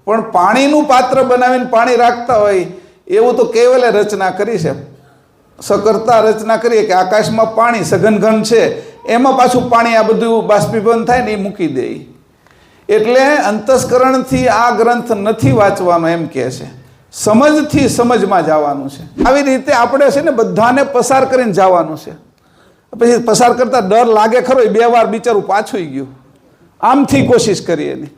પણ પાણીનું પાત્ર બનાવીને પાણી રાખતા હોય એવું તો કેવલે રચના કરી છે. સકર્તા રચના કરીએ કે આકાશમાં પાણી સઘન ઘન છે, એમાં પાછું પાણી આ બધું બાષ્પીભવન થાય ને એ મૂકી દે. એટલે અંતસ્કરણથી આ ગ્રંથ નથી વાંચવાનો એમ કહે છે, સમજથી સમજમાં જવાનું છે. આવી રીતે આપણે છે ને બધાને પસાર કરીને જવાનું છે. પછી પસાર કરતા ડર લાગે ખરો, 2 વાર બિચારું પાછું ગયું, આમથી કોશિશ કરી એની.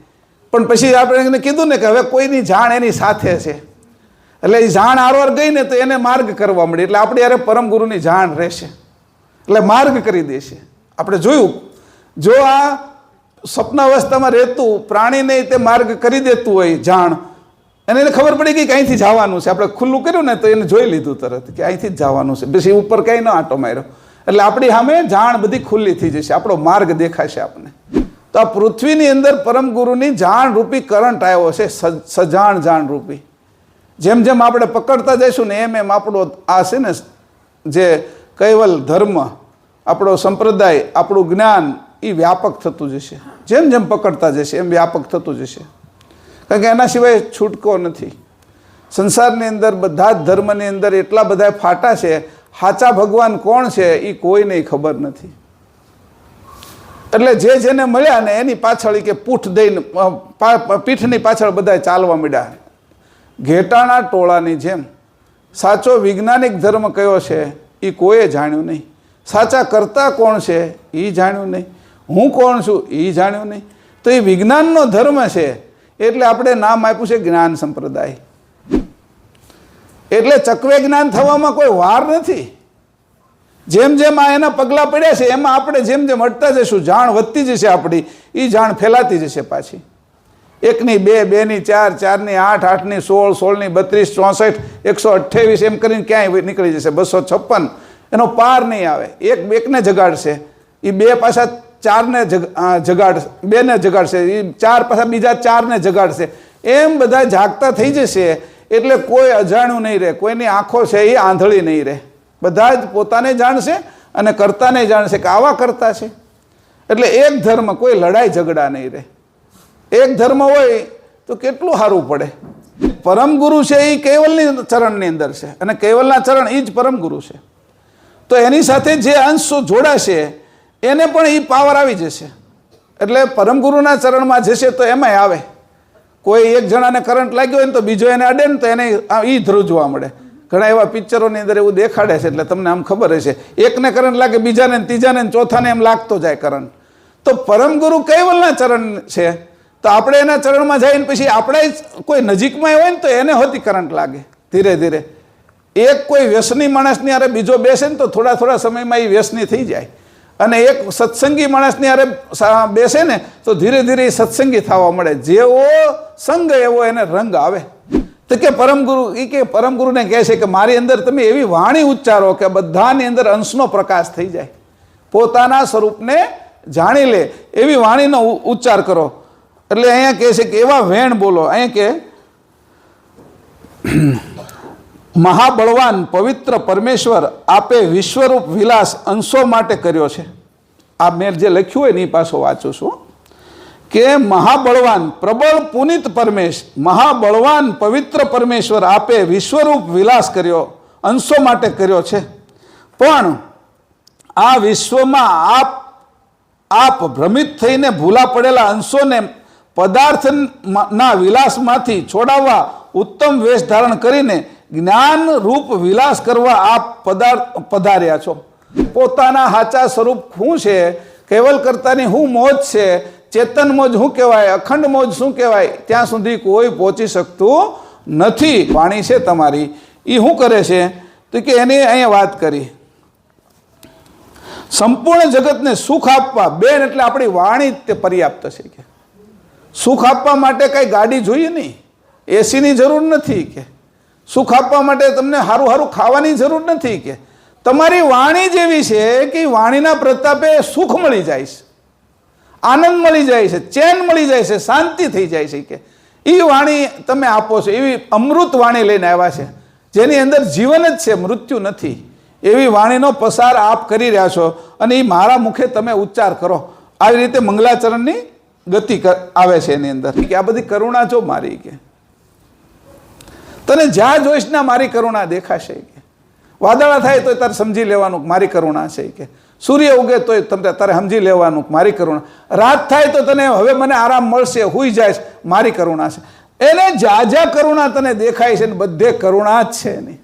પણ પછી આપણે એને કીધું ને કે હવે કોઈની જાણ એની સાથે છે, એટલે એ જાણ આરવાર ગઈ ને તો એને માર્ગ કરવા મળે. એટલે આપણે યારે પરમ ગુરુની જાણ રહેશે એટલે માર્ગ કરી દેશે. આપણે જોયું, જો આ સ્વપ્નાવસ્થામાં રહેતું પ્રાણીને તે માર્ગ કરી દેતું હોય જાણ, અને એને ખબર પડી ગઈ કે અહીંથી જવાનું છે, આપણે ખુલ્લું કર્યું ને તો એને જોઈ લીધું તરત કે અહીંથી જ જવાનું છે, પછી ઉપર કંઈ ન આંટો માર્યો. એટલે આપણી સામે જાણ બધી ખુલ્લી થઈ જશે, આપણો માર્ગ દેખાશે આપણને. તો આ પૃથ્વીની અંદર પરમ ગુરુની જાણ રૂપી કરંટ આવ્યો છે, સજાણ જાણ રૂપી. જેમ જેમ આપણે પકડતા જઈશું ને એમ એમ આપણો આ છે ને જે કૈવલ ધર્મ, આપણો સંપ્રદાય, આપણું જ્ઞાન એ વ્યાપક થતું જશે. જેમ જેમ પકડતા જશે એમ વ્યાપક થતું જશે, કારણ કે એના સિવાય છૂટકો નથી. સંસારની અંદર બધા જ ધર્મની અંદર એટલા બધા ફાટા છે, સાચા ભગવાન કોણ છે એ કોઈને ખબર નથી. એટલે જે જેને મળ્યા ને એની પાછળ કે પૂઠ દઈને પીઠની પાછળ બધા ચાલવા માંડ્યા ઘેટાના ટોળાની જેમ. સાચો વૈજ્ઞાનિક ધર્મ કયો છે એ કોઈએ જાણ્યું નહીં. સાચા કરતા કોણ છે એ જાણ્યું નહીં. હું કોણ છું એ જાણ્યું નહીં. તો એ વિજ્ઞાનનો ધર્મ છે, એટલે આપણે નામ આપ્યું છે જ્ઞાન સંપ્રદાય. એટલે ચક્વે જ્ઞાન થવામાં કોઈ વાર નથી. જેમ જેમ આ એના પગલાં પડ્યા છે એમાં આપણે જેમ જેમ અટતા જઈશું જાણ વધતી જશે, આપણી એ જાણ ફેલાતી જશે. પાછી 1 ની 2, 2 ની 4, 4 ની 8, 8 ની 16, 16 ની 32, 64, 128 એમ કરીને ક્યાંય નીકળી જશે. 256 એનો પાર નહીં આવે. એક ને જગાડશે, એ 2 પાછા 4 ને જગાડશે, 2 ને જગાડશે, એ 4 પાછા બીજા 4 ને જગાડશે. એમ બધા જાગતા થઈ જશે. એટલે કોઈ અજાણ્યું નહીં રહે, કોઈની આંખો છે એ આંધળી નહીં રહે. બધા જ પોતાને જાણશે અને કરતાને જાણશે કે આવા કરતા છે. એટલે એક ધર્મ, કોઈ લડાઈ ઝઘડા નહીં રહે. એક ધર્મ હોય તો કેટલું સારું પડે. પરમ ગુરુ છે એ કૈવલની ચરણની અંદર છે, અને કૈવલના ચરણ એ જ પરમ ગુરુ છે. તો એની સાથે જે અંશ જોડાશે એને પણ એ પાવર આવી જશે. એટલે પરમ ગુરુના ચરણમાં જશે તો એમાંય આવે. કોઈ એક જણાને કરંટ લાગ્યો હોય ને તો બીજો એને અડે ને તો એને એ ધ્રુજવા મળે. ઘણા એવા પિક્ચરોની અંદર એવું દેખાડે છે, એટલે તમને આમ ખબર હશે, એકને કરંટ લાગે બીજાને, ત્રીજાને, ચોથાને એમ લાગતો જાય કરંટ. તો પરમ ગુરુ કૈવલના ચરણ છે, તો આપણે એના ચરણમાં જઈને પછી આપણે કોઈ નજીકમાં હોય ને તો એને હોતી કરંટ લાગે ધીરે ધીરે. એક કોઈ વ્યસની માણસની હારે બીજો બેસે ને તો થોડા થોડા સમયમાં એ વ્યસની થઈ જાય, અને એક સત્સંગી માણસની હારે બેસે ને તો ધીરે ધીરે એ સત્સંગી થવા મળે. જેવો સંગ એવો એને રંગ આવે. તો કે પરમગુરુ એ કે પરમગુરુને કહે છે કે મારી અંદર તમે એવી વાણી ઉચ્ચારો કે બધાની અંદર અંશનો પ્રકાશ થઈ જાય, પોતાના સ્વરૂપને જાણી લે એવી વાણીનો ઉચ્ચાર કરો. એટલે અહીંયા કહે છે કે એવા વેણ બોલો. અહીંયા કે મહાબળવાન પવિત્ર પરમેશ્વર આપે વિશ્વરૂપ વિલાસ અંશો માટે કર્યો છે. આ મેં જે લખ્યું હોય ને એ પાછો વાંચું છું કે મહાબળવાન પ્રબળ પુનિત પરમેશ, મહાબળવાન પવિત્ર પરમેશ્વર આપે વિશ્વરૂપ વિલાસ કર્યો, અંશો માટે કર્યો છે. પણ આ વિશ્વમાં આપ ભ્રમિત થઈને ભૂલા પડેલા અંશોને પદાર્થના વિલાસમાંથી છોડાવવા ઉત્તમ વેશ ધારણ કરીને જ્ઞાન રૂપ વિલાસ કરવા આપ પધાર્યા છો. પોતાના સાચા સ્વરૂપ શું છે, કેવલ કરતાની શું મોજ છે, ચેતન મોજ શું કહેવાય, અખંડ મોજ શું કહેવાય, ત્યાં સુધી કોઈ પહોંચી શકતું નથી. વાણી છે તમારી એ શું કરે છે તો કે એની અહીંયા વાત કરી, સંપૂર્ણ જગતને સુખ આપવા. બેન એટલે આપણી વાણી તે પર્યાપ્ત છે. કે સુખ આપવા માટે કઈ ગાડી જોઈએ નહીં, એસીની જરૂર નથી, કે સુખ આપવા માટે તમને સારું સારું ખાવાની જરૂર નથી, કે તમારી વાણી જેવી છે કે વાણીના પ્રતાપે સુખ મળી જાય છે, આનંદ મળી જાય છે, ચેન મળી જાય છે, શાંતિ થઈ જાય છે. કે એ વાણી તમે આપો છો, એવી અમૃત વાણી લઈને આવ્યા છે જેની અંદર જીવન જ છે, મૃત્યુ નથી. એવી વાણીનો પસાર આપ કરી રહ્યા છો અને એ મારા મુખે તમે ઉચ્ચાર કરો. આવી રીતે મંગલાચરણની ગતિ આવે છે એની અંદર કે આ બધી કરુણા જો મારી કે તને જ્યાં જોઈશ ને મારી કરુણા દેખાશે કે વાદળા થાય તો તારે સમજી લેવાનું મારી કરુણા છે કે સૂર્ય ઉગે તોય તમને તારે સમજી લેવાનું મારી કરુણા રાત થાય તો તને હવે મને આરામ મળશે હુઈ જાય મારી કરુણા છે એને જ્યાં જ્યાં કરુણા તને દેખાય છે ને બધે કરુણા જ છે એની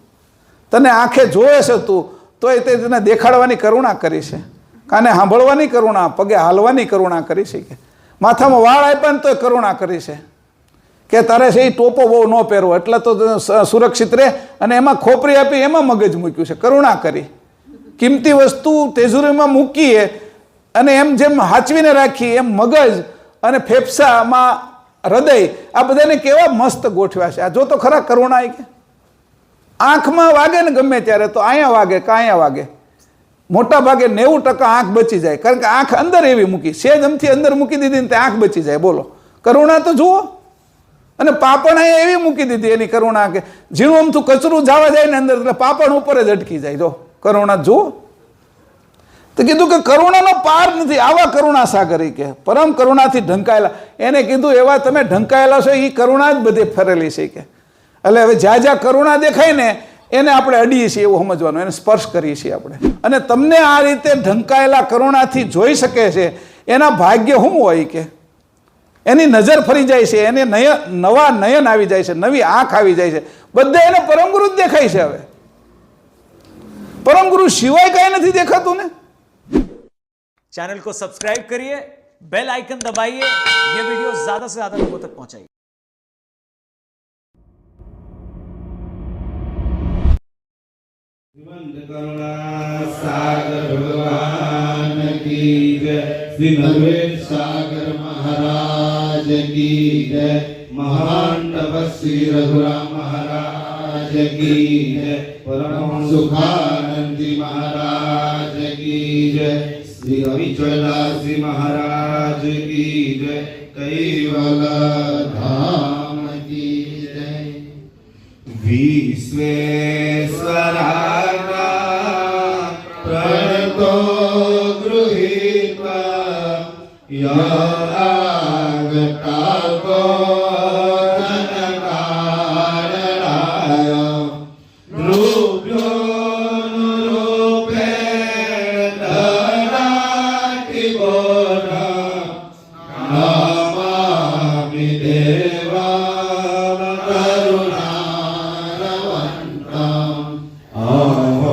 તને આંખે જોવે છે તું તોય તે તને દેખાડવાની કરુણા કરી છે કાને સાંભળવાની કરુણા પગે હાલવાની કરુણા કરી છે કે માથામાં વાળ આપ્યા ને તોય કરુણા કરી છે કે તારે છે એ ટોપો બહુ ન પહેરવો એટલે તો સુરક્ષિત રહે અને એમાં ખોપરી આપી એમાં મગજ મૂક્યું છે કરુણા કરી કિંમતી વસ્તુ તેજુરીમાં મૂકીએ અને એમ જેમ હાચવીને રાખી એમ મગજ અને ફેફસામાં હૃદય આ બધાને કેવા મસ્ત ગોઠવ્યા છે આ જો તો ખરા કરુણા કે આંખમાં વાગે ને ગમે ત્યારે તો અહીંયા વાગે કે અહીંયા વાગે મોટા ભાગે 90% આંખ બચી જાય કારણ કે આંખ અંદર એવી મૂકી સેજ અમથી અંદર મૂકી દીધી ને તે આંખ બચી જાય બોલો કરુણા તો જુઓ અને પાપણ અહીંયા એવી મૂકી દીધી એની કરુણા કે ઝીણું અમથું કચરું જવા જાય ને અંદર એટલે પાપણ ઉપર જ અટકી જાય જો કરુણા જુઓ તો કીધું કે કરુણાનો પાર નથી આવા કરુણા સાગરી કે પરમ કરુણાથી ઢંકાયેલા એને કીધું એવા તમે ઢંકાયેલા છો એ કરુણા જ બધે ફરેલી છે કે એટલે હવે જ્યાં જ્યાં કરુણા દેખાય ને એને આપણે અડીએ છીએ એવું સમજવાનું એને સ્પર્શ કરીએ છીએ આપણે અને તમને આ રીતે ઢંકાયેલા કરુણાથી જોઈ શકે છે એના ભાગ્ય શું હોય કે એની નજર ફરી જાય છે એને નવા નયન આવી જાય છે નવી આંખ આવી જાય છે બધા એને પરમગુરુ જ દેખાય છે હવે परम गुरु शिवाय कहीं नहीं देखा तूने। चैनल को सब्सक्राइब करिए, बेल आइकन दबाइए, ये वीडियो ज्यादा से ज्यादा लोगों तक पहुंचाइए। सागर भगवान की जय, श्री नरवेद सागर महाराज की जय, महान तपस्वी रघुराम महाराज की जय, परम सुखानंद जी महाराज की जय, श्री रविचंद्र जी महाराज की जय, कैवल धाम की जय। विश्वेश्वरा प्रणतो गृहीत्वा यागताको जनकारणाय रूप्योनुरूपेण ददाति बोधा नमामि देवां करुणारवन्तम्। अहो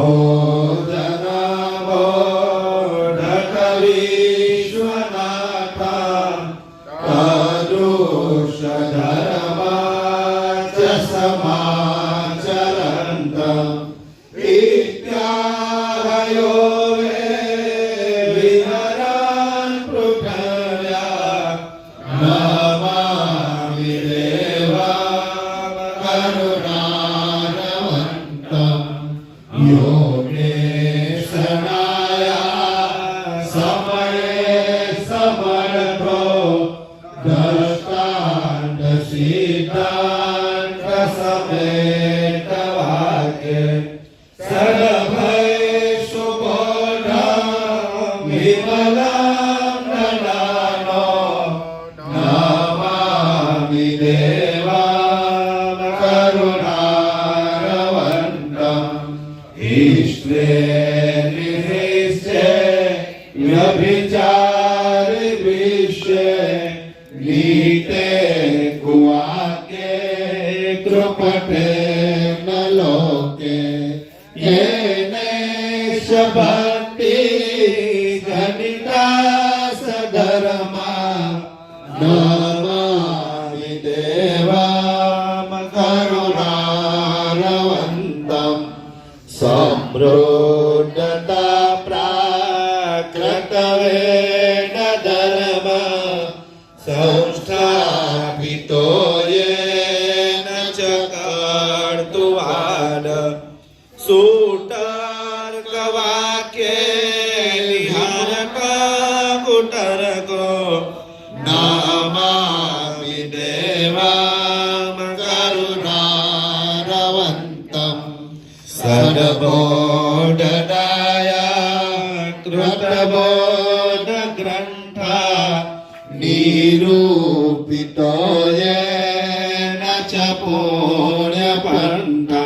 निरूपितो येन च पुण्यपन्था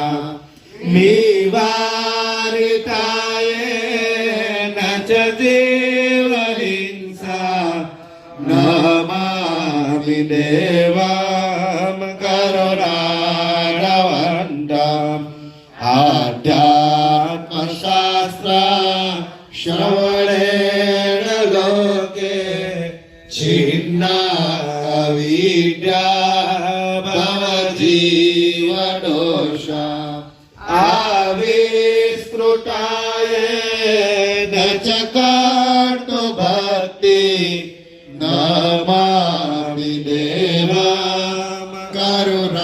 निवारितायेन च जीवहिंसा नमामि देवं करुणारवन्तम् आध्यात्मशास्त्र श्रवणेन लोके छिन्ना अविद्या भवजीवदोषा आविष्कृतायेन च कर्तुभक्ति नमामि देवं करुणारवन्तम्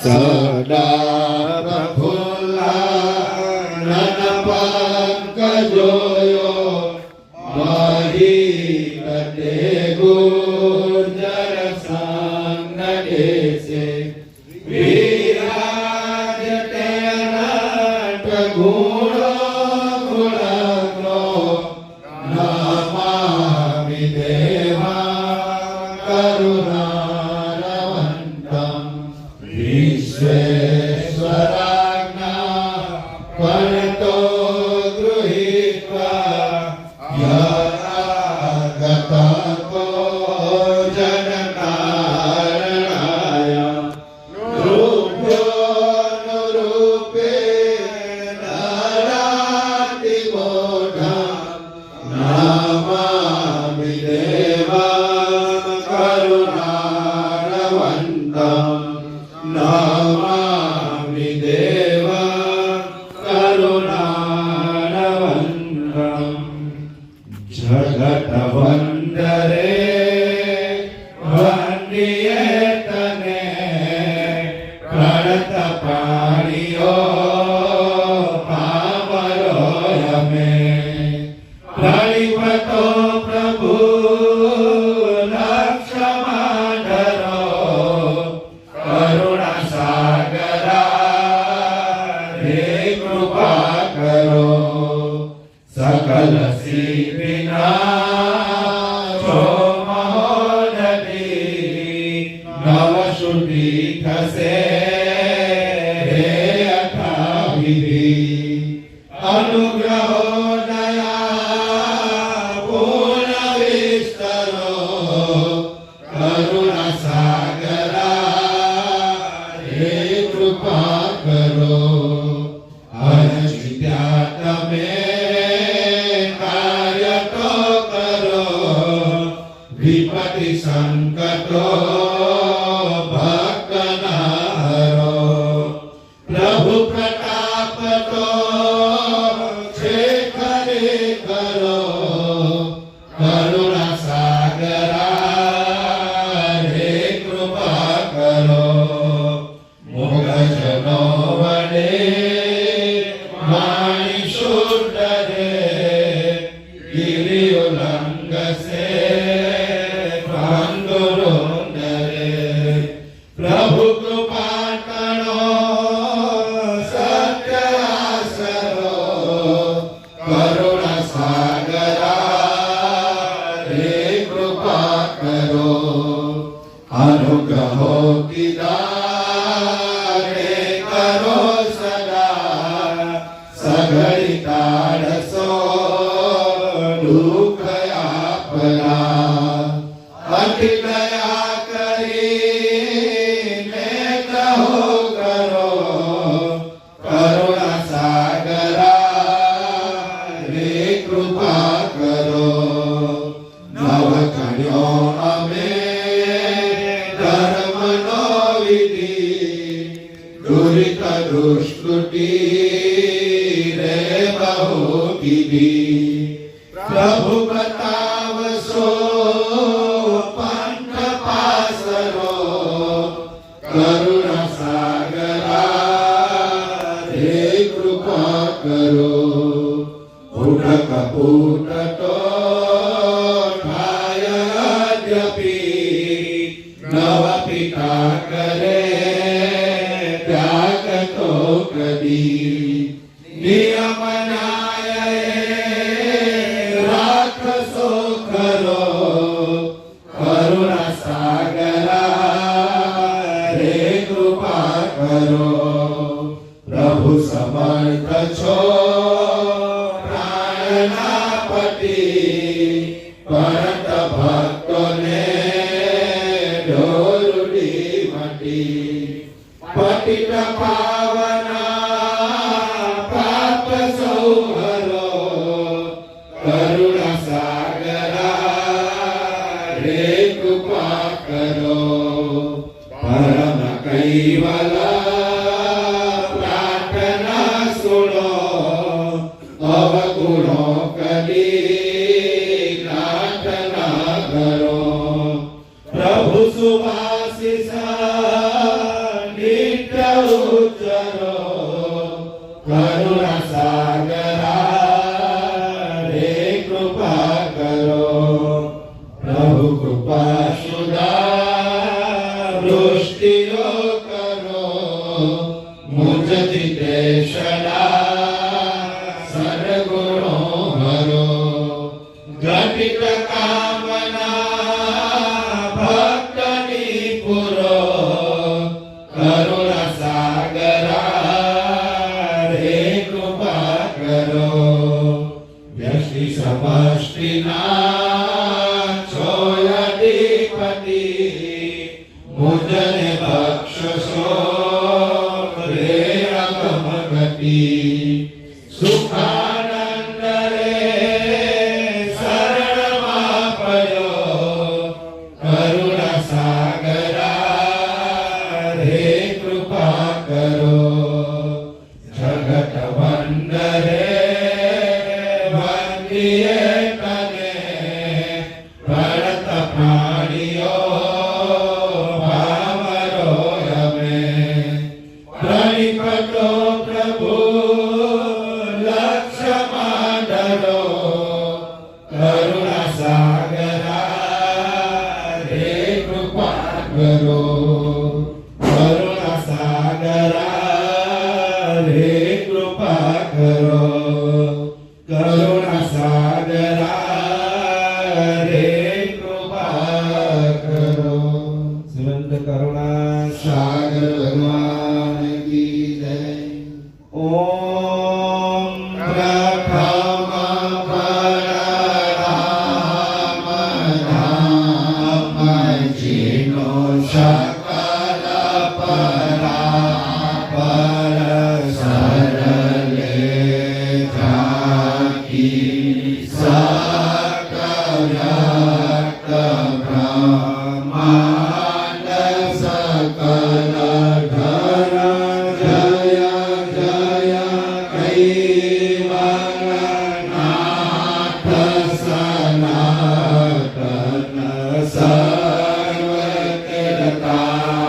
सदा प्रफुल्लाननपङ्कजोयो महीपते गुर्जरसाङ्गदेशे विराजते अनन्तगुणो गुणग्नो नमामि देवं करुणारवन्तम् विश्वेश्वराज्ञा प्रणतो गृहीत्वा यदागतो जनकारणाय रूप्योऽनुरूपेण रातिबोधम् नमामि देवं करुणारवन्तम् नमामि देवं करुणारवन्तम् जगतवन्दरे वन्दियेतने प्रणतपाणियो पावलोयमे प्रणिपतो प्रभु लक्षमाधरो करुणासागरा हे कृपा करो सकल सिद्धिना जो महोदधी नवशुद्धि थसे हे अथाविधि अनुग्रहो दया पूर्ण विस्तरो करुणा सागरा हे कृपा करो अनचित्यात्मे कार्य तो करो विपति संकटो भक्त नारो प्रभु प्रताप तो शेखरे करो करुणा सागरा हे कृपा करो मुगजनो वने वाणी शुद्ध रे गिरि उल्लंघ से भंगुरो नरे प्रभु कृपा करो सत्य आसरो करुणा सागरा हे कृपा करो अनुग्रहो की दारे करो सदा सघड़ी ताड़सो दुख आपना अति दया करी ने कहो करो करुणा सागरा हे कृपा करो नव कन्यो अमे धर्मनो विधि दुरित दुष्कृति रे बहु विधि प्रभु बतावसो पंथ पासरो करुणा सागरा हे कृपा करो उठ कपूट तो ठाय अद्यपि नव पिता करे त्याग तो कदी नियम न्याय राखसो ખરો કરુણા સાગરા રે કૃપા કરો પ્રભુ સમર્થ છો પ્રાણના પતિ પરત ભક્તોને ઢોરુડી મટી પતિત પાવના પાપ સૌ હરો કરુણા સાગરા રે કૃપા કરો પરમ કૈવલા પ્રાર્થના સુનો અવગુણો કદી પ્રાર્થના કરો પ્રભુ સુભાષિષા નિત્ય ઉચ્ચરો કરુણા સાગરા રે કૃપા કરો પ્રભુ કૃપા સુધા વૃષ્ટિઓ કરો મુજતી દેશના સદગુણો હરો ઘટિત કામના ભક્તની પુરો કરુણા સાગરા રે કૃપા કરો વ્યષ્ટિ સમષ્ટિના છોયધિપતિ મુજને બક્ષશો રે અગમ ગતિ સુખાનંદ રે શરણમાં પડ્યો કરુણા સાગરા રે કૃપા કરો જગત વંદરે વંદીએ તને ભરત પ્રાણીઓ ભાવરો અમે પ્રણિપતો પ્રભુ લક્ષ્યમાં ડરો કરુણા સાગરા રે કૃપા કરો કરુણા સાગરા રે કૃપા કરો કરુણા સાગરા રે કૃપા કરો સુનંદ કરુણા સાગર ભગવાન કી જય ઓમ પ્રથમ પરધામ ધામ જીનો શકલ પરાપર સરલે થાકી સકલ બ્રહ્માંડ સકલ ધર જય જય કૈવલનાથ સનાતન સર્વ તીર્થારણ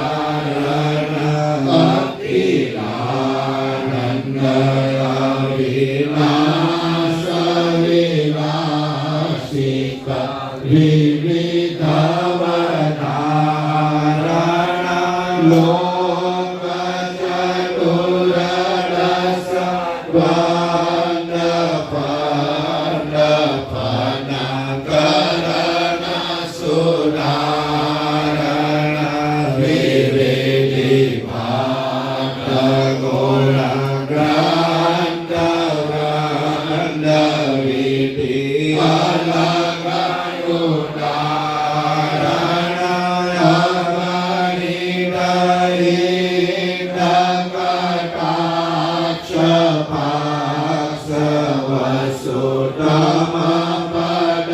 અખિલાનંદ અવિનાશ વિનાશિક વિવિધાવતારણ લોક ચતુરદશ વંદ પંદ પન કરણ સુધારણ વિવિધિ ભાગ ગુણ ગ્રંથ વૃંદ વિધિ અલગ ઉદાહરણ અગણિત કટાક્ષ પાક્ષ વસુતમ પદ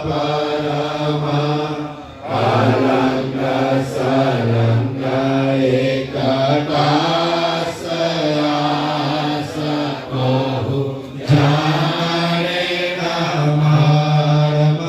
પરમ અલંગ સલંગ એકટાસયાસ કહું જાણે નમર્મ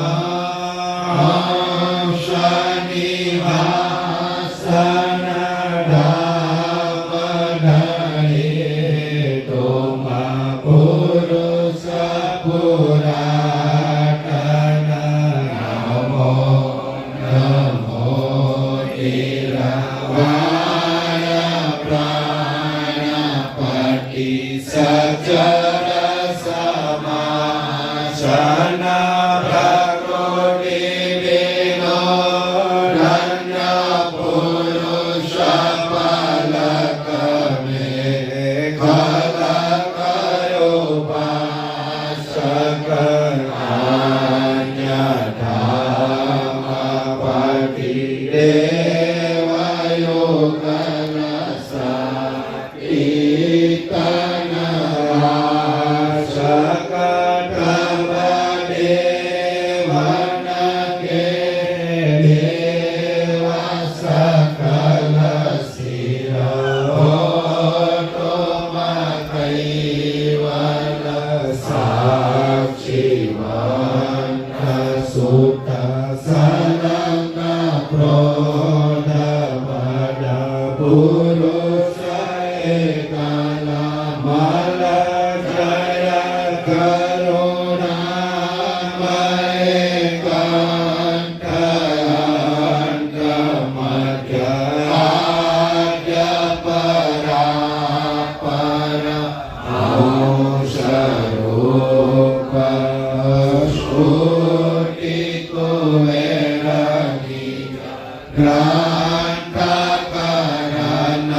ग्रंथकरण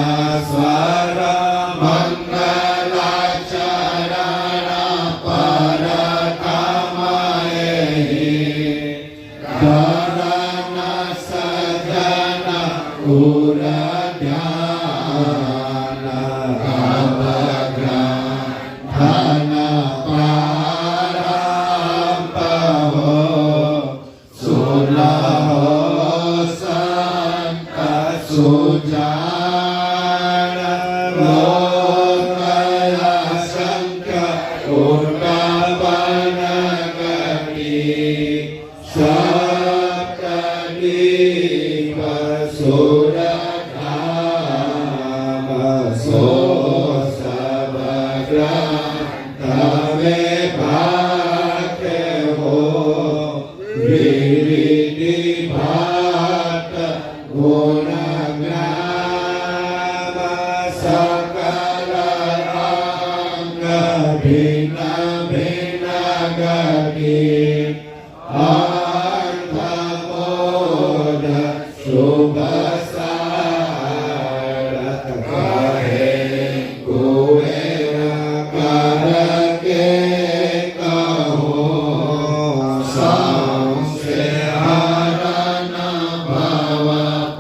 स्वर मंगलाचरण परतमयहि करण सजन उर ध्यान अवग्रंथन पारंप हो सुलहो संत सुजान लोकया संख्य उर्गवन गति सप्तदीप सुरधाम सो सब ग्रंथवे भाग्य हो विरिधि भात गुणग्राम सकल अंग भिन्न भिन्न गति अर्थमोद शुभ सारथ कहे कुबेर कर के कहो संशयहरण भव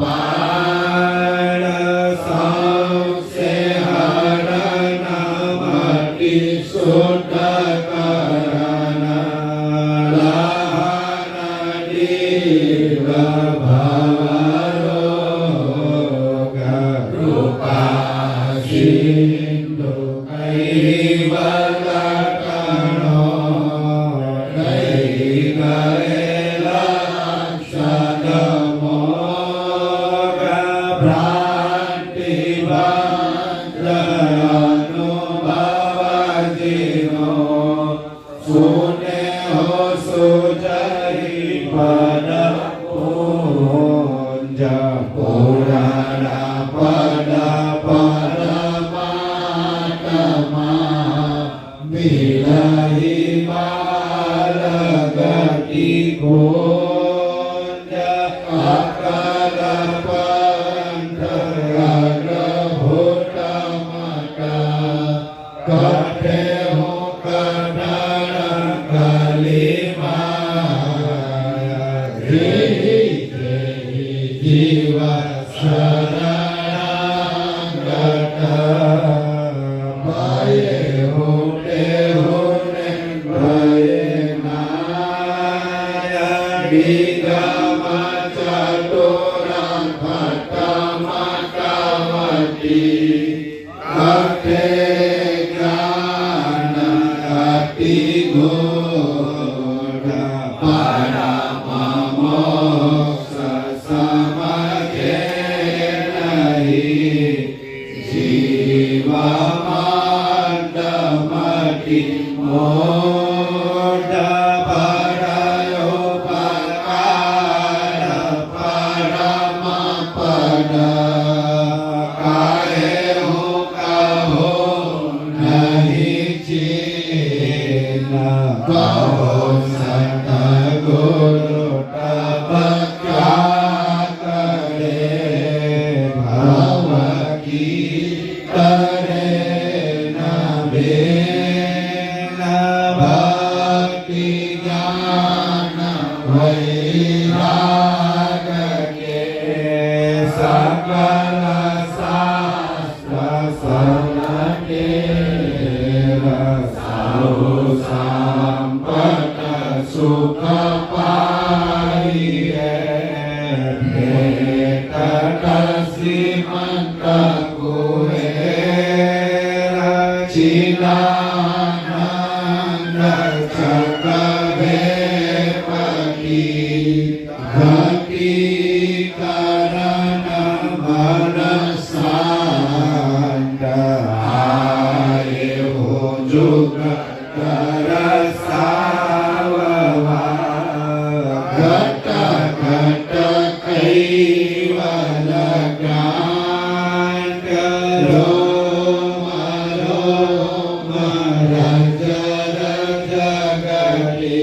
पार संशयहरण मति शुद्ध करण लहन दीर्घ भवरोग कृपा सिंधु कैवलकणो दयि गए लक्षण मोग भ्रांति अनुभव जिनो सुने हो सुजरी पद पूंज पुराण पद परमात्मा विलहि माल गति गोंज अकल पंथ अग्रभूत मत कठे हो कठण कलिमा जीव शरणागत भये होते होने भये नाय निगम चतुरा खटमटमति कठे ज्ञान अति घोर परम मोक्ष समझे नहीं जीव मंदमति मोद परयोपकार परम पद काहे हो कहो नहीं चीन कहो सतगुरु तब क्या करे भव की करे न बेन भक्ति ज्ञान वैराग के सकल शास्त्र सनके साहु संपत सुख पाइए भेटत श्रीमंत कुबेर चिदानंद चक्रवेपति गति करण मन शांत आए हो जुग कर साववा घट घट कैवल ज्ञान रोम रोम रज रज गति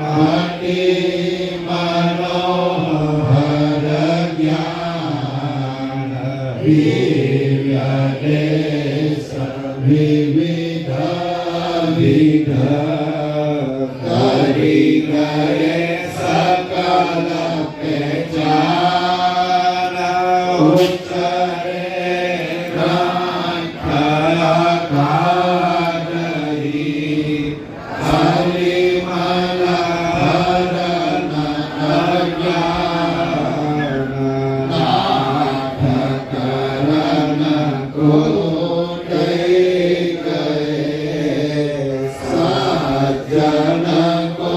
मति मनोहर ક્લેશ વિવિધ વિધ કરી ગયે સકલ પેચાન ઉચ્ચરે ગ્રંથકારી હરિમલહરન અજ્ઞાન નાથકરન કોટે ગયે સજ્જન કો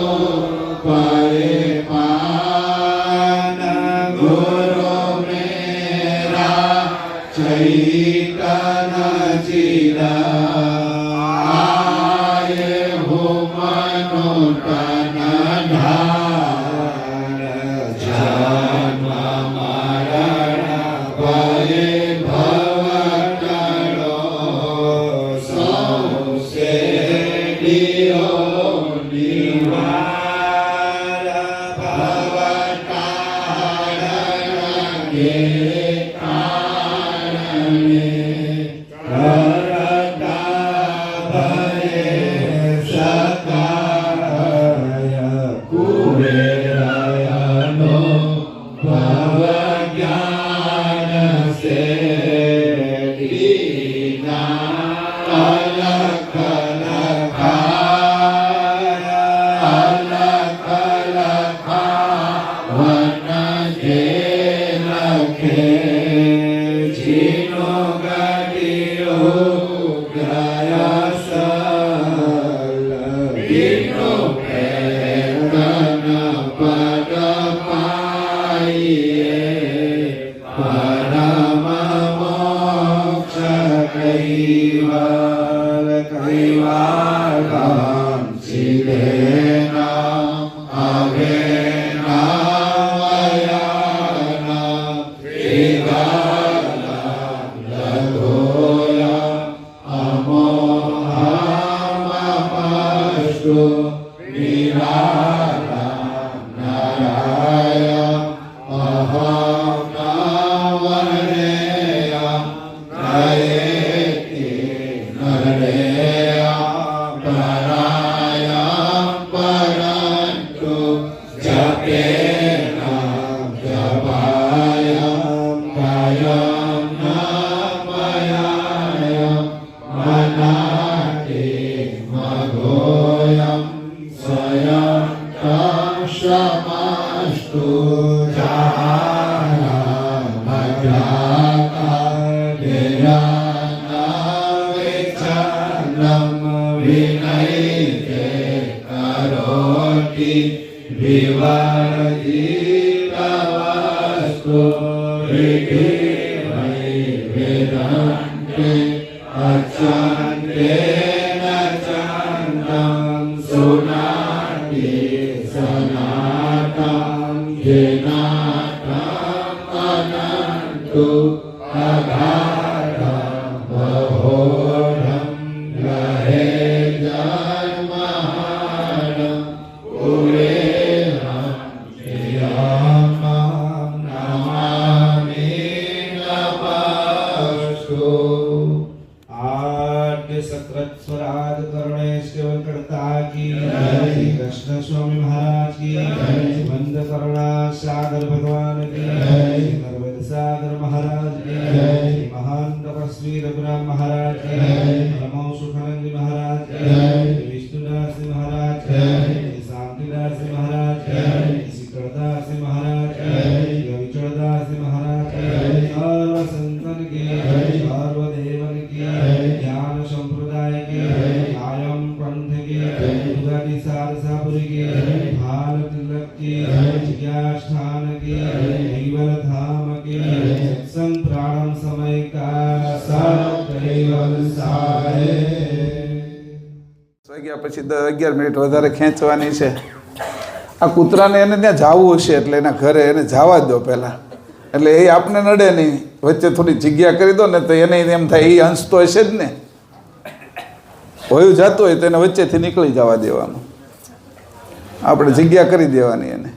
પાએ પાન ગુરુ મેરા ચૈતન ચિરાય હો મનો તન ધાર જન્મ મરણ ભય ભવટળો સૌસે ડીઓ નિવાર ભવટાળણ કે કારણે કરતા ભયે સકાય કુબેરયનો ભવ જ્ઞાન સે દીના અલખ લખાય અલખ લખાવન જે લખે જીનો ગતિયો ગ્રયસલ બીનો પ્રેરણ પદ પાઈએ પરમ મોક્ષ કૈવલ કૈવાલમ સિદ્ધેના અવેનાવયાના શ્રીગાલમ લઘોયા અમોહામપસ્તુ નિરાલમ નારાયણ અહમ નાવરેયમ નયેતિ નરેયમ પરાયમ પરંતુ જપેનામ જપાયમ કાયમ નામયાયમ મનાતિ મઘોયમ સ્વયં તક્ષમાસ્તુ વિચલમ વિનૈતે કરોતિ વિવર્જિત વસ્તુ વિધિ વેદંતે અચંતે ન ચંદમ સુનાતિ સનાતમ જેનાતમ અનંતુ અગાધમ બહોઢમ લહે જન્મહાણમ પુરેહમ શ્રિયમમ નમામિ નમસ્તુ आद्य सकृत स्वराज करुणेश वेंकटता की श्री कृष्ण स्वामी महाराज की बंद करुणा सागर भगवान की नर्मद सागर महाराज की महान तपस्वी रघुराम महाराज की नमो सुखानंद महाराज की विष्णुदास महाराज की शांतिदास महाराज की सिकरदास महाराज की विचलदास महाराज की सर्व संतन की सर्व देवन की ज्ञान संप्रदाय की कायम पंथ की उदारी सारसापुरी की भाल तिलक की जिज्ञास्थान की कैवल धाम की सत्संग प्रारंभ समय का सब कैवल सारे વાગ્યા પછી 10-11 મિનિટ વધારે ખેંચવાની છે. આ કૂતરાને એને ત્યાં જવું હશે એટલે એના ઘરે એને જવા દો પહેલાં, એટલે એ આપને નડે નહીં. વચ્ચે થોડી જગ્યા કરી દો ને તો એને એમ થાય એ અંશ તો હશે જ ને, હોયું જતું હોય તો એને વચ્ચેથી નીકળી જવા દેવાનું, આપણે જગ્યા કરી દેવાની એને.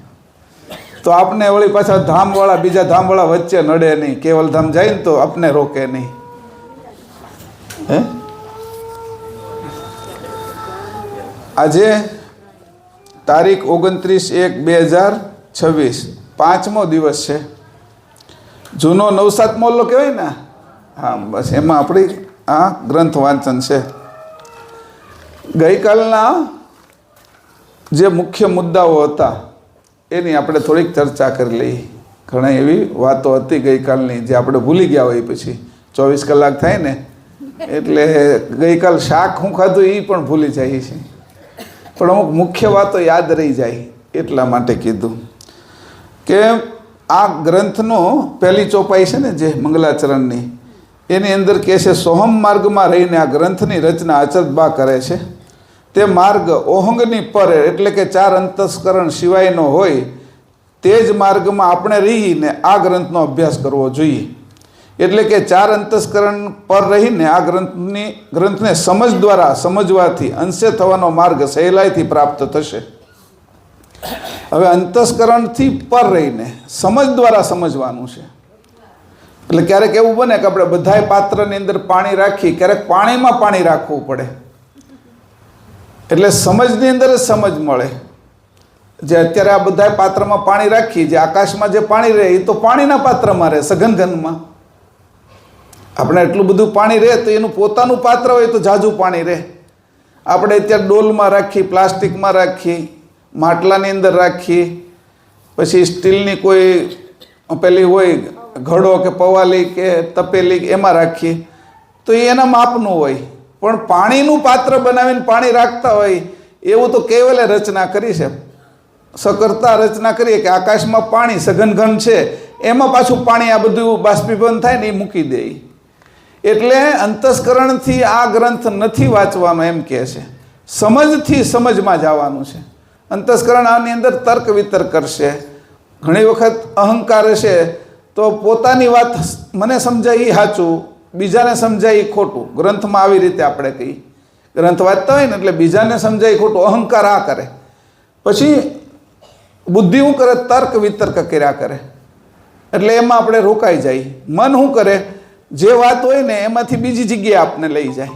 તો આપને વળી પાછા ધામવાળા બીજા ધામવાળા વચ્ચે નડે નહીં. કેવલધામ જાય ને તો આપને રોકે નહીં. હે આજે તારીખ 29/1/2026 પાંચમો દિવસ છે. જૂનો નવસાત મોહલ્લો કહેવાય ને, હા બસ એમાં આપણી આ ગ્રંથ વાંચન છે. ગઈકાલના જે મુખ્ય મુદ્દાઓ હતા એની આપણે થોડીક ચર્ચા કરી લઈએ. ઘણી એવી વાતો હતી ગઈકાલની જે આપણે ભૂલી ગયા હોય, પછી 24 કલાક થાય ને એટલે ગઈકાલ શાક હું ખાધું એ પણ ભૂલી જાય છે, પણ અમુક મુખ્ય વાતો યાદ રહી જાય એટલા માટે કીધું કે આ ગ્રંથનો પહેલી ચોપાઈ છે ને જે મંગલાચરણની, એની અંદર કહે છે સોહમ માર્ગમાં રહીને આ ગ્રંથની રચના અચરબા કરે છે. તે માર્ગ ઓહંગની પર એટલે કે 4 અંતસ્કરણ સિવાયનો હોય તે જ માર્ગમાં આપણે રહીને આ ગ્રંથનો અભ્યાસ કરવો જોઈએ. એટલે કે 4 અંતસ્કરણ પર રહીને આ ગ્રંથને સમજ દ્વારા સમજવાથી અંશે થવાનો માર્ગ સહેલાઈથી પ્રાપ્ત થશે. હવે અંતસ્કરણથી પર રહીને સમજ દ્વારા સમજવાનું છે. એટલે ક્યારેક એવું બને કે આપણે બધાય પાત્રની અંદર પાણી રાખી, ક્યારેક પાણીમાં પાણી રાખવું પડે, એટલે સમજની અંદર જ સમજ મળે. જે અત્યારે આ બધા પાત્રમાં પાણી રાખી, જે આકાશમાં જે પાણી રહે એ તો પાણીના પાત્રમાં રહે, સઘન ઘનમાં. આપણે એટલું બધું પાણી રહે તો એનું પોતાનું પાત્ર હોય તો ઝાઝું પાણી રહે. આપણે અત્યારે ડોલમાં રાખી, પ્લાસ્ટિકમાં રાખી, માટલાની અંદર રાખી, પછી સ્ટીલની કોઈ પેલી હોય ઘડો કે પવાલી કે તપેલી એમાં રાખીએ તો એ એના માપનું હોય. પણ પાણીનું પાત્ર બનાવીને પાણી રાખતા હોય એવું તો કેવલે રચના કરી છે. સકર્તા રચના કરીએ કે આકાશમાં પાણી સઘન ઘન છે, એમાં પાછું પાણી આ બધું બાષ્પીભવન થાય ને એ મૂકી દે. એટલે અંતસ્કરણથી આ ગ્રંથ નથી વાંચવાનો એમ કહે છે, સમજથી સમજમાં જવાનું છે. અંતસ્કરણ આની અંદર તર્ક વિતર્ક કરશે. ઘણી વખત અહંકાર હશે તો પોતાની વાત મને સમજાય એ સાચું, બીજાને સમજાય એ ખોટું. ગ્રંથમાં આવી રીતે આપણે કહીએ, ગ્રંથ વાંચતા હોય ને એટલે બીજાને સમજાય ખોટું, અહંકાર આ કરે. પછી બુદ્ધિ શું કરે? તર્ક વિતર્ક કર્યા કરે. એટલે એમાં આપણે રોકાઈ જાય. મન શું કરે? જે વાત હોય ને એમાંથી બીજી જગ્યાએ આપને લઈ જાય.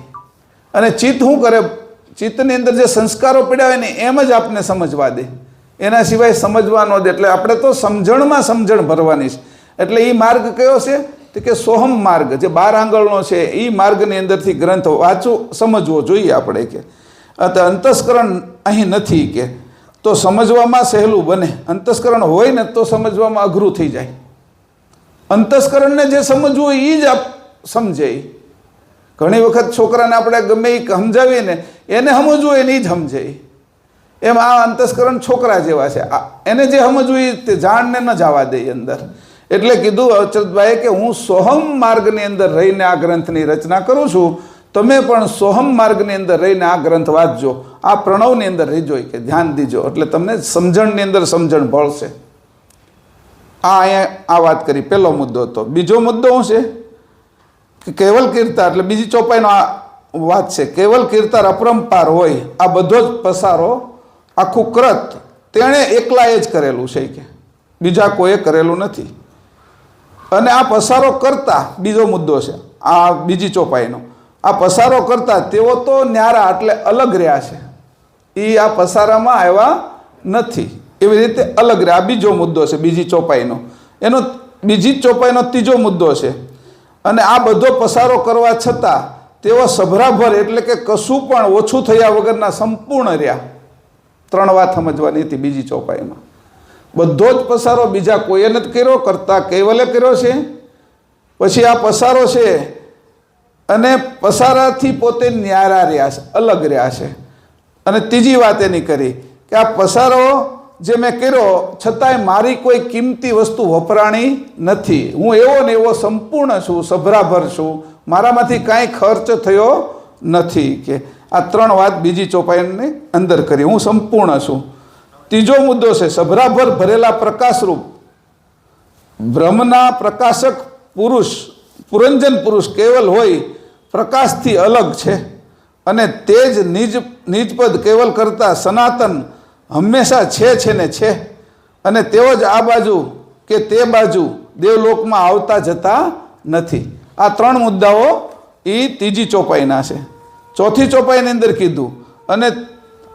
અને ચિત્ત શું કરે? ચિત્તની અંદર જે સંસ્કારો પડ્યા હોય ને એમ જ આપને સમજવા દે, એના સિવાય સમજવા ન દે. એટલે આપણે તો સમજણમાં સમજણ ભરવાની છે. એટલે એ માર્ગ કયો છે? તો કે સોહમ માર્ગ, જે 12 આંગળનો છે એ માર્ગની અંદરથી ગ્રંથ વાંચવો સમજવો જોઈએ આપણે. કે અંતસ્કરણ અહીં નથી કે તો સમજવામાં સહેલું બને. અંતસ્કરણ હોય ને તો સમજવામાં અઘરું થઈ જાય. અંતસ્કરણને જે સમજવું હોય એ જ આપ સમજે. ઘણી વખત છોકરાને આપણે ગમે એ સમજાવીએ ને એને સમજવું હોય ને એ જ સમજે. એમ આ અંતસ્કરણ છોકરા જેવા છે, એને જે સમજવું એ તે જાણને ન જવા દે અંદર. એટલે કીધું અચરતભાઈએ કે હું સોહમ માર્ગની અંદર રહીને આ ગ્રંથની રચના કરું છું, તમે પણ સોહમ માર્ગની અંદર રહીને આ ગ્રંથ વાંચજો, આ પ્રણવની અંદર રહીજો, કે ધ્યાન દીજો, એટલે તમને સમજણની અંદર સમજણ ભળશે. અહીંયા આ વાત કરી, પહેલો મુદ્દો હતો. બીજો મુદ્દો શું છે કે કેવલ કીર્તાર, એટલે બીજી ચોપાઈનો આ વાત છે. કેવલ કીર્તાર અપરંપાર હોય, આ બધો જ પસારો આખું કૃત તેણે એકલાએ જ કરેલું છે, કે બીજા કોઈએ કરેલું નથી. અને આ પસારો કરતા, બીજો મુદ્દો છે આ બીજી ચોપાઈનો, આ પસારો કરતા તેઓ તો ન્યારા એટલે અલગ રહ્યા છે, એ આ પસારામાં આવ્યા નથી, એવી રીતે અલગ રહ્યા. આ બીજો મુદ્દો છે બીજી ચોપાઈનો. એનો બીજી ચોપાઈનો ત્રીજો મુદ્દો છે. અને આ બધો પસારો કરવા છતાં તેઓ સભરાભર એટલે કે કશું પણ ઓછું થયા વગરના સંપૂર્ણ રહ્યા. 3 વાત સમજવાની હતી બીજી ચોપાઈમાં. બધો જ પસારો બીજા કોઈએ નથી કર્યો, કરતા કેવલે કર્યો છે. પછી આ પસારો છે અને પસારાથી પોતે ન્યારા રહ્યા છે, અલગ રહ્યા છે. અને ત્રીજી વાત એની કરી કે આ પસારો જે મેં કર્યો છતાંય મારી કોઈ કિંમતી વસ્તુ વપરાણી નથી. હું એવો ને એવો સંપૂર્ણ છું, સભરાભર છું, મારામાંથી કાંઈ ખર્ચ થયો નથી. કે આ 3 વાત બીજી ચોપાઈની અંદર કરી, હું સંપૂર્ણ છું. ત્રીજો મુદ્દો છે સભરાભર ભરેલા પ્રકાશરૂપ બ્રહ્મના પ્રકાશક પુરુષ, પુરંજન પુરુષ કેવલ હોય, પ્રકાશથી અલગ છે. અને તે જ નિજપદ કેવલ કરતા સનાતન હંમેશા છે ને છે. અને તેઓ જ આ બાજુ કે તે બાજુ દેવલોકમાં આવતા જતા નથી. આ 3 મુદ્દાઓ એ ત્રીજી ચોપાઈના છે. ચોથી ચોપાઈની અંદર કીધું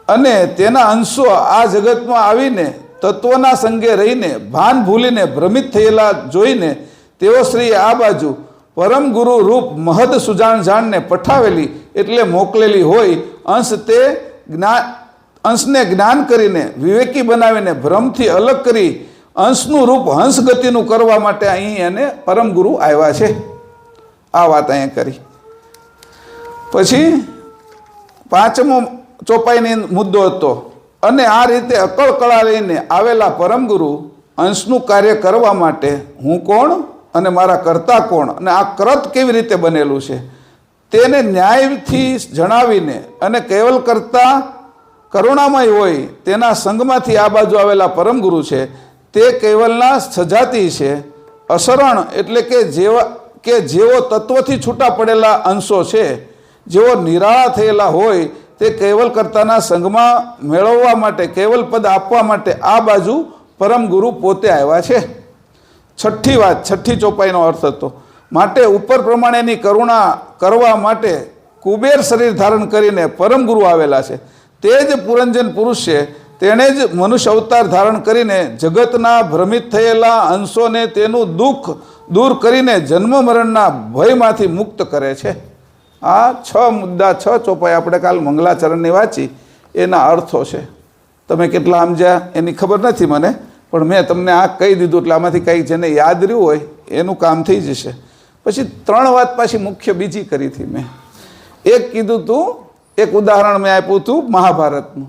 અને તેના અંશો આ જગતમાં આવીને તત્વના સંગે રહીને ભાન ભૂલીને ભ્રમિત થયેલા જોઈને તેઓ શ્રી આ બાજુ પરમ ગુરુ રૂપ મહદ સુજાણ પઠાવેલી એટલે મોકલેલી હોય અંશને જ્ઞાન કરીને વિવેકી બનાવીને ભ્રમથી અલગ કરી અંશનું રૂપ હંસ ગતિનું કરવા માટે અહીં એને પરમ ગુરુ આવ્યા છે. આ વાત અહીંયા કરી. પછી પાંચમો ચોપાઈનો મુદ્દો હતો અને આ રીતે અકળ કળા લઈને આવેલા પરમ ગુરુ અંશનું કાર્ય કરવા માટે હું કોણ અને મારા કરતા કોણ અને આ કરત કેવી રીતે બનેલું છે તેને ન્યાયથી જણાવીને અને કેવલ કરતા કરુણામય હોય તેના સંગમાંથી આ બાજુ આવેલા પરમ ગુરુ છે તે કેવલના સજાતી છે. અસરણ એટલે કે જેઓ તત્વથી છૂટા પડેલા અંશો છે, જેઓ નિરાળા થયેલા હોય તે કેવલ કરતાના સંગમાં મેળવવા માટે કેવલ પદ આપવા માટે આ બાજુ પરમ ગુરુ પોતે આવ્યા છે. છઠ્ઠી વાત, છઠ્ઠી ચોપાઈનો અર્થ હતો માટે ઉપર પ્રમાણેની કરુણા કરવા માટે કુબેર શરીર ધારણ કરીને પરમ ગુરુ આવેલા છે. તે જ પુરંજન પુરુષ છે. તેણે જ મનુષ્ય અવતાર ધારણ કરીને જગતના ભ્રમિત થયેલા અંશોને તેનું દુઃખ દૂર કરીને જન્મ મરણના ભયમાંથી મુક્ત કરે છે. આ 6 મુદ્દા 6 ચોપાઈ આપણે કાલ મંગલાચરણની વાંચી એના અર્થો છે. તમે કેટલા સમજ્યા એની ખબર નથી મને, પણ મેં તમને આ કહી દીધું એટલે આમાંથી કંઈક જેને યાદ રહ્યું હોય એનું કામ થઈ જશે. પછી 3 વાત પાછી મુખ્ય બીજી કરી હતી મેં. એક કીધું હતું, એક ઉદાહરણ મેં આપ્યું હતું મહાભારતનું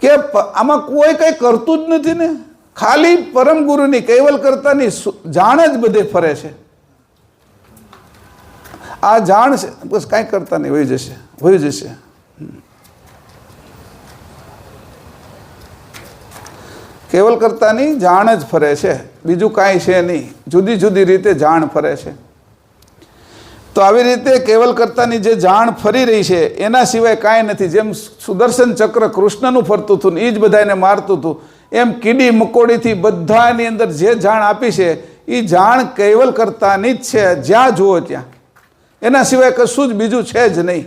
કે આમાં કોઈ કંઈ કરતું જ નથી ને, ખાલી પરમ ગુરુની કૈવલ કરતાની જાણ જ બધે ફરે છે. આ જાણ છે બસ, કાંઈ કરતા નહીં, વહી જશે. કેવલ કરતાની જાણ જ ફરે છે, બીજું કાંઈ છે નહીં. જુદી જુદી રીતે જાણ ફરે છે. તો આવી રીતે કેવલ કરતાની જે જાણ ફરી રહી છે એના સિવાય કાંઈ નથી. જેમ સુદર્શન ચક્ર કૃષ્ણનું ફરતું હતું ને એ જ બધાને મારતું હતું, એમ કીડી મકોડીથી બધાની અંદર જે જાણ આપી છે એ જાણ કેવલ કરતાની જ છે, જ્યાં જુઓ ત્યાં. એના સિવાય કશું જ બીજું છે જ નહીં.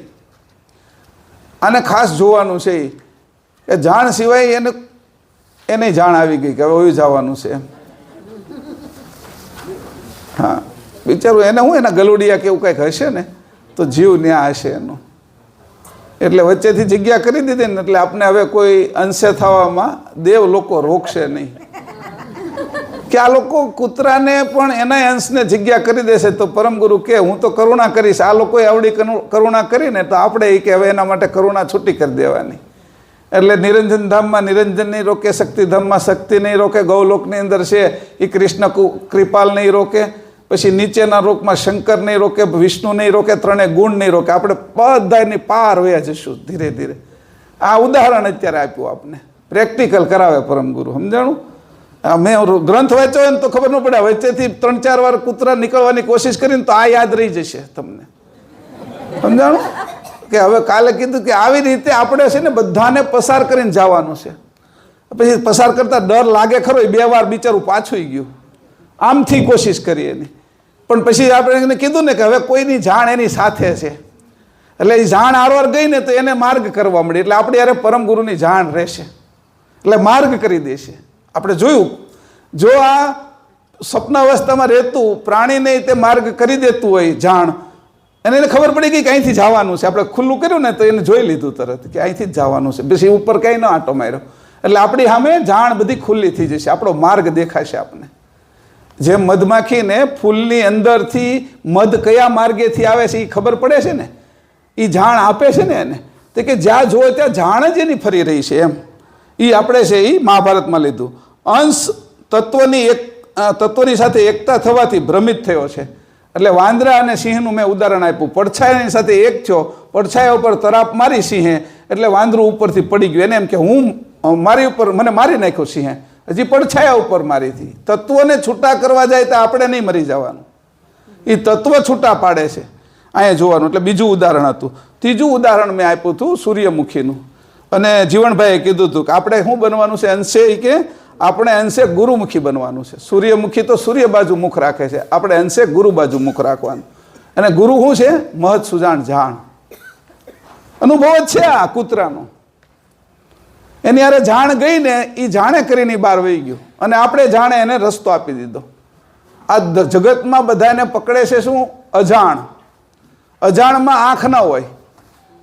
આને ખાસ જોવાનું છે એ જાણ સિવાય એને જાણ આવી ગઈ કે હવે જવાનું છે. હા, બિચારું એને હું એના ગલુડિયા કે એવું કંઈક હશે ને તો જીવ ન્યા હશે એનું. એટલે વચ્ચેથી જગ્યા કરી દીધી ને એટલે આપણે હવે કોઈ અંશે થવામાં દેવ લોકો રોકશે નહીં કે આ લોકો કૂતરાને પણ એના અંશને જગ્યા કરી દેશે તો પરમ ગુરુ કે હું તો કરુણા કરીશ. આ લોકોએ આવડી કરુણા કરીને તો આપણે એ કે હવે એના માટે કરુણા છૂટી કરી દેવાની. એટલે નિરંજન ધામમાં નિરંજન નહીં રોકે, શક્તિધામમાં શક્તિ નહીં રોકે, ગૌલોકની અંદર છે એ કૃષ્ણ કૃપાલ નહીં રોકે, પછી નીચેના લોકમાં શંકર નહીં રોકે, વિષ્ણુ નહીં રોકે, 3 ગુણ નહીં રોકે. આપણે બધાની પાર વયા જઈશું ધીરે ધીરે. આ ઉદાહરણ અત્યારે આપ્યું આપને, પ્રેક્ટિકલ કરાવે પરમ ગુરુ. સમજાણું? મેં ગ્રંથ વાંચ્યો હોય ને તો ખબર ન પડે, વચ્ચેથી 3-4 વાર કૂતરા નીકળવાની કોશિશ કરીને તો આ યાદ રહી જશે તમને. સમજાણું? કે હવે કાલે કીધું કે આવી રીતે આપણે છે ને બધાને પસાર કરીને જવાનું છે. પછી પસાર કરતા ડર લાગે ખરો, 2 વાર બિચારું પાછું ગયું. આમથી કોશિશ કરી એની, પણ પછી આપણે એને કીધું ને કે હવે કોઈની જાણ એની સાથે છે, એટલે એ જાણ આરવાર ગઈ ને તો એને માર્ગ કરવા મળી. એટલે આપણે યારે પરમ ગુરુની જાણ રહેશે એટલે માર્ગ કરી દેશે. આપણે જોયું, જો આ સ્વપ્નાવસ્થામાં રહેતું પ્રાણીને તે માર્ગ કરી દેતું હોય જાણ, અને એને ખબર પડી ગઈ કે અહીંથી જવાનું છે, આપણે ખુલ્લું કર્યું ને તો એને જોઈ લીધું તરત કે અહીંથી જ જવાનું છે, પછી ઉપર કંઈ ન આંટો માર્યો. એટલે આપણી સામે જાણ બધી ખુલ્લી થઈ જશે, આપણો માર્ગ દેખાશે આપણને. જેમ મધમાખીને ફૂલની અંદરથી મધ કયા માર્ગેથી આવે છે એ ખબર પડે છે ને, એ જાણ આપે છે ને એને, તો કે જ્યાં જુઓ ત્યાં જાણ જ એની ફરી રહી છે. એમ એ આપણે છે એ મહાભારતમાં લીધું. અંશ તત્વની સાથે એકતા થવાથી ભ્રમિત થયો છે. એટલે વાંદરા અને સિંહનું મેં ઉદાહરણ આપ્યું. પડછાયાની સાથે એક થયો, પડછાયા ઉપર તરાપ મારી સિંહે એટલે વાંદરું ઉપરથી પડી ગયું. એને એમ કે હું મારી ઉપર મને મારી નાખ્યો સિંહે, હજી પડછાયા ઉપર મારી હતી. તત્વને છૂટા કરવા જાય તો આપણે નહીં મરી જવાનું, એ તત્વ છૂટા પાડે છે. અહીંયા જોવાનું. એટલે બીજું ઉદાહરણ હતું. ત્રીજું ઉદાહરણ મેં આપ્યું હતું સૂર્યમુખીનું. અને જીવણભાઈએ કીધું હતું કે આપણે શું બનવાનું છે અંશે, કે આપણે અંશે ગુરુમુખી બનવાનું છે. સૂર્યમુખી તો સૂર્ય બાજુ મુખ રાખે છે, આપણે અંશે ગુરુ બાજુ મુખ રાખવાનું. અને ગુરુ શું છે? મહત સુજાણ જાણ. અનુભવ જ છે આ કૂતરાનો. એની યારે જાણ ગઈ ને એ જાણે કરીને બહાર વહી ગયો અને આપણે જાણે એને રસ્તો આપી દીધો. આ જગતમાં બધાને પકડે છે શું? અજાણ. અજાણમાં આંખ ન હોય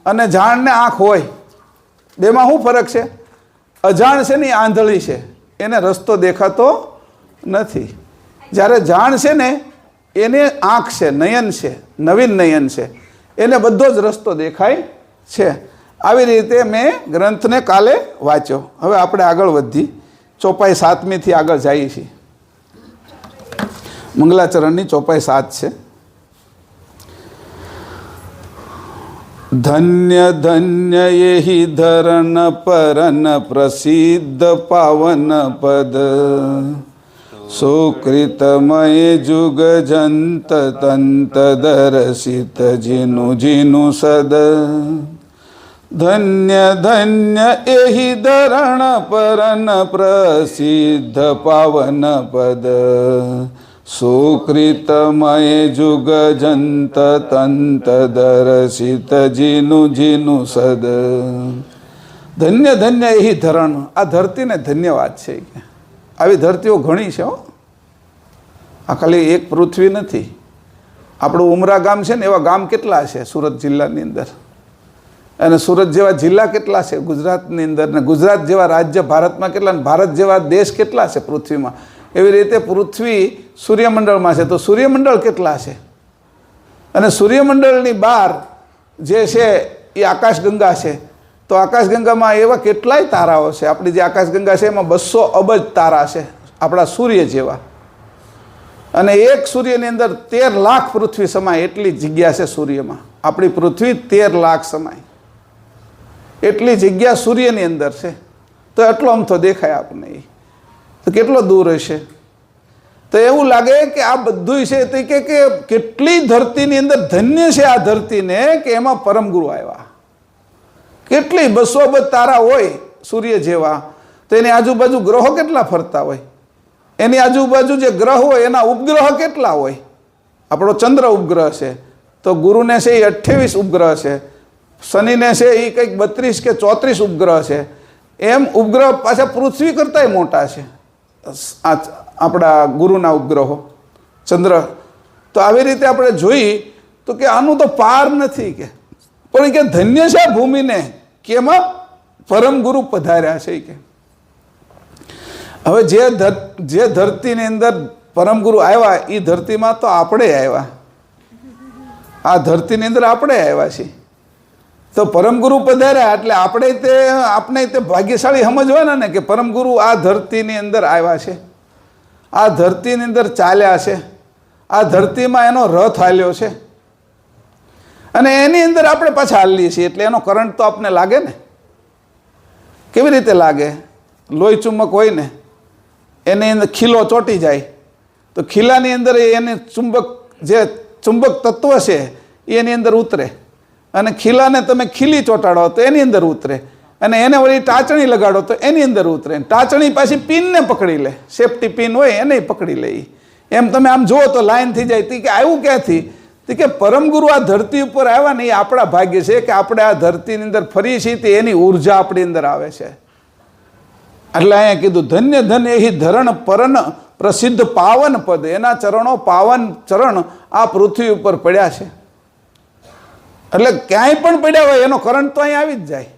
અને જાણને આંખ હોય. બેમાં શું ફરક છે? અજાણ છે ને એ આંધળી છે, એને રસ્તો દેખાતો નથી. જ્યારે જાણ છે ને એને આંખ છે, નયન છે, નવીન નયન છે, એને બધો જ રસ્તો દેખાય છે. આવી રીતે મેં ગ્રંથને કાલે વાંચ્યો. હવે આપણે આગળ વધી ચોપાઈ 7મીથી આગળ જઈએ છીએ. મંગલાચરણની ચોપાઈ 7 છે. ધન્ય ધન્ય એહી ધરણ પરન પ્રસિદ્ધ પાવન પદ સુકૃતમય જુગ જંત તંત દર્શિત જીનું જીનું સદ. ધન્ય ધન્ય એહી ધરણ પરન પ્રસિદ્ધ પાવન પદ સુકૃતમય જુગ જંત તંત દર્શિત જીનું જીનું સદ. ધન્ય ધન્ય એહી ધરણ. આ ધરતીને ધન્યવાદ છે. આવી ધરતીઓ ઘણી છે હો. આ ખાલી એક પૃથ્વી નથી. આપણું ઉમરા ગામ છે ને એવા ગામ કેટલા છે સુરત જિલ્લાની અંદર, અને સુરત જેવા જિલ્લા કેટલા છે ગુજરાતની અંદર, ને ગુજરાત જેવા રાજ્ય ભારતમાં કેટલા, ને ભારત જેવા દેશ કેટલા છે પૃથ્વીમાં. એવી રીતે પૃથ્વી સૂર્યમંડળમાં છે તો સૂર્યમંડળ કેટલા છે, અને સૂર્યમંડળની બહાર જે છે એ આકાશગંગા છે. તો આકાશગંગામાં એવા કેટલાય તારાઓ છે. આપણી જે આકાશગંગા છે એમાં 200 અબજ તારા છે આપણા સૂર્ય જેવા, અને એક સૂર્યની અંદર 13 લાખ પૃથ્વી સમાય એટલી જગ્યા છે સૂર્યમાં. આપણી પૃથ્વી 13 લાખ સમાય એટલી જગ્યા સૂર્યની અંદર છે. તો એટલો અમથો દેખાય આપણને. તો કેટલો દૂર હશે? તો એવું લાગે કે આ બધું છે તે કે કેટલી ધરતીની અંદર ધન્ય છે આ ધરતીને કે એમાં પરમગુરુ આવ્યા. કેટલી 200 અબજ તારા હોય સૂર્ય જેવા, તો એની આજુબાજુ ગ્રહો કેટલા ફરતા હોય, એની આજુબાજુ જે ગ્રહ હોય એના ઉપગ્રહ કેટલા હોય. આપણો ચંદ્ર ઉપગ્રહ છે તો ગુરુને છે એ 28 ઉપગ્રહ છે, શનિને છે એ કંઈક 32 કે 34 ઉપગ્રહ છે. એમ ઉપગ્રહ પાછા પૃથ્વી કરતાંય મોટા છે આપણા ગુરુના ઉપગ્રહો ચંદ્ર. તો આવી રીતે આપણે જોઈ તો કે આનું તો પાર નથી કે, પણ કે ધન્ય છે આ ભૂમિને કે એમાં પરમ ગુરુ પધાર્યા છે કે. હવે જે ધરતીની અંદર પરમ ગુરુ આવ્યા એ ધરતીમાં તો આપણે આવ્યા. આ ધરતીની અંદર આપણે આવ્યા છીએ. તો પરમગુરુ પધાર્યા એટલે આપણે તે ભાગ્યશાળી સમજવાના ને કે પરમગુરુ આ ધરતીની અંદર આવ્યા છે, આ ધરતીની અંદર ચાલ્યા છે, આ ધરતીમાં એનો રથ હાલ્યો છે, અને એની અંદર આપણે પાછા હાલીએ છીએ. એટલે એનો કરંટ તો આપને લાગે ને. કેવી રીતે લાગે? લોહી ચુંબક હોય ને એની અંદર ખીલો ચોંટી જાય તો ખીલાની અંદર એને ચુંબક તત્વ છે એની અંદર ઉતરે, અને ખીલાને તમે ખીલી ચોંટાડો તો એની અંદર ઉતરે, અને એને વળી ટાચણી લગાડો તો એની અંદર ઉતરે. ટાચણી પાછી પિનને પકડી લે, સેફટી પિન હોય એને પકડી લે. એમ તમે આમ જુઓ તો લાઈન થઈ જાય. કે આવ્યું ક્યાંથી? કે પરમગુરુ આ ધરતી ઉપર આવ્યા ને એ આપણા ભાગ્ય છે કે આપણે આ ધરતીની અંદર ફરીએ છીએ તે એની ઉર્જા આપણી અંદર આવે છે. એટલે અહીંયા કીધું ધન્ય ધન્ય એ ધરણ પરન પ્રસિદ્ધ પાવન પદ. એના ચરણો પાવન ચરણ આ પૃથ્વી ઉપર પડ્યા છે. એટલે ક્યાંય પણ પડ્યા હોય એનો કરંટ તો અહીં આવી જ જાય.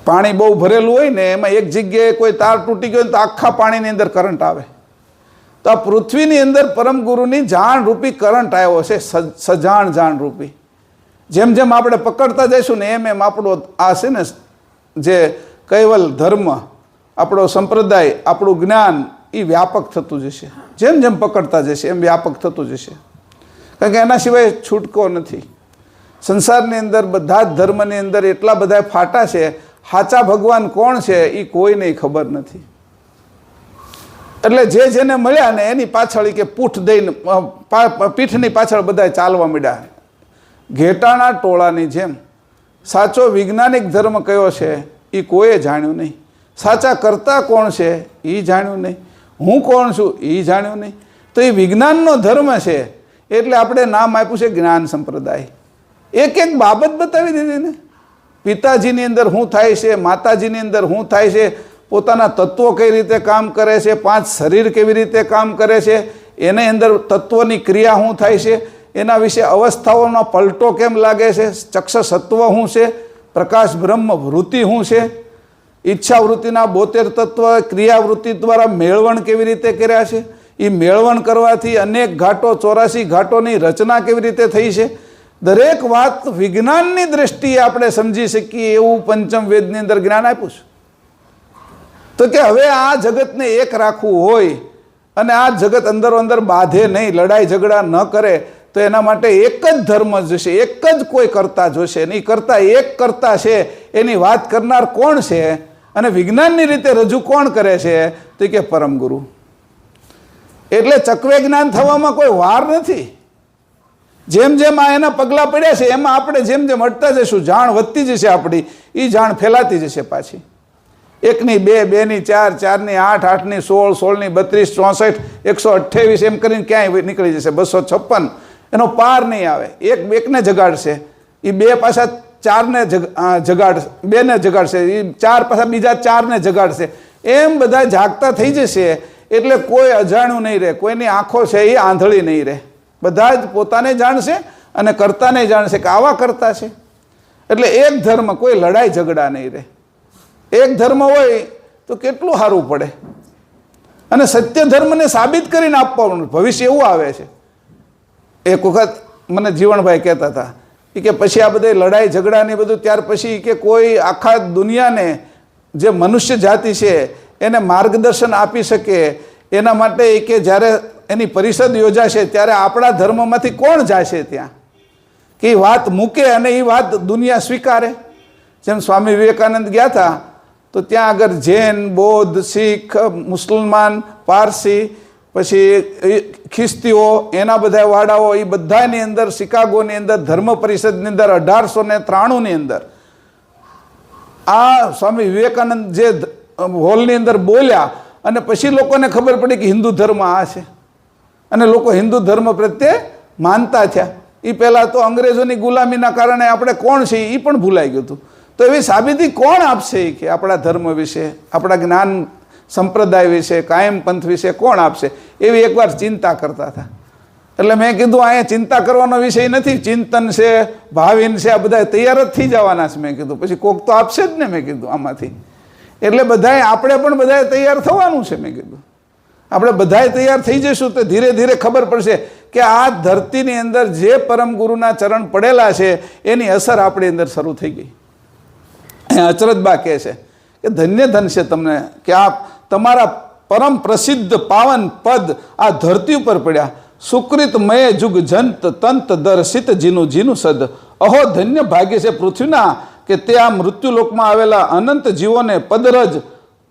પાણી બહુ ભરેલું હોય ને એમાં એક જગ્યાએ કોઈ તાર તૂટી ગયો તો આખા પાણીની અંદર કરંટ આવે. તો આ પૃથ્વીની અંદર પરમગુરુની જાણ રૂપી કરંટ આવ્યો છે, સજાણ જાણ રૂપી. જેમ જેમ આપણે પકડતા જઈશું ને એમ એમ આપણો આ છે ને જે કૈવલ ધર્મ, આપણો સંપ્રદાય, આપણું જ્ઞાન એ વ્યાપક થતું જશે. જેમ જેમ પકડતા જશે એમ વ્યાપક થતું જશે. કારણ કે એના સિવાય છૂટકો નથી. સંસારની અંદર બધા જ ધર્મની અંદર એટલા બધા ફાટા છે. સાચા ભગવાન કોણ છે એ કોઈને ખબર નથી. એટલે જેને મળ્યા ને એની પાછળ કે પીઠની પાછળ બધા ચાલવા માંડ્યા ઘેટાના ટોળાની જેમ. સાચો વૈજ્ઞાનિક ધર્મ કયો છે એ કોઈએ જાણ્યું નહીં. સાચા કરતા કોણ છે એ જાણ્યું નહીં. હું કોણ છું એ જાણ્યું નહીં. તો એ વિજ્ઞાનનો ધર્મ છે એટલે આપણે નામ આપ્યું છે જ્ઞાન સંપ્રદાય. એક એક બાબત બતાવી દીધી ને. પિતાજીની અંદર શું થાય છે, માતાજીની અંદર શું થાય છે, પોતાના તત્વો કઈ રીતે કામ કરે છે, 5 શરીર કેવી રીતે કામ કરે છે, એની અંદર તત્વોની ક્રિયા શું થાય છે, એના વિશે અવસ્થાઓનો પલટો કેમ લાગે છે, ચક્ષ સત્વ શું છે, પ્રકાશ બ્રહ્મ વૃત્તિ શું છે, ઈચ્છા વૃત્તિના 72 તત્વ ક્રિયાવૃત્તિ દ્વારા મેળવણ કેવી રીતે કર્યા છે, એ મેળવણ કરવાથી અનેક ઘાટો 84 ઘાટોની રચના કેવી રીતે થઈ છે, દરેક વાત વિજ્ઞાનની દ્રષ્ટિએ આપણે સમજી શકીએ એવું પંચમ વેદની અંદર જ્ઞાન આપ્યું છે. તો કે હવે આ જગતને એક રાખવું હોય અને આ જગત અંદરો અંદર બાંધે નહીં, લડાઈ ઝઘડા ન કરે, તો એના માટે એક જ ધર્મ જોશે, એક જ કોઈ કરતા જોશે. નહીં કરતા એક કરતા છે, એની વાત કરનાર કોણ છે અને વિજ્ઞાનની રીતે રજૂ કોણ કરે છે, તો કે પરમ ગુરુ. એટલે ચક્વે જ્ઞાન થવામાં કોઈ વાર નથી. જેમ જેમ આ એના પગલાં પડ્યા છે એમાં આપણે જેમ જેમ અટતા જઈશું, જાણ વધતી જશે આપણી, એ જાણ ફેલાતી જશે પાછી. 1 ની 2, 2 ની 4, 4 ની 8, 8 ની 16, 16 ની 32, 64, 128 એમ કરીને ક્યાંય નીકળી જશે. 256 એનો પાર નહીં આવે. એકને જગાડશે, એ 2 પાછા 4 ને જગાડશે, 2 ને જગાડશે, એ 4 પાછા બીજા 4 ને જગાડશે. એમ બધા જાગતા થઈ જશે. એટલે કોઈ અજાણ્યું નહીં રહે, કોઈની આંખો છે એ આંધળી નહીં રહે. બધા જ પોતાને જાણશે અને કરતાને જાણશે કે આવા કરતા છે. એટલે એક ધર્મ, કોઈ લડાઈ ઝઘડા નહીં રહે. એક ધર્મ હોય તો કેટલું સારું પડે. અને સત્ય ધર્મને સાબિત કરીને આપવાનું ભવિષ્ય એવું આવે છે. એક વખત મને જીવણભાઈ કહેતા હતા કે પછી આ બધી લડાઈ ઝઘડાની બધું ત્યાર પછી કે કોઈ આખા દુનિયાને જે મનુષ્ય જાતિ છે એને માર્ગદર્શન આપી શકે એના માટે કે જ્યારે એની પરિષદ યોજાશે ત્યારે આપણા ધર્મમાંથી કોણ જશે ત્યાં, કે એ વાત મૂકે અને એ વાત દુનિયા સ્વીકારે. જેમ સ્વામી વિવેકાનંદ ગયા હતા તો ત્યાં આગળ જૈન, બૌદ્ધ, શીખ, મુસલમાન, પારસી, પછી ખ્રિસ્તીઓ, એના બધા વાડાઓ, એ બધાની અંદર શિકાગોની અંદર ધર્મ પરિષદની અંદર 1893ની અંદર આ સ્વામી વિવેકાનંદ જે હોલની અંદર બોલ્યા અને પછી લોકોને ખબર પડી કે હિન્દુ ધર્મ આ છે અને લોકો હિન્દુ ધર્મ પ્રત્યે માનતા થયા. એ પહેલાં તો અંગ્રેજોની ગુલામીના કારણે આપણે કોણ છે એ પણ ભૂલાઈ ગયું હતું. તો એવી સાબિતી કોણ આપશે કે આપણા ધર્મ વિશે, આપણા જ્ઞાન સંપ્રદાય વિશે, કાયમ પંથ વિશે કોણ આપશે? એવી એકવાર ચિંતા કરતા હતા. એટલે મેં કીધું અહીંયા ચિંતા કરવાનો વિષય નથી, ચિંતન છે, ભાવિન છે, આ બધા તૈયાર જ થઈ જવાના છે. મેં કીધું પછી કોક તો આપશે જ ને. મેં કીધું આમાંથી એટલે બધાએ આપણે પણ બધાએ તૈયાર થવાનું છે. મેં કીધું આપણે બધાએ તૈયાર થઈ જઈશું તો ધીરે ધીરે ખબર પડશે કે આ ધરતીની અંદર જે પરમ ગુરુના ચરણ પડેલા છે એની અસર આપણી અંદર શરૂ થઈ ગઈ. અચરતબા કહે છે કે ધન્ય ધન છે તમને કે આ તમારા પરમ પ્રસિદ્ધ પાવન પદ આ ધરતી ઉપર પડ્યા. સુકૃત મય જુગ જંત તંત દર્શિત જીનું જીનું સદ. અહો ધન્ય ભાગ્ય છે પૃથ્વીના કે તે આ મૃત્યુલોકમાં આવેલા અનંત જીવોને પદરજ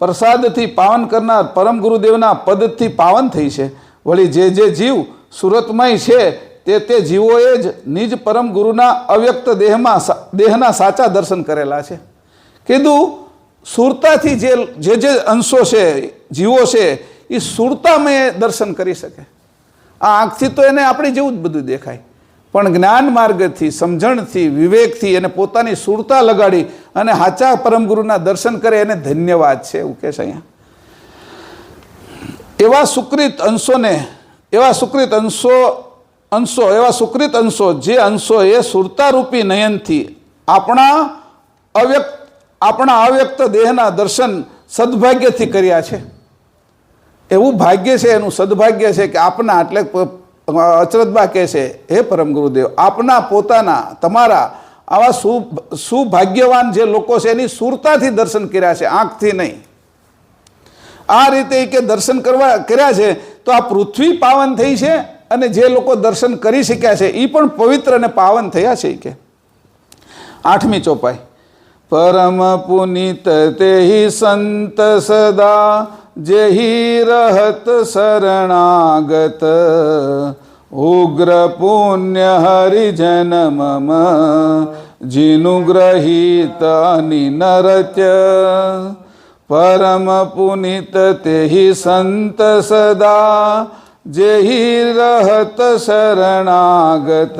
પ્રસાદથી પાવન કરનાર પરમ ગુરુદેવના પદથી પાવન થઈ છે. વળી જે જે જીવ સુરતમય છે તે જીવોએ જ નિજ પરમ ગુરુના અવ્યક્ત દેહના સાચા દર્શન કરેલા છે. કીધું સુરતાથી જે અંશો છે, જીવો છે, એ સુરતામય દર્શન કરી શકે. આ આંખથી તો એને આપણી જેવું જ બધું દેખાય, પણ જ્ઞાન માર્ગથી, સમજણથી, વિવેકથી એને પોતાની સુરતા લગાડી અને સાચા પરમ ગુરુના દર્શન કરે એને ધન્યવાદ છે એવું કહે છે અહીંયા. એવા સુકૃત અંશો જે અંશો એ સુરતારૂપી નયનથી આપણા અવ્યક્ત દેહના દર્શન સદભાગ્યથી કર્યા છે. એવું ભાગ્ય છે, એનું સદભાગ્ય છે કે આપના, એટલે અચરતબા કહે છે હે પરમ ગુરુદેવ, આપના પોતાના તમારા આવા સુભાગ્યવાન જે લોકો છે એની સુરતાથી દર્શન કર્યા છે, આંખથી નહીં. આ રીતે કે દર્શન કર્યા છે તો આ પૃથ્વી પાવન થઈ છે અને જે લોકો દર્શન કરી શક્યા છે એ પણ પવિત્ર અને પાવન થયા છે. કે 8મી ચોપાઈ પરમ પુનિત તેહિ સંત સદા જેહી રહત શરણાગત ઉગ્ર પુણ્ય હરિજન મમ જીનું ગ્રહિત નિનરત્ય. પરમ પુનિત તેહિ સંત સદા જેહી રહત શરણાગત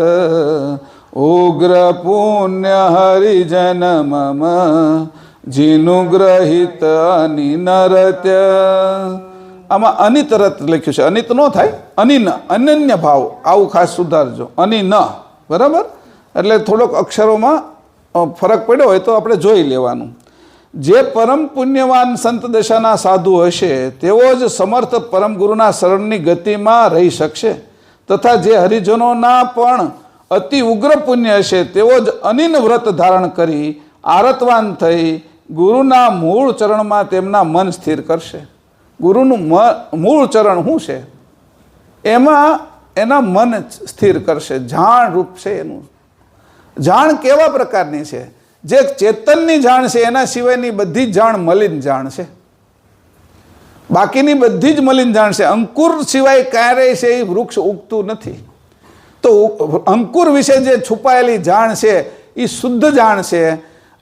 ઉગ્ર પુણ્ય હરિજન મમ જીનું ગ્રહિત અનિનરત્ય. આમાં અનિતરત લખ્યું છે, અનિત ન થાય, અનિન અનન્ય ભાવ, આવું ખાસ સુધારજો. અનિન, બરાબર? એટલે થોડોક અક્ષરોમાં ફરક પડ્યો હોય તો આપણે જોઈ લેવાનું. જે પરમ પુણ્યવાન સંત દશાના સાધુ હશે તેઓ જ સમર્થ પરમ ગુરુના શરણની ગતિમાં રહી શકશે, તથા જે હરિજનોના પણ અતિ ઉગ્ર પુણ્ય હશે તેઓ જ અનિન વ્રત ધારણ કરી આરતવાન થઈ ગુરુના મૂળ ચરણમાં તેમના મન સ્થિર કરશે. ગુરુનું મૂળ ચરણ શું છે? એમાં એના મન સ્થિર કરશે. જાણ રૂપ છે એનું. જાણ કેવા પ્રકારની છે? જે ચેતનની જાણ છે એના સિવાયની બધી જ જાણ મલિન જાણ છે. બાકીની બધી જ મલિન જાણ છે. અંકુર સિવાય ક્યારેય છે એ વૃક્ષ ઉગતું નથી. તો અંકુર વિશે જે છુપાયેલી જાણ છે એ શુદ્ધ જાણ છે,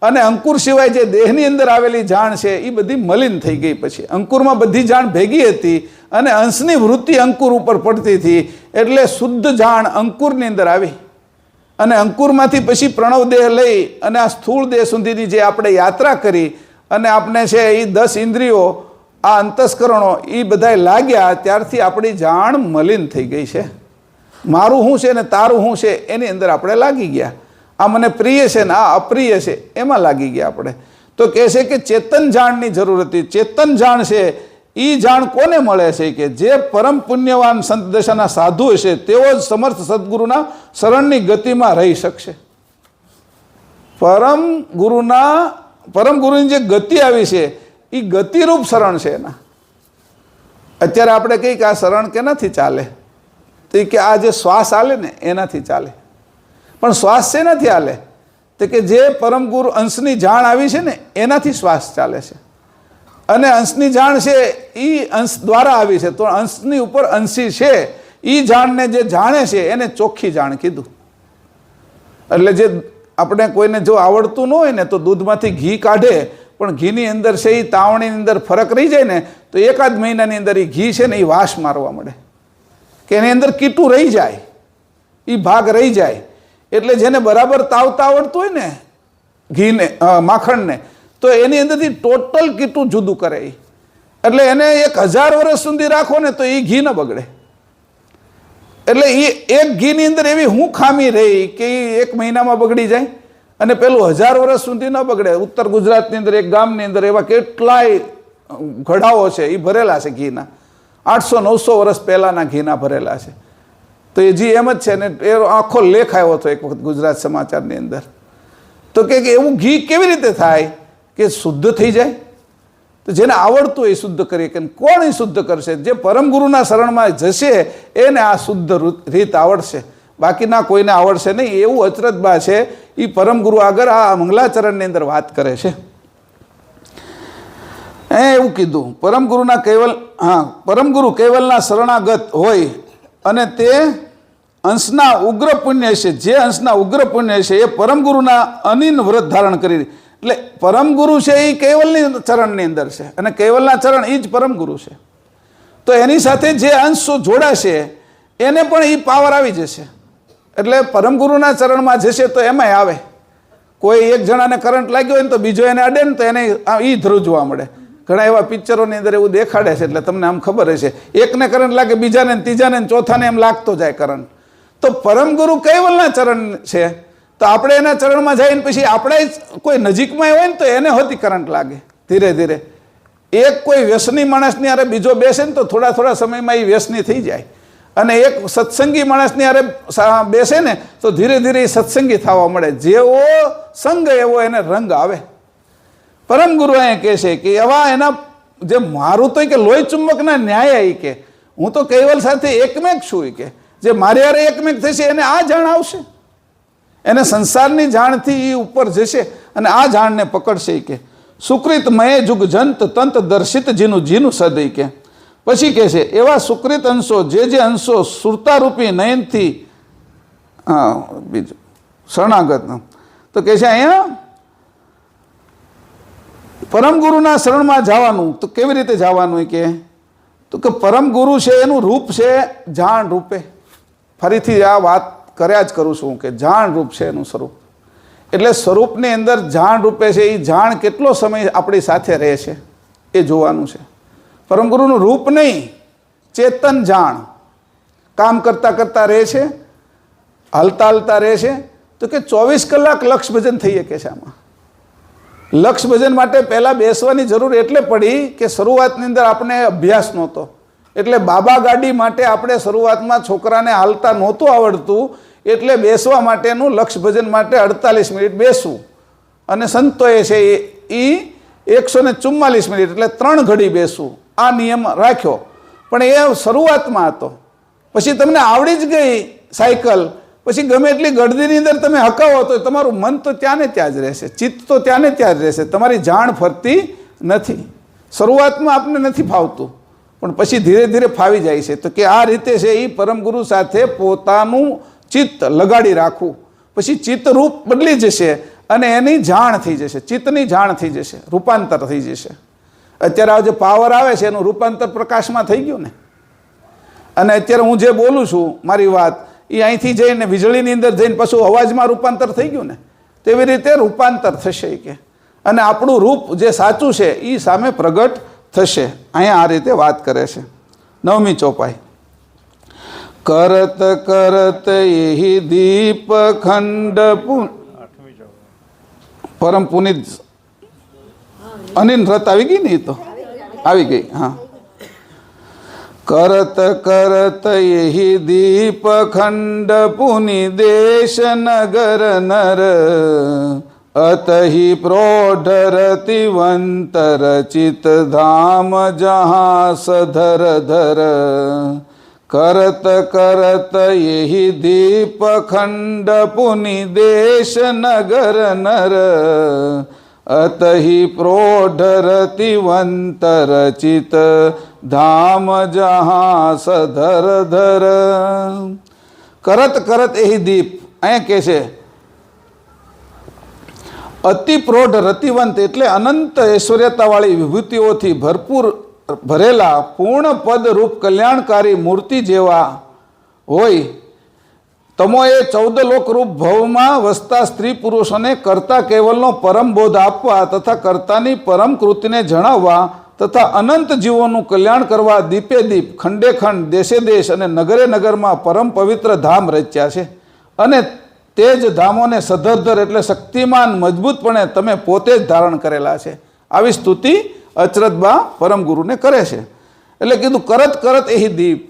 અને અંકુર સિવાય જે દેહની અંદર આવેલી જાણ છે એ બધી મલિન થઈ ગઈ. પછી અંકુરમાં બધી જાણ ભેગી હતી અને અંશની વૃત્તિ અંકુર ઉપર પડતી હતી, એટલે શુદ્ધ જાણ અંકુરની અંદર આવી. અને અંકુરમાંથી પછી પ્રણવ દેહ લઈ અને આ સ્થૂળ દેહ સુધીની જે આપણે યાત્રા કરી અને આપણે છે એ 10 ઇન્દ્રિયો, આ અંતસ્કરણો એ બધાય લાગ્યા, ત્યારથી આપણી જાણ મલિન થઈ ગઈ છે. મારું શું છે ને તારું શું છે એની અંદર આપણે લાગી ગયા. આ મને પ્રિય છે ને આ અપ્રિય છે એમાં લાગી ગયા આપણે. તો કહે છે કે ચેતન જાણની જરૂર હતી. ચેતન જાણ છે એ જાણ કોને મળે છે? કે જે પરમ પુણ્યવાન સંત દશાના સાધુ હશે તેઓ જ સમર્થ સદગુરુના શરણની ગતિમાં રહી શકશે. પરમ ગુરુની જે ગતિ આવી છે એ ગતિરૂપ શરણ છે એના. અત્યારે આપણે કહીએ કે આ શરણ કેનાથી ચાલે? તો કે આ જે શ્વાસ હાલે ને એનાથી ચાલે. પણ શ્વાસ શેનાથી હાલે? તો કે જે પરમ ગુરુ અંશની જાણ આવી છે ને એનાથી શ્વાસ ચાલે છે. અને અંશની જાણ છે એ અંશ દ્વારા આવી છે. તો અંશની ઉપર અંશી છે એ જાણને જે જાણે છે એને ચોખ્ખી જાણ કીધું. એટલે જે આપણે કોઈને જો આવડતું ન હોય ને તો દૂધમાંથી ઘી કાઢે, પણ ઘીની અંદર છે એ તાવણીની અંદર ફરક રહી જાય ને તો એકાદ મહિનાની અંદર એ ઘી છે ને એ વાસ મારવા મળે, કે એની અંદર કીટું રહી જાય, એ ભાગ રહી જાય. એટલે જેને બરાબર તાવતા આવડતું હોય ને ઘીને, માખણને, તો એની અંદરથી ટોટલ કીટું જુદું કરે. એટલે એને 1000 વર્ષ સુધી રાખો ને તો એ ઘી ન બગડે. એટલે એ એક ઘીની અંદર એવી હું ખામી રહી કે એ 1 મહિનામાં બગડી જાય, અને પેલું 1000 વર્ષ સુધી ન બગડે. ઉત્તર ગુજરાતની અંદર એક ગામની અંદર એવા કેટલાય ઘડાઓ છે એ ભરેલા છે ઘીના, 800-900 વર્ષ પહેલાંના ઘીના ભરેલા છે. તો એ જી એમ જ છે ને, એ આખો લેખ આવ્યો હતો એક વખત ગુજરાત સમાચારની અંદર. તો કે એવું ઘી કેવી રીતે થાય કે શુદ્ધ થઈ જાય? તો જેને આવડતું હોય એ શુદ્ધ કરીએ. કે કોણ એ શુદ્ધ કરશે? જે પરમ ગુરુના શરણમાં જશે એને આ શુદ્ધ રીત આવડશે, બાકીના કોઈને આવડશે નહીં. એવું અચરજબા છે એ પરમ ગુરુ આગળ આ મંગલાચરણની અંદર વાત કરે છે. એવું કીધું પરમ ગુરુના પરમ ગુરુ કેવલના શરણાગત હોય અને તે અંશના ઉગ્ર પુણ્ય છે. જે અંશના ઉગ્ર પુણ્ય છે એ પરમ ગુરુના અનિન વ્રત ધારણ કરી. એટલે પરમ ગુરુ છે એ કેવલની ચરણની અંદર છે, અને કેવલના ચરણ એ જ પરમ ગુરુ છે. તો એની સાથે જે અંશ જોડાશે એને પણ એ પાવર આવી જશે. એટલે પરમ ગુરુના ચરણમાં જશે તો એમાંય આવે. કોઈ એક જણાને કરંટ લાગ્યો હોય ને તો બીજો એને અડે ને તો એને એ ધ્રુજવા મળે. ઘણા એવા પિક્ચરોની અંદર એવું દેખાડે છે, એટલે તમને આમ ખબર હશે, એકને કરંટ લાગે બીજાને, ત્રીજાને, ચોથાને એમ લાગતો જાય કરંટ. તો પરમ ગુરુ કેવલના ચરણ છે. તો આપણે એના ચરણમાં જઈને પછી આપણે કોઈ નજીકમાં હોય ને તો એને હોતી કરંટ લાગે ધીરે ધીરે. એક કોઈ વ્યસની માણસની હારે બીજો બેસે ને તો થોડા સમયમાં એ વ્યસની થઈ જાય, અને એક સત્સંગી માણસની હારે બેસે ને તો ધીરે ધીરે એ સત્સંગી થવા મળે. જેવો સંગ એવો એને રંગ આવે. પરમ ગુરુ અહીંયા કહે છે કે એવા એના જે મારું તો કે લોહી ચુંબકના ન્યાય એ કે હું તો કૈવલ સાથે એકમેક છું. કે જે મારી હારે એકમેક થશે એને આ જાણ આવશે, એને સંસારની જાણથી એ ઉપર જશે અને આ જાણને પકડશે. કે સુકૃત મય જુગ જંત તંત દર્શિત જીનું સદય. કે પછી કહે છે એવા સુકૃત અંશો, જે અંશો સુરતારૂપી નયનથી બીજું શરણાગત. તો કહે છે અહીંયા પરમ ગુરુના શરણમાં જવાનું તો કેવી રીતે જવાનું? કે તો કે પરમ ગુરુ છે એનું રૂપ છે જાણ રૂપે. ફરીથી આ વાત કર્યા જ કરું છું કે જાણ રૂપ છે એનું સ્વરૂપ. એટલે સ્વરૂપની અંદર જાણ રૂપે છે. એ જાણ કેટલો સમય આપણી સાથે રહે છે એ જોવાનું છે. પરમ ગુરુનું રૂપ નહીં, ચેતન જાણ કામ કરતાં કરતાં રહે છે, હલતા હલતા રહે છે. તો કે 24 કલાક લક્ષ ભજન થઈ શકે છે. આમાં લક્ષ ભજન માટે પહેલાં બેસવાની જરૂર એટલે પડી કે શરૂઆતની અંદર આપણે અભ્યાસ નહોતો. એટલે બાબા ગાડી માટે આપણે શરૂઆતમાં છોકરાને હાલતા નહોતું આવડતું, એટલે બેસવા માટેનું લક્ષ ભજન માટે 48 મિનિટ બેસવું. અને સંતોએ છે એ 144 મિનિટ એટલે 3 ઘડી બેસવું આ નિયમ રાખ્યો. પણ એ શરૂઆતમાં હતો. પછી તમને આવડી જ ગઈ સાયકલ, પછી ગમે એટલી ગળદીની અંદર તમે હકાવો તો તમારું મન તો ત્યાં ને ત્યાં જ રહેશે, ચિત્ત તો ત્યાં ને ત્યાં જ રહેશે. તમારી જાણ ફરતી નથી. શરૂઆતમાં આપને નથી ફાવતું, પણ પછી ધીરે ધીરે ફાવી જાય છે. તો કે આ રીતે છે એ પરમ ગુરુ સાથે પોતાનું ચિત્ત લગાડી રાખવું. પછી ચિત્ત રૂપ બદલી જશે અને એની જાણ થઈ જશે, ચિત્તની જાણ થઈ જશે, રૂપાંતર થઈ જશે. અત્યારે આ જે પાવર આવે છે એનું રૂપાંતર પ્રકાશમાં થઈ ગયું ને. અને અત્યારે હું જે બોલું છું મારી વાત એ અહીંથી જઈને વીજળીની અંદર જઈને પાછું અવાજમાં રૂપાંતર થઈ ગયું ને. તેવી રીતે રૂપાંતર થશે કે અને આપણું રૂપ જે સાચું છે એ સામે પ્રગટ થશે. અહીંયા આ રીતે વાત કરે છે. 9મી ચોપાઈ. કરત કરત એહી દીપ ખંડ પરમ પુનિત અનિન રત આવી ગઈ ને. એ તો આવી ગઈ. હા. કરત કરત એહી દીપ ખંડ પુનિ દેશ નગર નર અતહિ પ્રોઢ રતિવંતર ચિત ધામ જહાં સધર ધર. કરત કરત એહી દીપ ખંડ પુનિ દેશ નગર નર અતહિ પ્રોઢ રતિવંતર ચિત ધામ જહાં સધર ધર. કરત કરત એહી દીપ અહીંયા કે છે અતિ પ્રૌઢ રતિવંત એટલે અનંત ઐશ્વર્યતાવાળી વિભૂતિઓથી ભરપૂર ભરેલા પૂર્ણ પદ રૂપ કલ્યાણકારી મૂર્તિ જેવા હોય. તમોએ 14 લોકરૂપ ભવમાં વસતા સ્ત્રી પુરુષોને કરતા કેવલનો પરમ બોધ આપવા તથા કર્તાની પરમ કૃતિને જણાવવા તથા અનંત જીવોનું કલ્યાણ કરવા દીપે દીપ, ખંડે ખંડ, દેશે દેશ અને નગરે નગરમાં પરમ પવિત્ર ધામ રચ્યા છે. અને તે જ ધામોને સધરધર એટલે શક્તિમાન મજબૂતપણે તમે પોતે જ ધારણ કરેલા છે. આવી સ્તુતિ અચરતબા પરમ ગુરુને કરે છે. એટલે કીધું કરત કરત એહી દીપ.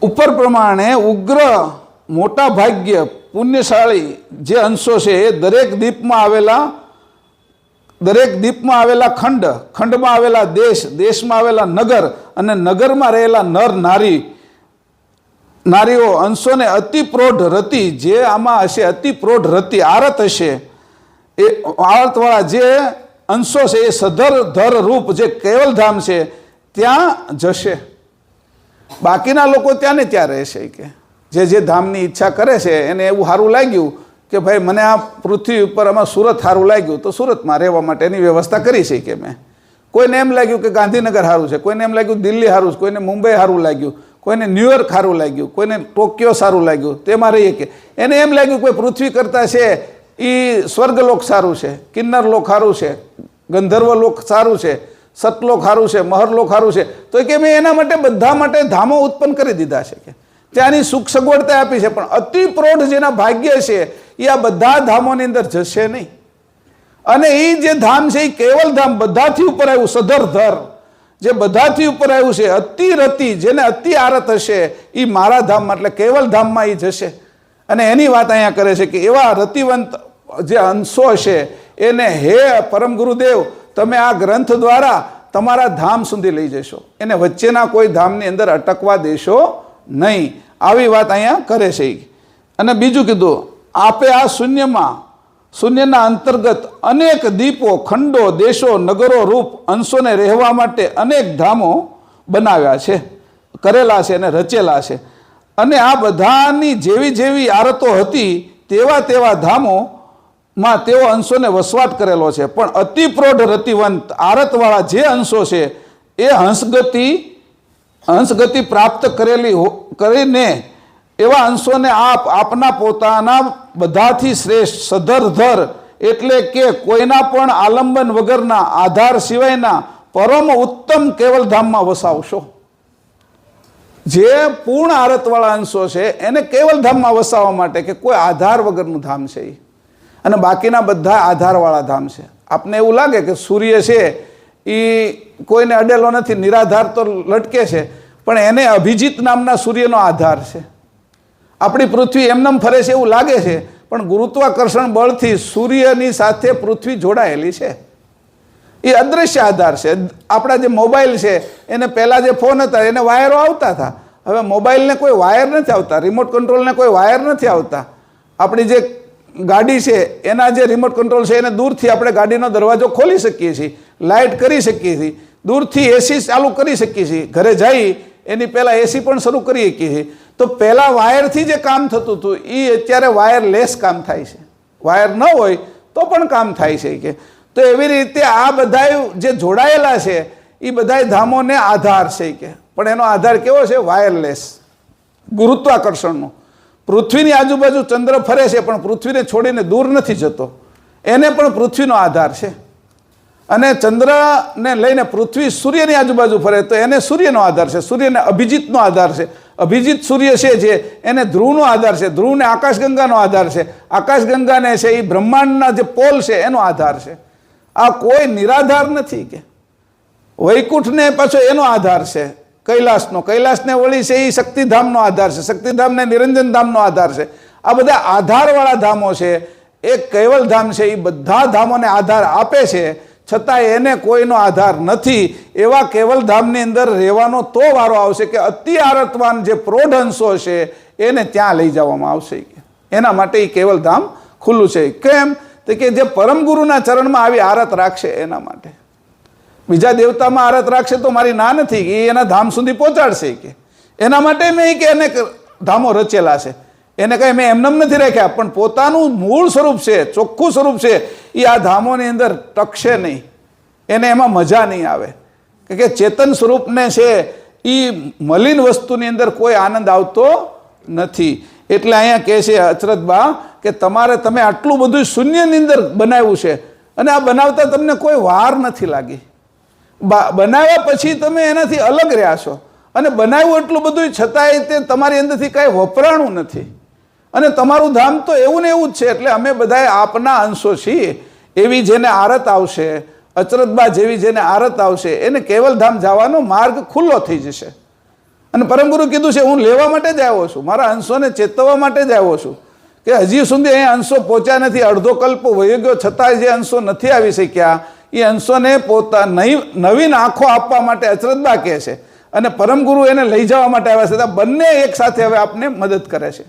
ઉપર પ્રમાણે ઉગ્ર મોટા ભાગ્ય પુણ્યશાળી જે અંશો છે એ દરેક દીપમાં આવેલા ખંડ, ખંડમાં આવેલા દેશ, દેશમાં આવેલા નગર અને નગરમાં રહેલા નર નારીઓ અંશોને અતિ પ્રૌઢ રતિ જે આમાં હશે, અતિ પ્રૌઢ રતિ આરત હશે, એ આરતવાળા જે અંશો છે એ સધર ધર રૂપ જે કેવલધામ છે ત્યાં જશે. બાકીના લોકો ત્યાં ને ત્યાં રહેશે. કે જે ધામની ઈચ્છા કરે છે એને એવું સારું લાગ્યું કે ભાઈ મને આ પૃથ્વી ઉપર આમાં સુરત સારું લાગ્યું તો સુરતમાં રહેવા માટેની વ્યવસ્થા કરી છે. કે મેં કોઈને એમ લાગ્યું કે ગાંધીનગર સારું છે, કોઈને એમ લાગ્યું દિલ્હી સારું છે, કોઈને મુંબઈ સારું લાગ્યું, કોઈને ન્યુયોર્ક સારું લાગ્યું, કોઈને ટોક્યો સારું લાગ્યું, તેમાં રહીએ. કે એને એમ લાગ્યું કે પૃથ્વી કરતાં છે એ સ્વર્ગલોક સારું છે, કિન્નર લોક સારું છે, ગંધર્વ લોક સારું છે, સતલોક સારું છે, મહરલોક સારું છે. તો કે મેં એના માટે બધા માટે ધામો ઉત્પન્ન કરી દીધા છે. કે ત્યાંની સુખ સગવડતા આપી છે. પણ અતિ પ્રૌઢ જેના ભાગ્ય છે એ આ બધા ધામોની અંદર જશે નહીં. અને એ જે ધામ છે એ કેવલ ધામ બધાથી ઉપર આવ્યું, સધરધર જે બધાથી ઉપર આવ્યું છે, અતિ રતિ જેને અતિ આરત હશે એ મારા ધામમાં એટલે કેવલ ધામમાં એ જશે. અને એની વાત અહીંયા કરે છે કે એવા રતિવંત જે અંશો હશે એને હે પરમ ગુરુદેવ તમે આ ગ્રંથ દ્વારા તમારા ધામ સુધી લઈ જશો, એને વચ્ચેના કોઈ ધામની અંદર અટકવા દેશો નહીં. આવી વાત અહીંયા કરે છે. અને બીજું કીધું આપે આ શૂન્યના અંતર્ગત અનેક દીપો, ખંડો, દેશો, નગરો રૂપ અંશોને રહેવા માટે અનેક ધામો બનાવ્યા છે, કરેલા છે અને રચેલા છે. અને આ બધાની જેવી જેવી આરતો હતી તેવા તેવા ધામોમાં તેઓ અંશોને વસવાટ કરેલો છે. પણ અતિ પ્રૌઢ રતિવંત આરતવાળા જે અંશો છે એ હંસગતિ પ્રાપ્ત કરીને એવા અંશોને આપના પોતાના બધાથી શ્રેષ્ઠ સધરધર એટલે કે કોઈના પણ આલંબન વગરના આધાર સિવાયના પરમ ઉત્તમ કેવલધામમાં વસાવશો. જે પૂર્ણ આરતવાળા અંશો છે એને કેવલધામમાં વસાવવા માટે કે કોઈ આધાર વગરનું ધામ છે એ, અને બાકીના બધા આધારવાળા ધામ છે. આપને એવું લાગે કે સૂર્ય છે એ કોઈને અડેલો નથી, નિરાધાર તો લટકે છે, પણ એને અભિજીત નામના સૂર્યનો આધાર છે. આપણી પૃથ્વી એમનેમ ફરે છે એવું લાગે છે, પણ ગુરુત્વાકર્ષણ બળથી સૂર્યની સાથે પૃથ્વી જોડાયેલી છે. એ અદૃશ્ય આધાર છે. આપણા જે મોબાઈલ છે એને પહેલાં જે ફોન હતા એને વાયરો આવતા હતા, હવે મોબાઈલને કોઈ વાયર નથી આવતા, રિમોટ કંટ્રોલને કોઈ વાયર નથી આવતા. આપણી જે ગાડી છે એના જે રિમોટ કંટ્રોલ છે એને દૂરથી આપણે ગાડીનો દરવાજો ખોલી શકીએ છીએ, લાઇટ કરી શકીએ છીએ, દૂરથી એસી ચાલુ કરી શકીએ છીએ, ઘરે જઈ એની પહેલાં એસી પણ શરૂ કરી શકીએ છીએ. તો પહેલાં વાયરથી જે કામ થતું હતું એ અત્યારે વાયરલેસ કામ થાય છે. વાયર ન હોય તો પણ કામ થાય છે કે. તો એવી રીતે આ બધા જે જોડાયેલા છે એ બધા ધામોને આધાર છે કે, પણ એનો આધાર કેવો છે? વાયરલેસ, ગુરુત્વાકર્ષણનો. પૃથ્વીની આજુબાજુ ચંદ્ર ફરે છે પણ પૃથ્વીને છોડીને દૂર નથી જતો, એને પણ પૃથ્વીનો આધાર છે. અને ચંદ્રને લઈને પૃથ્વી સૂર્યની આજુબાજુ ફરે તો એને સૂર્યનો આધાર છે, સૂર્યને અભિજીતનો આધાર છે. અભિજીત સૂર્ય છે જે એને ધ્રુવનો આધાર છે, ધ્રુવને આકાશગંગાનો આધાર છે, આકાશગંગાને છે એ બ્રહ્માંડના જે પોલ છે એનો આધાર છે. આ કોઈ નિરાધાર નથી કે. વૈકુંઠને પાછો એનો આધાર છે કૈલાસનો, કૈલાસને વળી છે એ શક્તિધામનો આધાર છે, શક્તિધામને નિરંજન ધામનો આધાર છે. આ બધા આધારવાળા ધામો છે. એક કૈવલધામ છે એ બધા ધામોને આધાર આપે છે, છતાં એને કોઈનો આધાર નથી. એવા કેવલધામની અંદર રહેવાનો તો વારો આવશે કે અતિ આરતવાન જે પ્રૌઢ અંશો છે એને ત્યાં લઈ જવામાં આવશે. એના માટે એ કેવલધામ ખુલ્લું છે. કેમ? તો કે જે પરમ ગુરુના ચરણમાં આવી આરત રાખશે એના માટે. બીજા દેવતામાં આરત રાખશે તો મારી ના નથી, એ એના ધામ સુધી પહોંચાડશે કે. એના માટે મેં કે એને ધામો રચેલા છે, એને કંઈ મેં એમનેમ નથી રાખ્યા, પણ પોતાનું મૂળ સ્વરૂપ છે, ચોખ્ખું સ્વરૂપ છે, એ આ ધામોની અંદર ટકશે નહીં, એને એમાં મજા નહીં આવે. કે ચેતન સ્વરૂપને છે એ મલિન વસ્તુની અંદર કોઈ આનંદ આવતો નથી. એટલે અહીંયા કહે છે અચરતબા કે તમે આટલું બધું શૂન્યની અંદર બનાવ્યું છે અને આ બનાવતા તમને કોઈ વાર નથી લાગી. બનાવ્યા પછી તમે એનાથી અલગ રહ્યા છો, અને બનાવ્યું એટલું બધું છતાંય તે તમારી અંદરથી કાંઈ વપરાણું નથી, અને તમારું ધામ તો એવું ને એવું જ છે. એટલે અમે બધાએ આપના અંશો છીએ. એવી જેને આરત આવશે, અચરતબા જેવી જેને આરત આવશે એને કેવલધામ જવાનો માર્ગ ખુલ્લો થઈ જશે. અને પરમગુરુ કીધું છે હું લેવા માટે જ આવ્યો છું, મારા અંશોને ચેતવવા માટે જ આવ્યો છું. કે હજી સુધી અહીંયા અંશો પહોંચ્યા નથી, અડધો કલ્પ વહી ગયો છતાંય જે અંશો નથી આવી શક્યા એ અંશોને નવીન આંખો આપવા માટે અચરતબા કહે છે, અને પરમગુરુ એને લઈ જવા માટે આવ્યા છે. બંને એક સાથે હવે આપને મદદ કરે છે.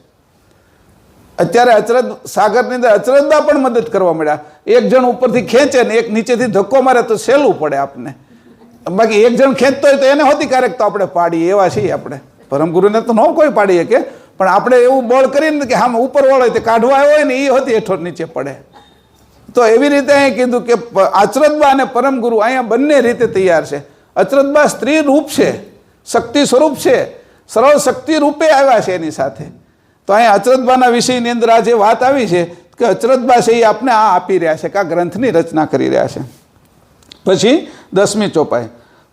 અત્યારે અચરત સાગરની અંદર અચરતબા પણ મદદ કરવા મળ્યા. એક જણ ઉપરથી ખેંચે ને એક નીચેથી ધક્કો મારે તો સહેલું પડે આપને. બાકી એક જણ ખેંચતો હોય તો એને હોતી ક્યારેક તો આપણે પાડીએ, એવા છીએ આપણે. પરમગુરુને તો ન કોઈ પાડીએ કે, પણ આપણે એવું બળ કરીને કે આમ ઉપર હોય તે કાઢવા આવ્યો હોય ને એ હોતી હેઠો નીચે પડે. તો એવી રીતે અહીં કીધું કે અચરતબા અને પરમગુરુ અહીંયા બંને રીતે તૈયાર છે. અચરતબા સ્ત્રી રૂપ છે, શક્તિ સ્વરૂપ છે, સરળ શક્તિ રૂપે આવ્યા છે એની સાથે. તો અહીંયા અચરતબાના વિષયની અંદર આ જે વાત આવી છે કે અચરતબા છે એ આપને આ આપી રહ્યા છે કે આ ગ્રંથની રચના કરી રહ્યા છે. પછી 10મી ચોપાઈ.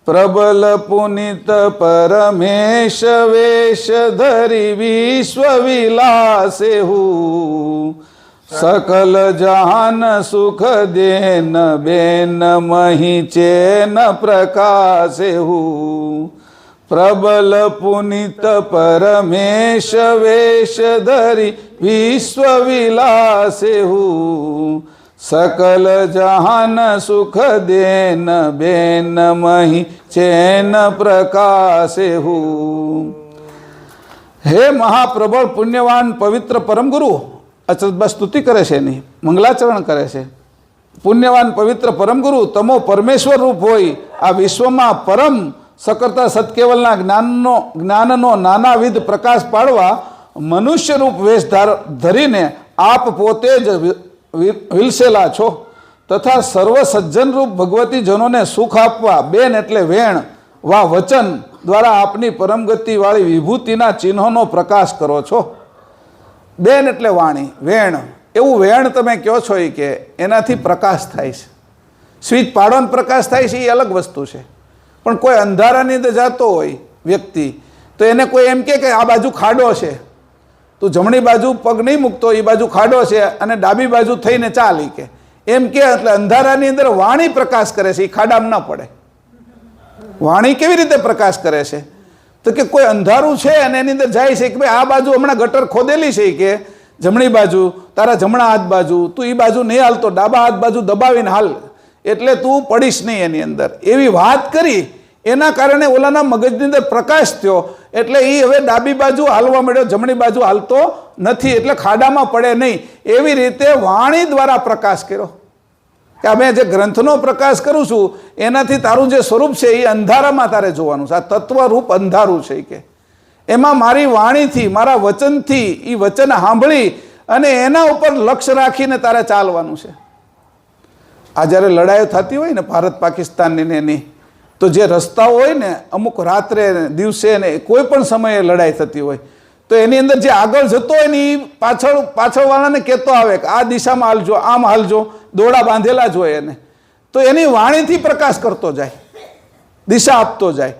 પ્રબલ પુનિત પરમેશ વેશ ધરી વિશ્વ વિલાસે હું, सकल जहान सुख देन बेन मही चेन प्रकाशे हूँ। प्रबल पुनित परमेश वेश धरी विश्व विलासे हूँ। सकल जहान सुख देन बेन मही चैन प्रकाशे हूँ। हे महाप्रबल पुण्यवान पवित्र परम गुरु, अचरतबा स्तुति करे छे नहीं, मंगलाचरण करे छे। पुण्यवान पवित्र परम गुरु तमो परमेश्वर रूप होई आ विश्व में परम सकर्ता सत्केवलना ज्ञाननो नानाविध प्रकाश पाड़वा मनुष्य रूप वेश धरीने आप पोते ज विलसेला छो, तथा सर्व सज्जन रूप भगवती जनों ने सुख आपवा बेन एटले वेण વા વચન દ્વારા આપની પરમગતિવાળી વિભૂતિના ચિહ્નોનો પ્રકાશ કરો છો. બેન એટલે વાણી, વેણ. એવું વેણ તમે કહો છો એ કે એનાથી પ્રકાશ થાય છે. સ્વિચ પાડવાનો પ્રકાશ થાય છે એ અલગ વસ્તુ છે. પણ કોઈ અંધારાની અંદર જતો હોય વ્યક્તિ, તો એને કોઈ એમ કે આ બાજુ ખાડો છે, તું જમણી બાજુ પગ નહીં મૂકતો, એ બાજુ ખાડો છે અને ડાબી બાજુ થઈને ચાલી કે એમ કે, એટલે અંધારાની અંદર વાણી પ્રકાશ કરે છે, એ ખાડામાં ન પડે. વાણી કેવી રીતે પ્રકાશ કરે છે? તો કે કોઈ અંધારું છે અને એની અંદર જાય છે કે ભાઈ આ બાજુ હમણાં ગટર ખોદેલી છે કે જમણી બાજુ, તારા જમણા હાથ બાજુ, તું એ બાજુ નહીં હાલતો, ડાબા હાથ બાજુ દબાવીને હાલ, એટલે તું પડીશ નહીં એની અંદર. એવી વાત કરી, એના કારણે ઓલાના મગજની અંદર પ્રકાશ થયો, એટલે એ હવે ડાબી બાજુ હાલવા માંડ્યો, જમણી બાજુ હાલતો નથી, એટલે ખાડામાં પડે નહીં. એવી રીતે વાણી દ્વારા પ્રકાશ કર્યો કે અમે જે ગ્રંથનો પ્રકાશ કરું છું એનાથી તારું જે સ્વરૂપ છે એ અંધારામાં તારે જોવાનું છે. આ તત્વરૂપ અંધારું છે કે એમાં મારી વાણીથી, મારા વચનથી, એ વચન સાંભળી અને એના ઉપર લક્ષ્ય રાખીને તારે ચાલવાનું છે. આ જ્યારે લડાઈઓ થતી હોય ને ભારત પાકિસ્તાનની ને એની, તો જે રસ્તાઓ હોય ને અમુક રાત્રે દિવસે ને કોઈ પણ સમયે લડાઈ થતી હોય, તો એની અંદર જે આગળ જતો હોય ને એ પાછળવાળાને કહેતો આવે કે આ દિશામાં હાલજો, આમ હાલજો, દોડા બાંધેલા જ હોય એને. તો એની વાણીથી પ્રકાશ કરતો જાય, દિશા આપતો જાય.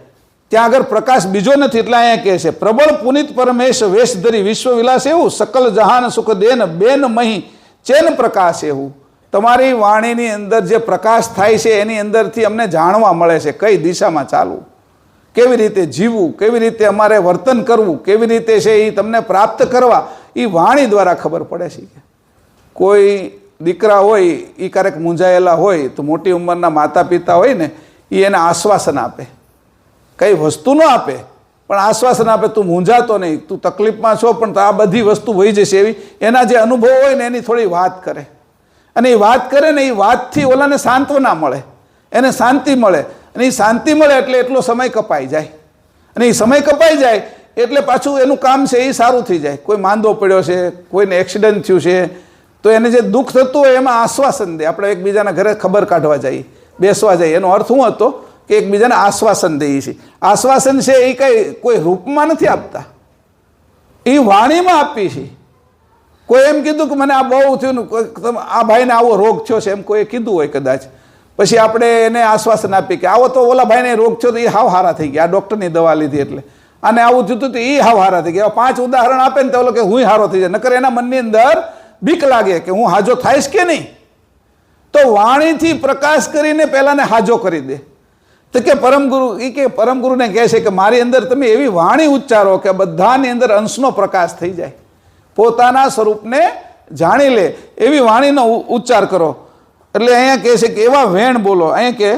ત્યાં આગળ પ્રકાશ બીજો નથી. એટલે અહીંયા કહે છે પ્રબળ પુનિત પરમેશ વેશ ધરી વિશ્વ વિલાસ એવું, સકલ જહાન સુખ દેન બેન મહી ચેન પ્રકાશ એવું. તમારી વાણીની અંદર જે પ્રકાશ થાય છે એની અંદરથી અમને જાણવા મળે છે કઈ દિશામાં ચાલવું, કેવી રીતે જીવવું, કેવી રીતે અમારે વર્તન કરવું, કેવી રીતે છે એ તમને પ્રાપ્ત કરવા, એ વાણી દ્વારા ખબર પડે છે. કોઈ દીકરા હોય એ ક્યારેક મૂંઝાયેલા હોય તો મોટી ઉંમરના માતા પિતા હોય ને એ એને આશ્વાસન આપે, કઈ વસ્તુ ન આપે પણ આશ્વાસન આપે, તું મૂંઝાતો નહીં, તું તકલીફમાં છો પણ આ બધી વસ્તુ વહી જશે. એવી એના જે અનુભવ હોય ને એની થોડી વાત કરે, અને એ વાત કરે ને એ વાતથી ઓલાને સાંત્વના મળે, એને શાંતિ મળે, અને એ શાંતિ મળે એટલે એટલો સમય કપાઈ જાય, અને એ સમય કપાઈ જાય એટલે પાછું એનું કામ છે એ સારું થઈ જાય. કોઈ માંદો પડ્યો છે, કોઈને એક્સિડન્ટ થયું છે, તો એને જે દુઃખ થતું હોય એમાં આશ્વાસન દે. આપણે એકબીજાના ઘરે ખબર કાઢવા જઈએ, બેસવા જઈએ, એનો અર્થ શું હતો કે એકબીજાને આશ્વાસન દઈએ છીએ. આશ્વાસન છે એ કંઈ કોઈ રૂપમાં નથી આપતા, એ વાણીમાં આપીએ છીએ. કોઈ એમ કીધું કે મને આ બહુ થયું, આ ભાઈને આવો રોગ થયો છે એમ કોઈ કીધું હોય કદાચ, પછી આપણે એને આશ્વાસન આપીએ કે આવો તો ઓલા ભાઈને રોગ થયો તો એ હાવ હારા થઈ ગયા, આ ડૉક્ટરની દવા લીધી એટલે, અને આવું થયું તો એ હાવ હારા થઈ ગયા. 5 ઉદાહરણ આપે ને તો ઓલો કે હું હારો થઈ જાય, નકર એના મનની અંદર બીક લાગે કે હું હાજો થાઈશ કે નહીં. તો વાણીથી પ્રકાશ કરીને પહેલાને હાજો કરી દે. તો કે પરમગુરુ, એ કે પરમગુરુને કહે છે કે મારી અંદર તમે એવી વાણી ઉચ્ચારો કે બધાની અંદર અંશનો પ્રકાશ થઈ જાય, પોતાના સ્વરૂપને જાણી લે એવી વાણીનો ઉચ્ચાર કરો. એટલે અહીંયા કહે છે કે એવા વેણ બોલો. અહીંયા કે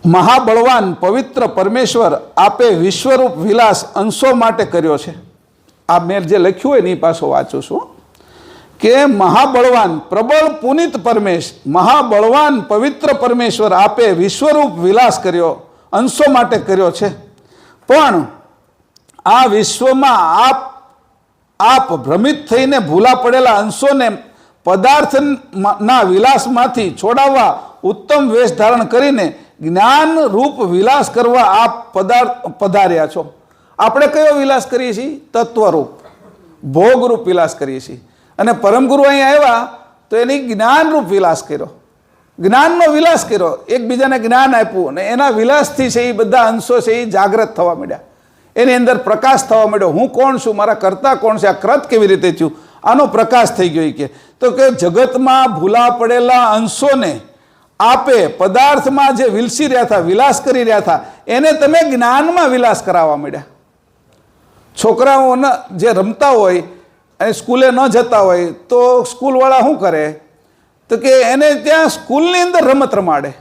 મહાબળવાન પવિત્ર પરમેશ્વર આપે વિશ્વરૂપ વિલાસ અંશો માટે કર્યો છે. આ મેં જે લખ્યું હોય ને એ પાછો વાંચું છું કે મહાબળવાન પ્રબળ પુનિત પરમેશ, મહાબળવાન પવિત્ર પરમેશ્વર આપે વિશ્વરૂપ વિલાસ કર્યો, અંશો માટે કર્યો છે. પણ આ વિશ્વમાં આપ ભ્રમિત થઈને ભૂલા પડેલા અંશોને પદાર્થના વિલાસમાંથી છોડાવવા ઉત્તમ વેશ ધારણ કરીને જ્ઞાન રૂપ વિલાસ કરવા આપ પધાર્યા છો. આપણે કયો વિલાસ કરીએ છીએ? તત્વરૂપ, ભોગરૂપ વિલાસ કરીએ છીએ. અને પરમગુરુ અહીંયા આવ્યા તો એની જ્ઞાનરૂપ વિલાસ કર્યો, જ્ઞાનનો વિલાસ કર્યો, એકબીજાને જ્ઞાન આપ્યું, અને એના વિલાસથી છે એ બધા અંશો છે એ જાગૃત થવા માંડ્યા, એની અંદર પ્રકાશ થવા માંડ્યો. હું કોણ છું, મારા કરતા કોણ છે, આ કૃત કેવી રીતે થયું, આનો પ્રકાશ થઈ ગયો. કે તો કે જગતમાં ભૂલા પડેલા અંશોને આપે પદાર્થમાં જે વિલસી રહ્યા હતા, વિલાસ કરી રહ્યા હતા, એને તમે જ્ઞાનમાં વિલાસ કરાવવા માંડ્યા. છોકરાઓને જે રમતા હોય અને સ્કૂલે ન જતા હોય તો સ્કૂલવાળા શું કરે તો કે એને ત્યાં સ્કૂલની અંદર રમત રમાડે,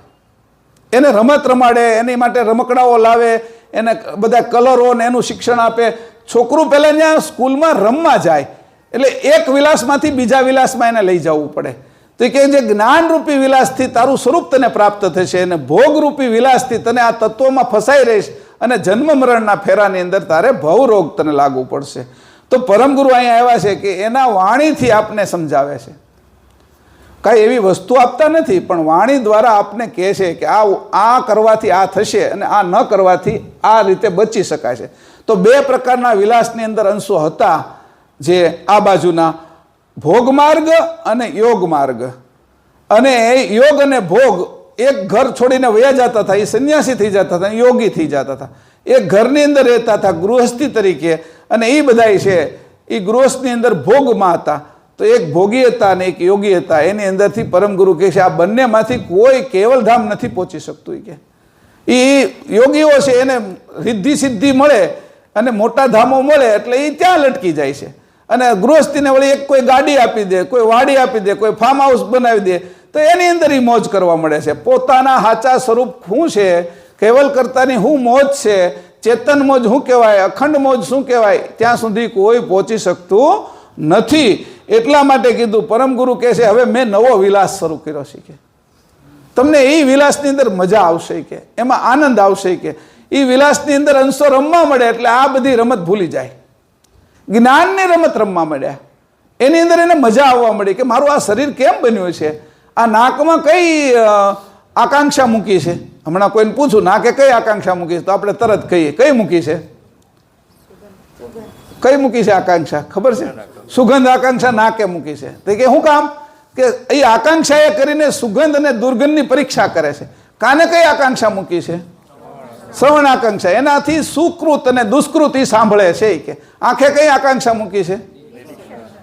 એને રમત રમાડે, એની માટે રમકડાઓ લાવે, એને બધા કલરો ને એનું શિક્ષણ આપે. છોકરું પહેલાં ત્યાં સ્કૂલમાં રમવા જાય એટલે એક વિલાસમાંથી બીજા વિલાસમાં એને લઈ જવું પડે. તો કે જે જ્ઞાનરૂપી વિલાસથી તારું સ્વરૂપ તને પ્રાપ્ત થશે, અને ભોગરૂપી વિલાસથી તને આ તત્વોમાં ફસાઈ રહીશ, અને જન્મ મરણના ફેરાની અંદર તારે ભવરોગ તને લાગુ પડશે. તો પરમગુરુ અહીંયા આવ્યા છે કે એના વાણીથી આપને સમજાવે છે. કાંઈ એવી વસ્તુ આપતા નથી, પણ વાણી દ્વારા આપને કહે છે કે આ કરવાથી આ થશે અને આ ન કરવાથી આ રીતે બચી શકાશે. તો બે પ્રકારના વિલાસની અંદર અંશો હતા, જે આ બાજુના ભોગ માર્ગ અને યોગ માર્ગ. અને યોગ અને ભોગ એક ઘર છોડીને વયા જતા હતા, એ સંન્યાસી થઈ જતા હતા, યોગી થઈ જતા હતા. એક ઘરની અંદર રહેતા હતા ગૃહસ્થી તરીકે, અને એ બધા છે એ ગૃહસ્થની અંદર ભોગમાં હતા. તો એક ભોગી હતા અને એક યોગી હતા. એની અંદરથી પરમગુરુ કહે છે આ બંનેમાંથી કોઈ કેવલધામ નથી પહોંચી શકતું. કે એ યોગીઓ છે એને રિદ્ધિ સિદ્ધિ મળે અને મોટા ધામો મળે એટલે એ ત્યાં લટકી જાય છે. અને ગૃહસ્થીને વળી એક કોઈ ગાડી આપી દે, કોઈ વાડી આપી દે, કોઈ ફાર્મ હાઉસ બનાવી દે, તો એની અંદર એ મોજ કરવા મળે છે. પોતાના સાચા સ્વરૂપ શું છે, કેવલ કરતાની શું મોજ છે, ચેતન મોજ શું કહેવાય, અખંડ મોજ શું કહેવાય, ત્યાં સુધી કોઈ પહોંચી શકતું નથી. એટલા માટે કીધું પરમગુરુ કહે છે હવે મેં નવો વિલાસ શરૂ કર્યો છે. કે તમને એ વિલાસની અંદર મજા આવશે, કે એમાં આનંદ આવશે, કે એ વિલાસની અંદર અંશો રમવા મળે એટલે આ બધી રમત ભૂલી જાય. જ્ઞાનની રમત રમવા મળ્યા, એની અંદર એને મજા આવવા મળી કે મારું આ શરીર કેમ બન્યું છે, આ નાકમાં કઈ આકાંક્ષા મૂકી છે. હમણાં કોઈને પૂછું નાકે કઈ આકાંક્ષા મૂકી છે, તો આપણે તરત કહીએ કઈ મૂકી છે, કઈ મૂકી છે આકાંક્ષા ખબર છે? સુગંધ આકાંક્ષા નાકે મૂકી છે. તો કે શું કામ? કે એ આકાંક્ષા એ કરીને સુગંધ અને દુર્ગંધની પરીક્ષા કરે છે. કાને કઈ આકાંક્ષા મૂકી છે? શ્રવણ આકાંક્ષા. એનાથી સુકૃત અને દુષ્કૃત એ સાંભળે છે. કે આંખે કઈ આકાંક્ષા મૂકી છે?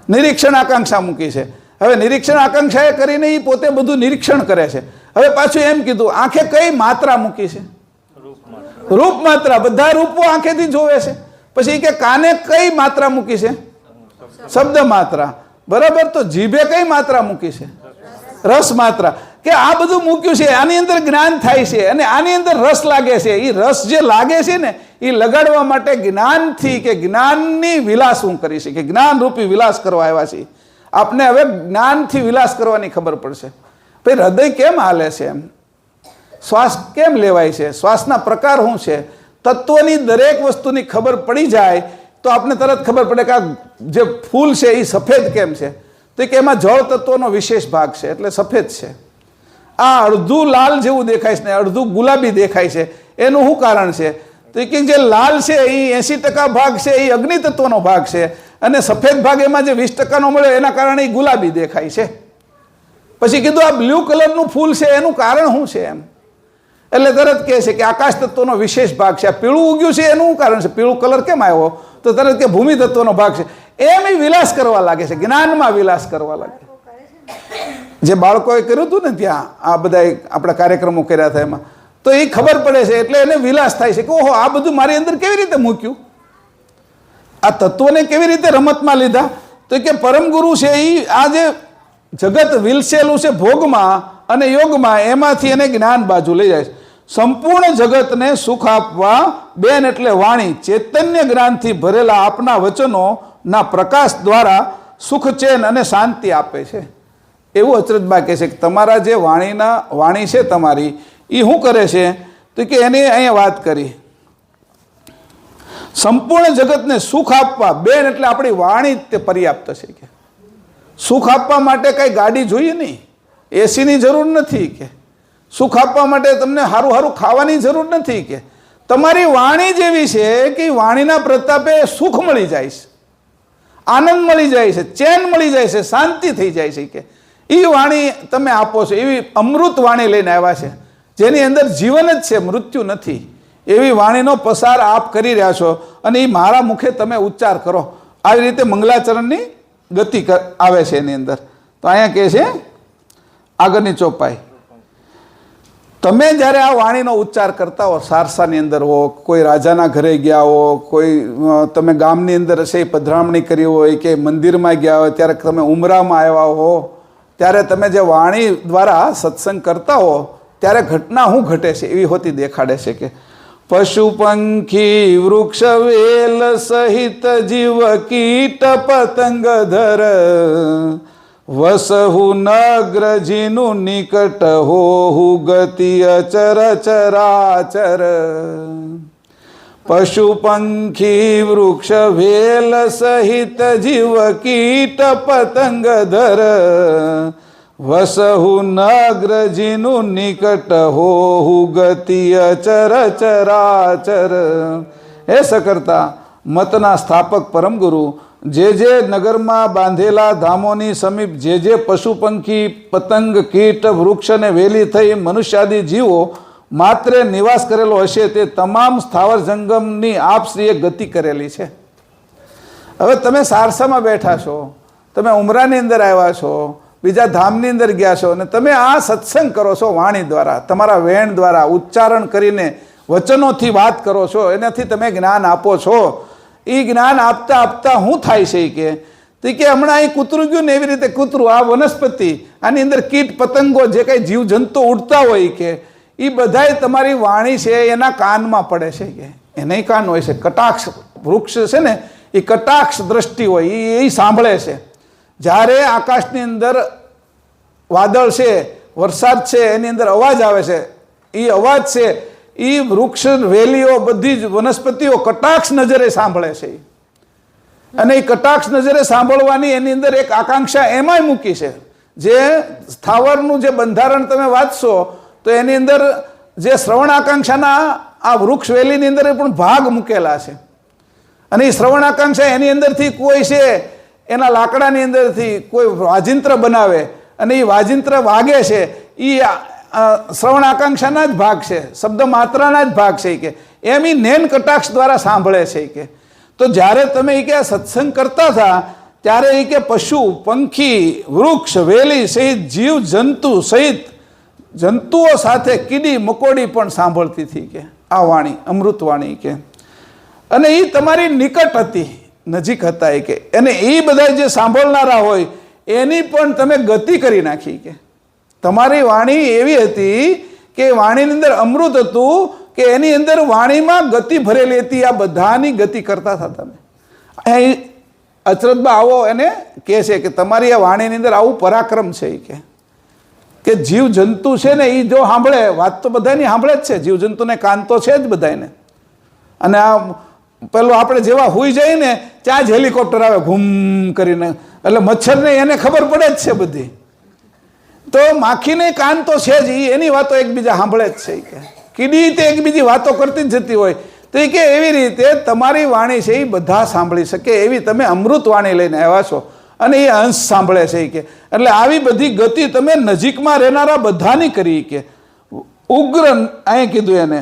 નિરીક્ષણ આકાંક્ષા મૂકી છે. હવે નિરીક્ષણ આકાંક્ષા એ કરીને એ પોતે બધું નિરીક્ષણ કરે છે. હવે પાછું એમ કીધું આંખે કઈ માત્રા મૂકી છે? રૂપ માત્રા. બધા રૂપો આંખેથી જોવે છે. પછી કે કાને કઈ માત્રા મૂકી છે? શબ્દ માત્રા. બરાબર. તો જીભે કઈ માત્રા મૂકી છે? રસ માત્રા. કે આ બધું મૂક્યું છે, આની અંદર જ્ઞાન થાય છે અને આની અંદર રસ લાગે છે. એ રસ જે લાગે છે ને એ લગાડવા માટે જ્ઞાનથી, કે જ્ઞાનની વિલાસ હું કરી છે, કે જ્ઞાન રૂપી વિલાસ કરવા આવ્યા છે. આપને હવે જ્ઞાનથી વિલાસ કરવાની ખબર પડશે. ભાઈ હૃદય કેમ હાલે છે, એમ શ્વાસ કેમ લેવાય છે, શ્વાસના પ્રકાર શું છે, તત્વની દરેક વસ્તુની ખબર પડી જાય તો આપને તરત ખબર પડે કે આ જે ફૂલ છે એ સફેદ કેમ છે. તો કે એમાં જળ તત્વનો વિશેષ ભાગ છે એટલે સફેદ છે. આ અડધું લાલ જેવું દેખાય છે ને અડધું ગુલાબી દેખાય છે, એનું શું કારણ છે? તો કે જે લાલ છે એ 80% ભાગ છે એ અગ્નિ તત્વનો ભાગ છે, અને સફેદ ભાગ એમાં જે 20% મળે એના કારણે એ ગુલાબી દેખાય છે. પછી કીધું આ બ્લુ કલરનું ફૂલ છે એનું કારણ શું છે એમ? એટલે તરત કહે છે કે આકાશ તત્વનો વિશેષ ભાગ છે. આ પીળું ઉગ્યું છે એનું શું કારણ છે? પીળું કલર કેમ આવ્યો? તો તરત કે ભૂમિ તત્વનો ભાગ છે. એમ એ વિલાસ કરવા લાગે છે, જ્ઞાનમાં વિલાસ કરવા લાગે. જે બાળકોએ કર્યું હતું ને ત્યાં આ બધા આપણા કાર્યક્રમો કર્યા હતા એમાં, તો એ ખબર પડે છે એટલે એને વિલાસ થાય છે કે ઓહો આ બધું મારી અંદર કેવી રીતે મૂક્યું, આ તત્વને કેવી રીતે રમતમાં લીધા. તો કે પરમગુરુ છે એ આ જે જગત વિલસેલું છે ભોગમાં અને યોગમાં, એમાંથી એને જ્ઞાન બાજુ લઈ જાય છે. સંપૂર્ણ જગતને સુખ આપવા બેન એટલે વાણી ચૈતન્ય જ્ઞાનથી ભરેલા આપના વચનોના પ્રકાશ દ્વારા સુખ ચેન અને શાંતિ આપે છે. એવું અચરજબા કહે છે કે તમારા જે વાણી છે તમારી એ શું કરે છે? તો કે એની અહીંયા વાત કરી સંપૂર્ણ જગતને સુખ આપવા બેન એટલે આપણી વાણી તે પર્યાપ્ત છે. કે સુખ આપવા માટે કઈ ગાડી જોઈએ નહીં, એસીની જરૂર નથી, કે સુખ આપવા માટે તમને સારું સારું ખાવાની જરૂર નથી, કે તમારી વાણી જેવી છે કે વાણીના પ્રતાપે સુખ મળી જાય છે, આનંદ મળી જાય છે, ચેન મળી જાય છે, શાંતિ થઈ જાય છે. કે એ વાણી તમે આપો છો, એવી અમૃત વાણી લઈને આવ્યા છે જેની અંદર જીવન જ છે, મૃત્યુ નથી. એવી વાણીનો પસાર આપ કરી રહ્યા છો અને એ મારા મુખે તમે ઉચ્ચાર કરો. આવી રીતે મંગલાચરણની ગતિ આવે છે એની અંદર. તો અહીંયા કહે છે આગળની ચોપાઈ, તમે જ્યારે આ વાણીનો ઉચ્ચાર કરતા હો, સારસાની અંદર હો, કોઈ રાજાના ઘરે ગયા હો, કોઈ તમે ગામની અંદર હશે પધરામણી કરી હોય, કે મંદિરમાં ગયા હોય, ત્યારે તમે ઉમરામાં આવ્યા હો, ત્યારે તમે જે વાણી દ્વારા સત્સંગ કરતા હો ત્યારે ઘટના શું ઘટે છે એવી હોતી દેખાડે છે. કે પશુ પંખી વૃક્ષ વેલ સહિત જીવ કીટ પતંગ ધર વસહુ નગ્ર જીનું નિકટ હોહુ ગતિ અચર ચરાચર. પશુ પંખી વૃક્ષ વેલ સહિત જીવ કીટ પતંગ ધર વસહુ નગ્રજીનું નિકટ હોહુ ગતિ અચર ચરાચર. હે સકર્તા, મતના સ્થાપક પરમ ગુરુ, જે નગરમાં બાંધેલા ધામોની સમીપ જે પશુ પંખી પતંગ કીટ વૃક્ષ અને વેલી થઈ મનુષ્યાદિ જીવો માત્ર નિવાસ કરેલો હશે તે તમામ સ્થાવર જંગમની આપશ્રીએ ગતિ કરેલી છે. હવે તમે સારસામાં બેઠા છો, તમે ઉમરાની અંદર આવ્યા છો, બીજા ધામની અંદર ગયા છો અને તમે આ સત્સંગ કરો છો વાણી દ્વારા, તમારા વેણ દ્વારા ઉચ્ચારણ કરીને વચનોથી વાત કરો છો, એનાથી તમે જ્ઞાન આપો છો. એ જ્ઞાન આપતા આપતા શું થાય છે કે હમણાં અહીં કૂતરું ગયું ને એવી રીતે કૂતરું, આ વનસ્પતિ, આની અંદર કીટ પતંગો જે કંઈ જીવજંતુ ઉડતા હોય કે એ બધાય તમારી વાણી છે એના કાનમાં પડે છે કે એને કાન હોય છે. કટાક્ષ વૃક્ષ છે ને એ કટાક્ષ દ્રષ્ટિ હોય એ સાંભળે છે. જ્યારે આકાશની અંદર વાદળ છે, વરસાદ છે, એની અંદર અવાજ આવે છે, એ અવાજ છે એ વૃક્ષ વેલીઓ બધી જ વનસ્પતિઓ કટાક્ષ નજરે સાંભળે છે. અને એ કટાક્ષ નજરે સાંભળવાની એની અંદર એક આકાંક્ષા એમાંય મૂકી છે. જે સ્થાવરનું જે બંધારણ તમે વાંચશો તો એની અંદર જે શ્રવણ આકાંક્ષાના આ વૃક્ષ વેલીની અંદર પણ ભાગ મૂકેલા છે. અને એ શ્રવણ આકાંક્ષા એની અંદરથી કોઈ છે એના લાકડાની અંદરથી કોઈ વાજિંત્ર બનાવે અને એ વાજિંત્ર વાગે છે, એ શ્રવણ આકાંક્ષાના જ ભાગ છે, શબ્દ માત્રાના જ ભાગ છે કે એમ એ નેન કટાક્ષ દ્વારા સાંભળે છે કે. તો જ્યારે તમે એ કે સત્સંગ કરતા હતા ત્યારે એ કે પશુ પંખી વૃક્ષ વેલી સહિત જીવ જંતુ સહિત જંતુઓ સાથે કીડી મકોડી પણ સાંભળતી હતી કે આ વાણી અમૃતવાણી કે. અને એ તમારી નિકટ હતી, નજીક હતા એ કે. અને એ બધા જે સાંભળનારા હોય એની પણ તમે ગતિ કરી નાખી કે. તમારી વાણી એવી હતી કે વાણીની અંદર અમૃત હતું કે એની અંદર વાણીમાં ગતિ ભરેલી હતી. આ બધાની ગતિ કરતા હતા તમે. અહીં અચરતબા આવો એને કહે છે કે તમારી આ વાણીની અંદર આવું પરાક્રમ છે કે જીવ જંતુ છે ને એ જો સાંભળે, વાત તો બધાની સાંભળે જ છે, જીવજંતુને કાન તો છે જ બધાને. અને આ પેલું આપણે જેવા હોઈ જાય ને ત્યાં જ હેલિકોપ્ટર આવે ઘૂમ કરીને, એટલે મચ્છરને એને ખબર પડે જ છે બધી. તો માખીને કાન તો છે જ, એની વાતો એકબીજા સાંભળે જ છે કે. કીડી તે એકબીજી વાતો કરતી જ જતી હોય. તો એ કે એવી રીતે તમારી વાણી છે એ બધા સાંભળી શકે એવી તમે અમૃત વાણી લઈને આવ્યા છો અને એ અંશ સાંભળે છે કે. એટલે આવી બધી ગતિ તમે નજીકમાં રહેનારા બધાની કરી કે. ઉગ્ર અહીં કીધું એને,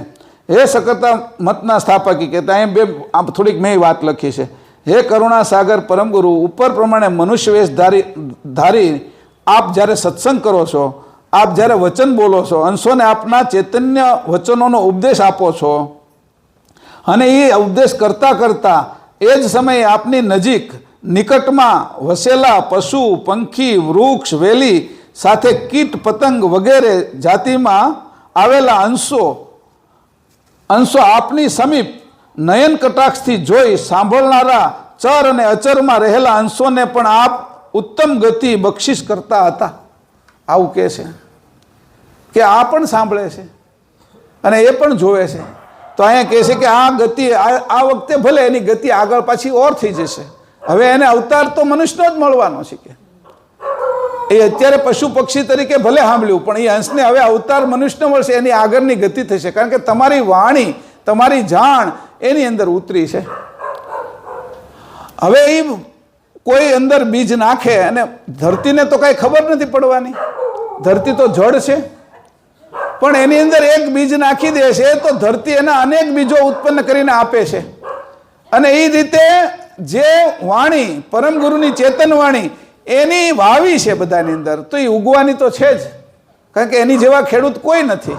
હે સકર્તા મતના સ્થાપકી કે અહીં બે થોડીક મેં વાત લખી છે. હે કરુણા સાગર પરમ ગુરુ, ઉપર પ્રમાણે મનુષ્ય વેશ ધારી આપ જ્યારે સત્સંગ કરો છો, આપ જ્યારે વચન બોલો છો, અંશોને આપના ચૈતન્ય વચનોનો ઉપદેશ આપો છો અને એ ઉપદેશ કરતાં કરતાં એ જ સમયે આપની નજીક નિકટમાં વસેલા પશુ પંખી વૃક્ષ વેલી સાથે કીટ પતંગ વગેરે જાતિમાં આવેલા અંશો આપની સમીપ નયન કટાક્ષથી જોઈ સાંભળનારા ચર અને અચરમાં રહેલા અંશોને પણ આપ ઉત્તમ ગતિ બક્ષિસ કરતા હતા. આવું કહે છે કે આ પણ સાંભળે છે અને એ પણ જોવે છે. તો અહીંયા કહે છે કે આ ગતિ આ વખતે ભલે એની ગતિ આગળ પાછી ઓર થઈ જશે. હવે એને અવતાર તો મનુષ્યનો જ મળવાનો છે કે એ અત્યારે પશુ પક્ષી તરીકે ભલે સાંભળ્યું પણ એ અંશને હવે અવતાર મનુષ્યનો મળશે, એની આગળની ગતિ થશે. કારણ કે તમારી વાણી તમારી જાણ એની અંદર ઉતરી છે. હવે એ કોઈ અંદર બીજ નાખે અને ધરતીને તો કાંઈ ખબર નથી પડવાની, ધરતી તો જળ છે, પણ એની અંદર એક બીજ નાખી દે છે તો ધરતી એના અનેક બીજો ઉત્પન્ન કરીને આપે છે. અને એ રીતે જે વાણી પરમ ગુરુની ચેતન વાણી એની વાવી છે બધાની અંદર, તો એ ઉગવાની તો છે જ, કારણ કે એની જેવા ખેડૂત કોઈ નથી.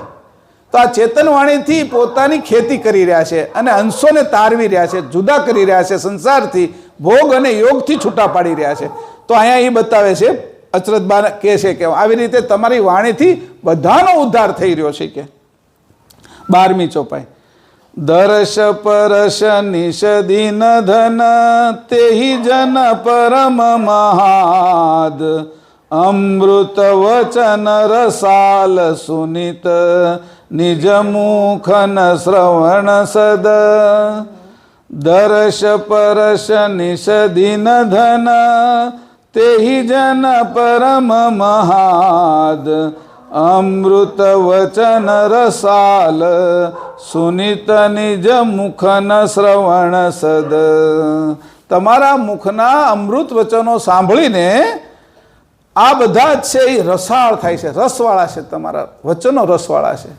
તો આ ચેતન વાણીથી પોતાની ખેતી કરી રહ્યા છે અને અંશોને તારવી રહ્યા છે, જુદા કરી રહ્યા છે, સંસારથી ભોગ અને યોગથી છૂટા પાડી રહ્યા છે. તો અહીંયા એ બતાવે છે, અચરતબા કહે છે કે આવી રીતે તમારી વાણીથી બધાનો ઉદ્ધાર થઈ રહ્યો છે કે. 12મી ચોપાઈ. દર્શ પરશ નિષદિન ધન તેહી જન પરમ મહાદ અમૃત વચન રસાલ સુનિત નિજ મુખન શ્રવણ સદ. દર્શ પરશ નિષદિન ધન તેહિ જન પરમ મહાદ અમૃત વચન રસાલ સુનિત નિજ મુખન શ્રવણ સદ. તમારા મુખના અમૃત વચનો સાંભળીને આ બધા જ છે એ રસાળ થાય છે, રસવાળા છે. તમારા વચનો રસવાળા છે.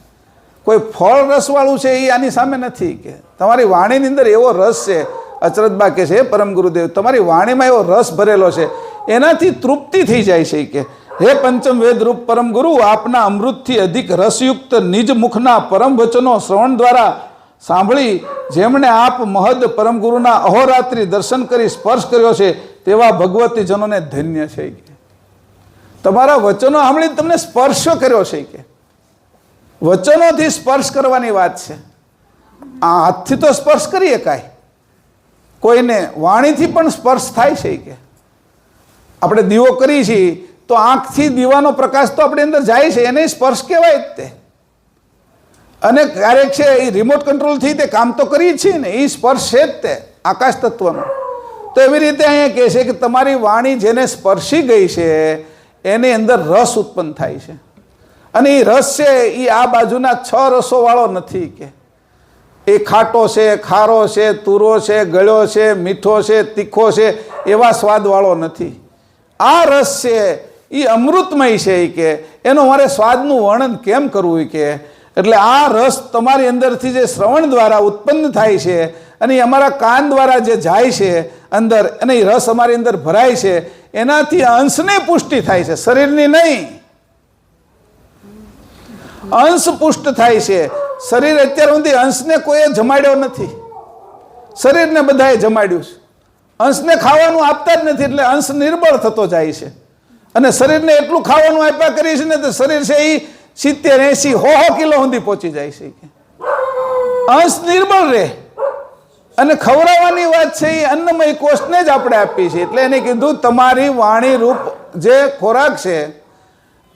કોઈ ફળ રસવાળું છે એ આની સામે નથી. કે તમારી વાણીની અંદર એવો રસ છે. અચરતબા કે છે પરમ ગુરુદેવ, તમારી વાણીમાં એવો રસ ભરેલો છે, એનાથી તૃપ્તિ થઈ જાય છે. કે હે પંચમ વેદ રૂપ પરમ ગુરુ, આપના અમૃતથી અધિક રસયુક્ત નિજ મુખના પરમ વચનો શ્રવણ દ્વારા સાંભળી જેમણે આપ મહદ પરમ ગુરુના અહોરાત્રિ દર્શન કરી સ્પર્શ કર્યો છે તેવા ભગવતી જનોને ધન્ય છે. તમારા વચનો સાંભળી તમને સ્પર્શ કર્યો છે. કે વચનોથી સ્પર્શ કરવાની વાત છે. આ હાથથી તો સ્પર્શ કરીએ કાંઈ, કોઈને વાણીથી પણ સ્પર્શ થાય છે. કે આપણે દીવો કરીએ છીએ તો આંખથી દીવાનો પ્રકાશ તો આપણી અંદર જાય છે, એને સ્પર્શ કહેવાય જ તે. અને ક્યારેક છે એ રિમોટ કંટ્રોલથી તે કામ તો કરીએ છીએ ને, એ સ્પર્શ છે જ તે આકાશ તત્વનો. તો એવી રીતે અહીંયા કહે છે કે તમારી વાણી જેને સ્પર્શી ગઈ છે એની અંદર રસ ઉત્પન્ન થાય છે. અને એ રસ છે એ આ બાજુના 6 રસોવાળો નથી. કે એ ખાટો છે, ખારો છે, તુરો છે, ગળ્યો છે, મીઠો છે, તીખો છે, એવા સ્વાદવાળો નથી. આ રસ છે એ અમૃતમય છે. કે એનો મારે સ્વાદનું વર્ણન કેમ કરવું. કે એટલે આ રસ તમારી અંદરથી જે શ્રવણ દ્વારા ઉત્પન્ન થાય છે અને એ અમારા કાન દ્વારા જે જાય છે અંદર, અને એ રસ અમારી અંદર ભરાય છે, એનાથી અંશને પુષ્ટિ થાય છે, શરીરની નહીં. અંશ પુષ્ટ થાય છે. શરીર અત્યાર સુધી અંશને કોઈએ જમાડ્યો નથી, શરીરને બધાએ જમાડ્યું છે. અંશને ખાવાનું આપતા જ નથી, એટલે અંશ નિર્બળ થતો જાય છે. અને શરીરને એટલું ખાવાનું આપ્યા કરીએ છીએ ને તો શરીર છે એ 70, 80, 100 કિલો સુધી પહોંચી જાય છે. અંશ નિર્બળ રહે. અને ખવડાવવાની વાત છે એ અન્નમય કોષને જ આપણે આપીએ છીએ. એટલે એને કીધું તમારી વાણી રૂપ જે ખોરાક છે,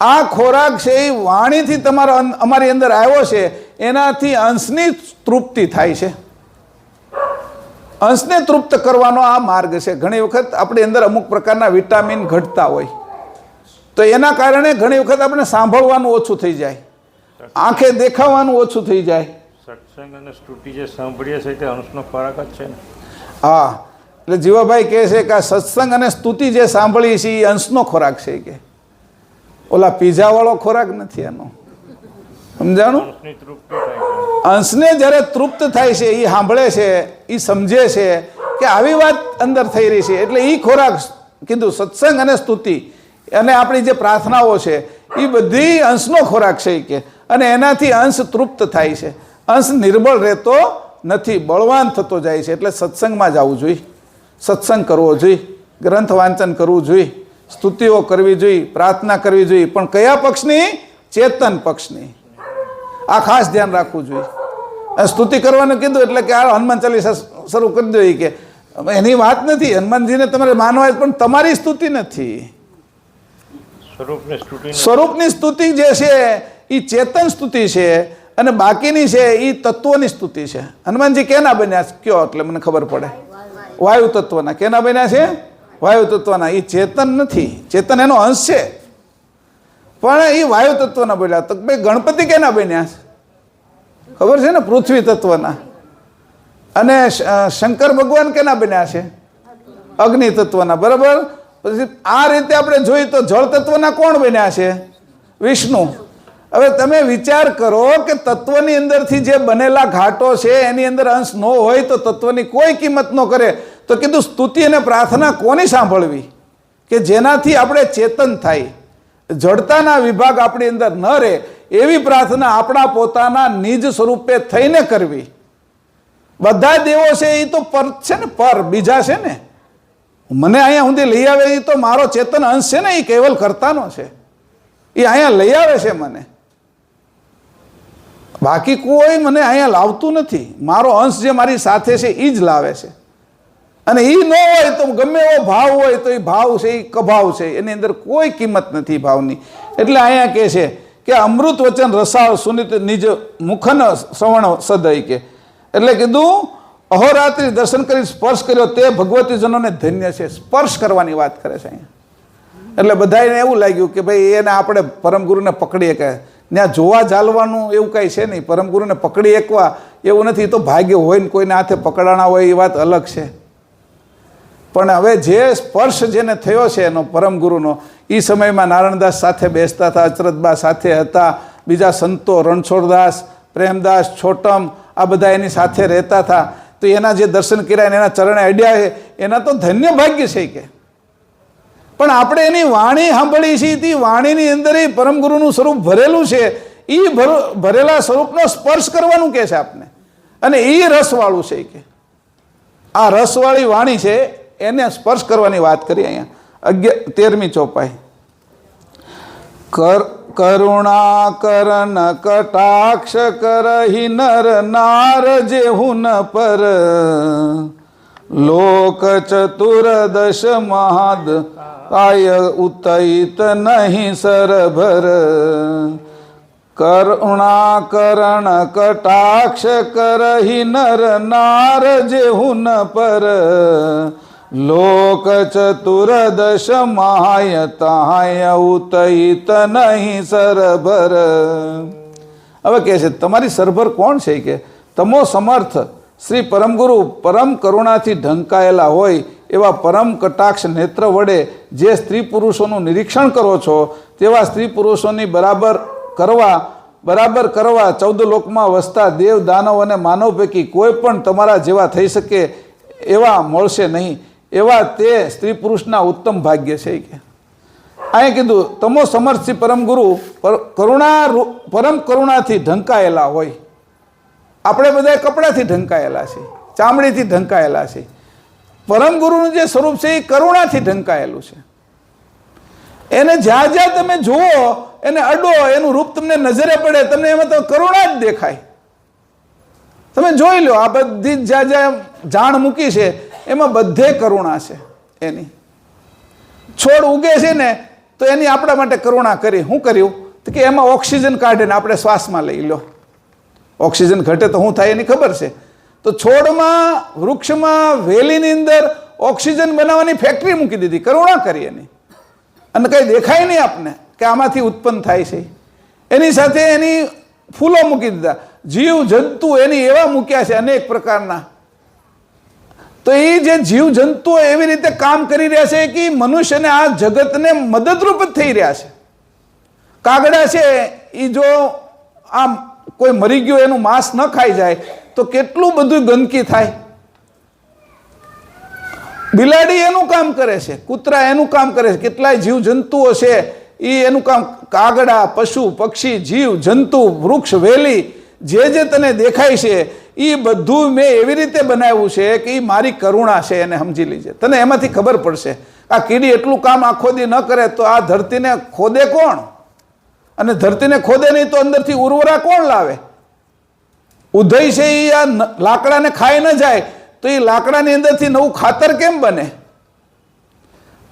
આ ખોરાક છે એ વાણીથી તમારો અમારી અંદર આવ્યો છે, એનાથી અંશની તૃપ્તિ થાય છે. અંશને તૃપ્ત કરવાનો આ માર્ગ છે. ઘણી વખત આપણી અંદર અમુક પ્રકારના વિટામિન ઘટતા હોય તો એના કારણે ઘણી વખત આપણે સાંભળવાનું ઓછું થઈ જાય, આંખે દેખાવાનું ઓછું થઈ જાય. સત્સંગ અને સ્તુતિ જે સાંભળીએ છીએ તે અંશનો ખોરાક જ છે ને. હા, એટલે જીવાભાઈ કહે છે કે આ સત્સંગ અને સ્તુતિ જે સાંભળીએ છીએ એ અંશનો ખોરાક છે. કે ઓલા પીઝા વાળો ખોરાક નથી એનો. સમજાણું? અંશની તૃપ્તિ થાય છે. અંશને જ્યારે તૃપ્ત થાય છે, એ સાંભળે છે, એ સમજે છે કે આવી વાત અંદર થઈ રહી છે, એટલે એ ખોરાક કીધું. સત્સંગ અને સ્તુતિ અને આપણી જે પ્રાર્થનાઓ છે એ બધી અંશનો ખોરાક છે. કે અને એનાથી અંશ તૃપ્ત થાય છે. અંશ નિર્બળ રહેતો નથી, બળવાન થતો જાય છે. એટલે સત્સંગમાં જવું જોઈએ, સત્સંગ કરવો જોઈએ, ગ્રંથ વાંચન કરવું જોઈએ, સ્તુતિઓ કરવી જોઈએ, પ્રાર્થના કરવી જોઈએ. પણ કયા પક્ષની? ચેતન પક્ષની. આ ખાસ ધ્યાન રાખવું જોઈએ. સ્તુતિ કરવાનું કીધું એટલે કે આ હનુમાન ચાલીસા શરૂ કરી દઈએ. કે એની વાત નથી, હનુમાનજીને તમારે માનવા, પણ તમારી સ્તુતિ નથી. સ્વરૂપની સ્તુતિ જે છે એ ચેતન સ્તુતિ છે, અને બાકીની છે એ તત્વની સ્તુતિ છે. હનુમાનજી કેના બન્યા કયો એટલે મને ખબર પડે? વાયુ તત્વના. કેના બન્યા છે? વાયુ તત્વના. એ ચેતન નથી, ચેતન એનો અંશ છે, પણ એ વાયુ તત્વના બન્યા. તો ભાઈ ગણપતિ કેના બન્યા છે? ખબર છે ને? પૃથ્વી તત્વના. અને શંકર ભગવાન કેના બન્યા છે? અગ્નિ તત્વના. બરાબર. પછી આ રીતે આપણે જોઈએ તો જળ તત્વના કોણ બન્યા છે? વિષ્ણુ. હવે તમે વિચાર કરો કે તત્વની અંદરથી જે બનેલા ઘાટો છે એની અંદર અંશ ન હોય તો તત્વની કોઈ કિંમત ન કરે. તો કીધું સ્તુતિ અને પ્રાર્થના કોની સાંભળવી? કે જેનાથી આપણે ચેતન થાય, જડતાના વિભાગ આપણી અંદર ન રહે એવી પ્રાર્થના આપણા પોતાના નિજ સ્વરૂપે થઈને કરવી. બધા દેવો છે એ તો પર છે ને, પર બીજા છે ને. મને અહીંયા સુધી લઈ આવે એ તો મારો ચેતન અંશ છે ને, એ કેવલ કરતાનો છે, એ અહીંયા લઈ આવે છે મને. બાકી કોઈ મને અહીંયા લાવતું નથી. મારો અંશ જે મારી સાથે છે એ જ લાવે છે. અને એ ન હોય તો ગમે એવો ભાવ હોય તો એ ભાવ છે એ કભાવ છે, એની અંદર કોઈ કિંમત નથી ભાવની. એટલે અહીંયા કહે છે કે અમૃત વચન રસાળ સુનિત નિજ મુખન શ્રવણ સદય. કે એટલે કીધું અહોરાત્રિ દર્શન કરી સ્પર્શ કર્યો તે ભગવતી જનોને ધન્ય છે. સ્પર્શ કરવાની વાત કરે છે અહીંયા. એટલે બધાને એવું લાગ્યું કે ભાઈ એને આપણે પરમગુરુને પકડીએ કે ત્યાં જોવા ચાલવાનું એવું કાંઈ છે નહીં. પરમગુરુને પકડી એકવા એવું નથી. એ તો ભાગ્ય હોય ને કોઈને હાથે પકડાણા હોય એ વાત અલગ છે. પણ હવે જે સ્પર્શ જેને થયો છે એનો પરમગુરુનો, એ સમયમાં નારાયણદાસ સાથે બેસતા હતા, અચરતબા સાથે હતા, બીજા સંતો રણછોડદાસ, પ્રેમદાસ, છોટમ, આ બધા એની સાથે રહેતા હતા. તો એના જે દર્શન કર્યા એના ચરણે અડ્યા છે એના તો ધન્ય ભાગ્ય છે કે. પણ આપણે એની વાણી સાંભળી છે, તે વાણીની અંદર એ પરમગુરુનું સ્વરૂપ ભરેલું છે. એ ભરેલા સ્વરૂપનો સ્પર્શ કરવાનું કે છે આપને, અને એ રસવાળું છે કે. આ રસવાળી વાણી છે એને સ્પર્શ કરવાની વાત કરી અહીંયા 13મી ચોપાઈ. કરુણા કરન કટાક્ષ કરહી નર નાર જેહું ન પર, લોક ચતુર્દશ મહાદ આય ઉતૈત નહીં સરભર. કરુણા કરણ કટાક્ષ કરહી નર નાર જેહું ન પર, લોક ચતુર્દશ મહાય તાય ઉતૈત નહીં સરભર. હવે કહે છે તમારી સરભર કોણ છે કે તમો સમર્થ શ્રી પરમગુરુ પરમ કરુણાથી ઢંકાયેલા હોય એવા પરમ કટાક્ષ નેત્ર વડે જે સ્ત્રી પુરુષોનું નિરીક્ષણ કરો છો તેવા સ્ત્રી પુરુષોની બરાબર કરવા 14 લોકમાં વસતા દેવ દાનવ અને માનવ પૈકી કોઈ પણ તમારા જેવા થઈ શકે એવા મળશે નહીં. એવા તે સ્ત્રી પુરુષના ઉત્તમ ભાગ્ય છે કે. અહીં કીધું તમો સમર્થ શ્રી પરમગુરુ પરમ કરુણાથી ઢંકાયેલા હોય. આપણે બધા કપડાથી ઢંકાયેલા છે, ચામડીથી ઢંકાયેલા છે. પરમગુરુનું જે સ્વરૂપ છે એ કરુણાથી ઢંકાયેલું છે. એને જ્યાં જ્યાં તમે જુઓ, એને અડો, એનું રૂપ તમને નજરે પડે, તમને એમાં તો કરુણા જ દેખાય. તમે જોઈ લો, આ બધી જ જ્યાં જ્યાં જાણ મૂકી છે એમાં બધે કરુણા છે એની. છોડ ઉગે છે ને તો એની આપણા માટે કરુણા કરી. શું કર્યું કે એમાં ઓક્સિજન કાઢે ને આપણે શ્વાસમાં લઈ લો. ઓક્સિજન ઘટે તો શું થાય એની ખબર છે. તો છોડમાં, વૃક્ષમાં, વેલીની અંદર ઓક્સિજન બનાવવાની ફેક્ટરી મૂકી દીધી, કરુણા કરી એની. અને કંઈ દેખાય નહીં આપને કે આમાંથી ઉત્પન્ન થાય છે. એની સાથે એની ફૂલો મૂકી દીધા, જીવ જંતુ એની એવા મૂક્યા છે અનેક પ્રકારના. તો એ જે જીવ જંતુઓ એવી રીતે કામ કરી રહ્યા છે કે મનુષ્યને આ જગતને મદદરૂપ જ થઈ રહ્યા છે. કાગડા છે એ જો આમ કોઈ મરી ગયો એનું માંસ ન ખાઈ જાય તો કેટલું બધું ગંદકી થાય. બિલાડી એનું કામ કરે છે, કૂતરા એનું કામ કરે છે, કેટલાય જીવ જંતુઓ છે એ એનું કામ. કાગડા, પશુ, પક્ષી, જીવ જંતુ, વૃક્ષ, વેલી જે તને દેખાય છે એ બધું મેં એવી રીતે બનાવ્યું છે કે એ મારી કરુણા છે, એને સમજી લીજે. તને એમાંથી ખબર પડશે. આ કીડી એટલું કામ આખો દી ન કરે તો આ ધરતીને ખોદે કોણ? અને ધરતીને ખોદે નહીં તો અંદરથી ઉર્વરા કોણ લાવે? ઉદય છે એ આ લાકડાને ખાઈ ન જાય તો એ લાકડાની અંદરથી નવું ખાતર કેમ બને?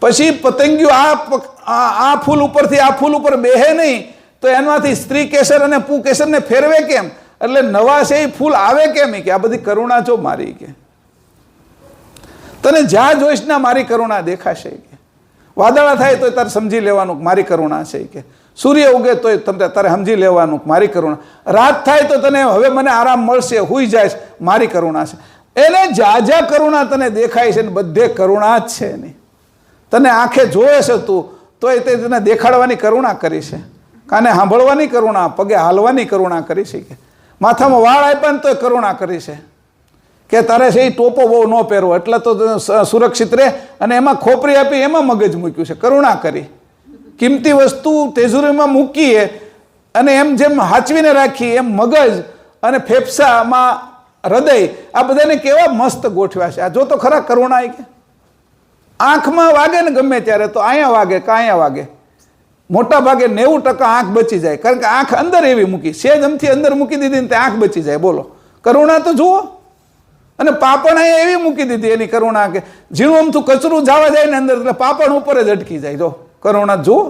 પછી પતંગિયું આ ફૂલ ઉપરથી આ ફૂલ ઉપર બેહે નહીં તો એમાંથી સ્ત્રી કેસર અને પુ કેસરને ફેરવે કેમ? એટલે નવા છે એ ફૂલ આવે કેમ? કે આ બધી કરુણા જો મારી કે. તને જ્યાં જોઈશ ને મારી કરુણા દેખાશે કે. વાદળા થાય તો તારે સમજી લેવાનું મારી કરુણા છે કે. સૂર્ય ઉગે તો તારે સમજી લેવાનું મારી કરુણા. રાત થાય તો તને હવે મને આરામ મળશે, હુઈ જાય મારી કરુણા છે. એને જ્યાં કરુણા તને દેખાય છે ને બધે કરુણા જ છે એની. તને આંખે જોવે છે તું તો એ તને દેખાડવાની કરુણા કરી છે, કાને સાંભળવાની કરુણા, પગે હાલવાની કરુણા કરી છે કે. માથામાં વાળ આપ્યા ને તો કરુણા કરી છે કે તારે છે એ ટોપો બહુ ન પહેરવો એટલે તો સુરક્ષિત રહે, અને એમાં ખોપરી આપી એમાં મગજ મૂક્યું છે, કરુણા કરી. કિંમતી વસ્તુ તેજુરીમાં મૂકીએ અને એમ જેમ હાચવીને રાખી એમ મગજ અને ફેફસામાં હૃદય આ બધાને કેવા મસ્ત ગોઠવ્યા છે. આ જો તો ખરા કરુણા કે. આંખમાં વાગે ને ગમે ત્યારે તો અહીંયા વાગે કે અહીંયા વાગે. મોટા ભાગે 90% આંખ બચી જાય, કારણ કે આંખ અંદર એવી મૂકી, સેજ અમથી અંદર મૂકી દીધી ને તે આંખ બચી જાય. બોલો, કરુણા તો જુઓ. અને પાપણ અહીંયા એવી મૂકી દીધી એની કરુણા કે ઝીણું અમથું કચરું જવા જાય ને અંદર એટલે પાપણ ઉપર જ અટકી જાય. જો કરુણા જુઓ.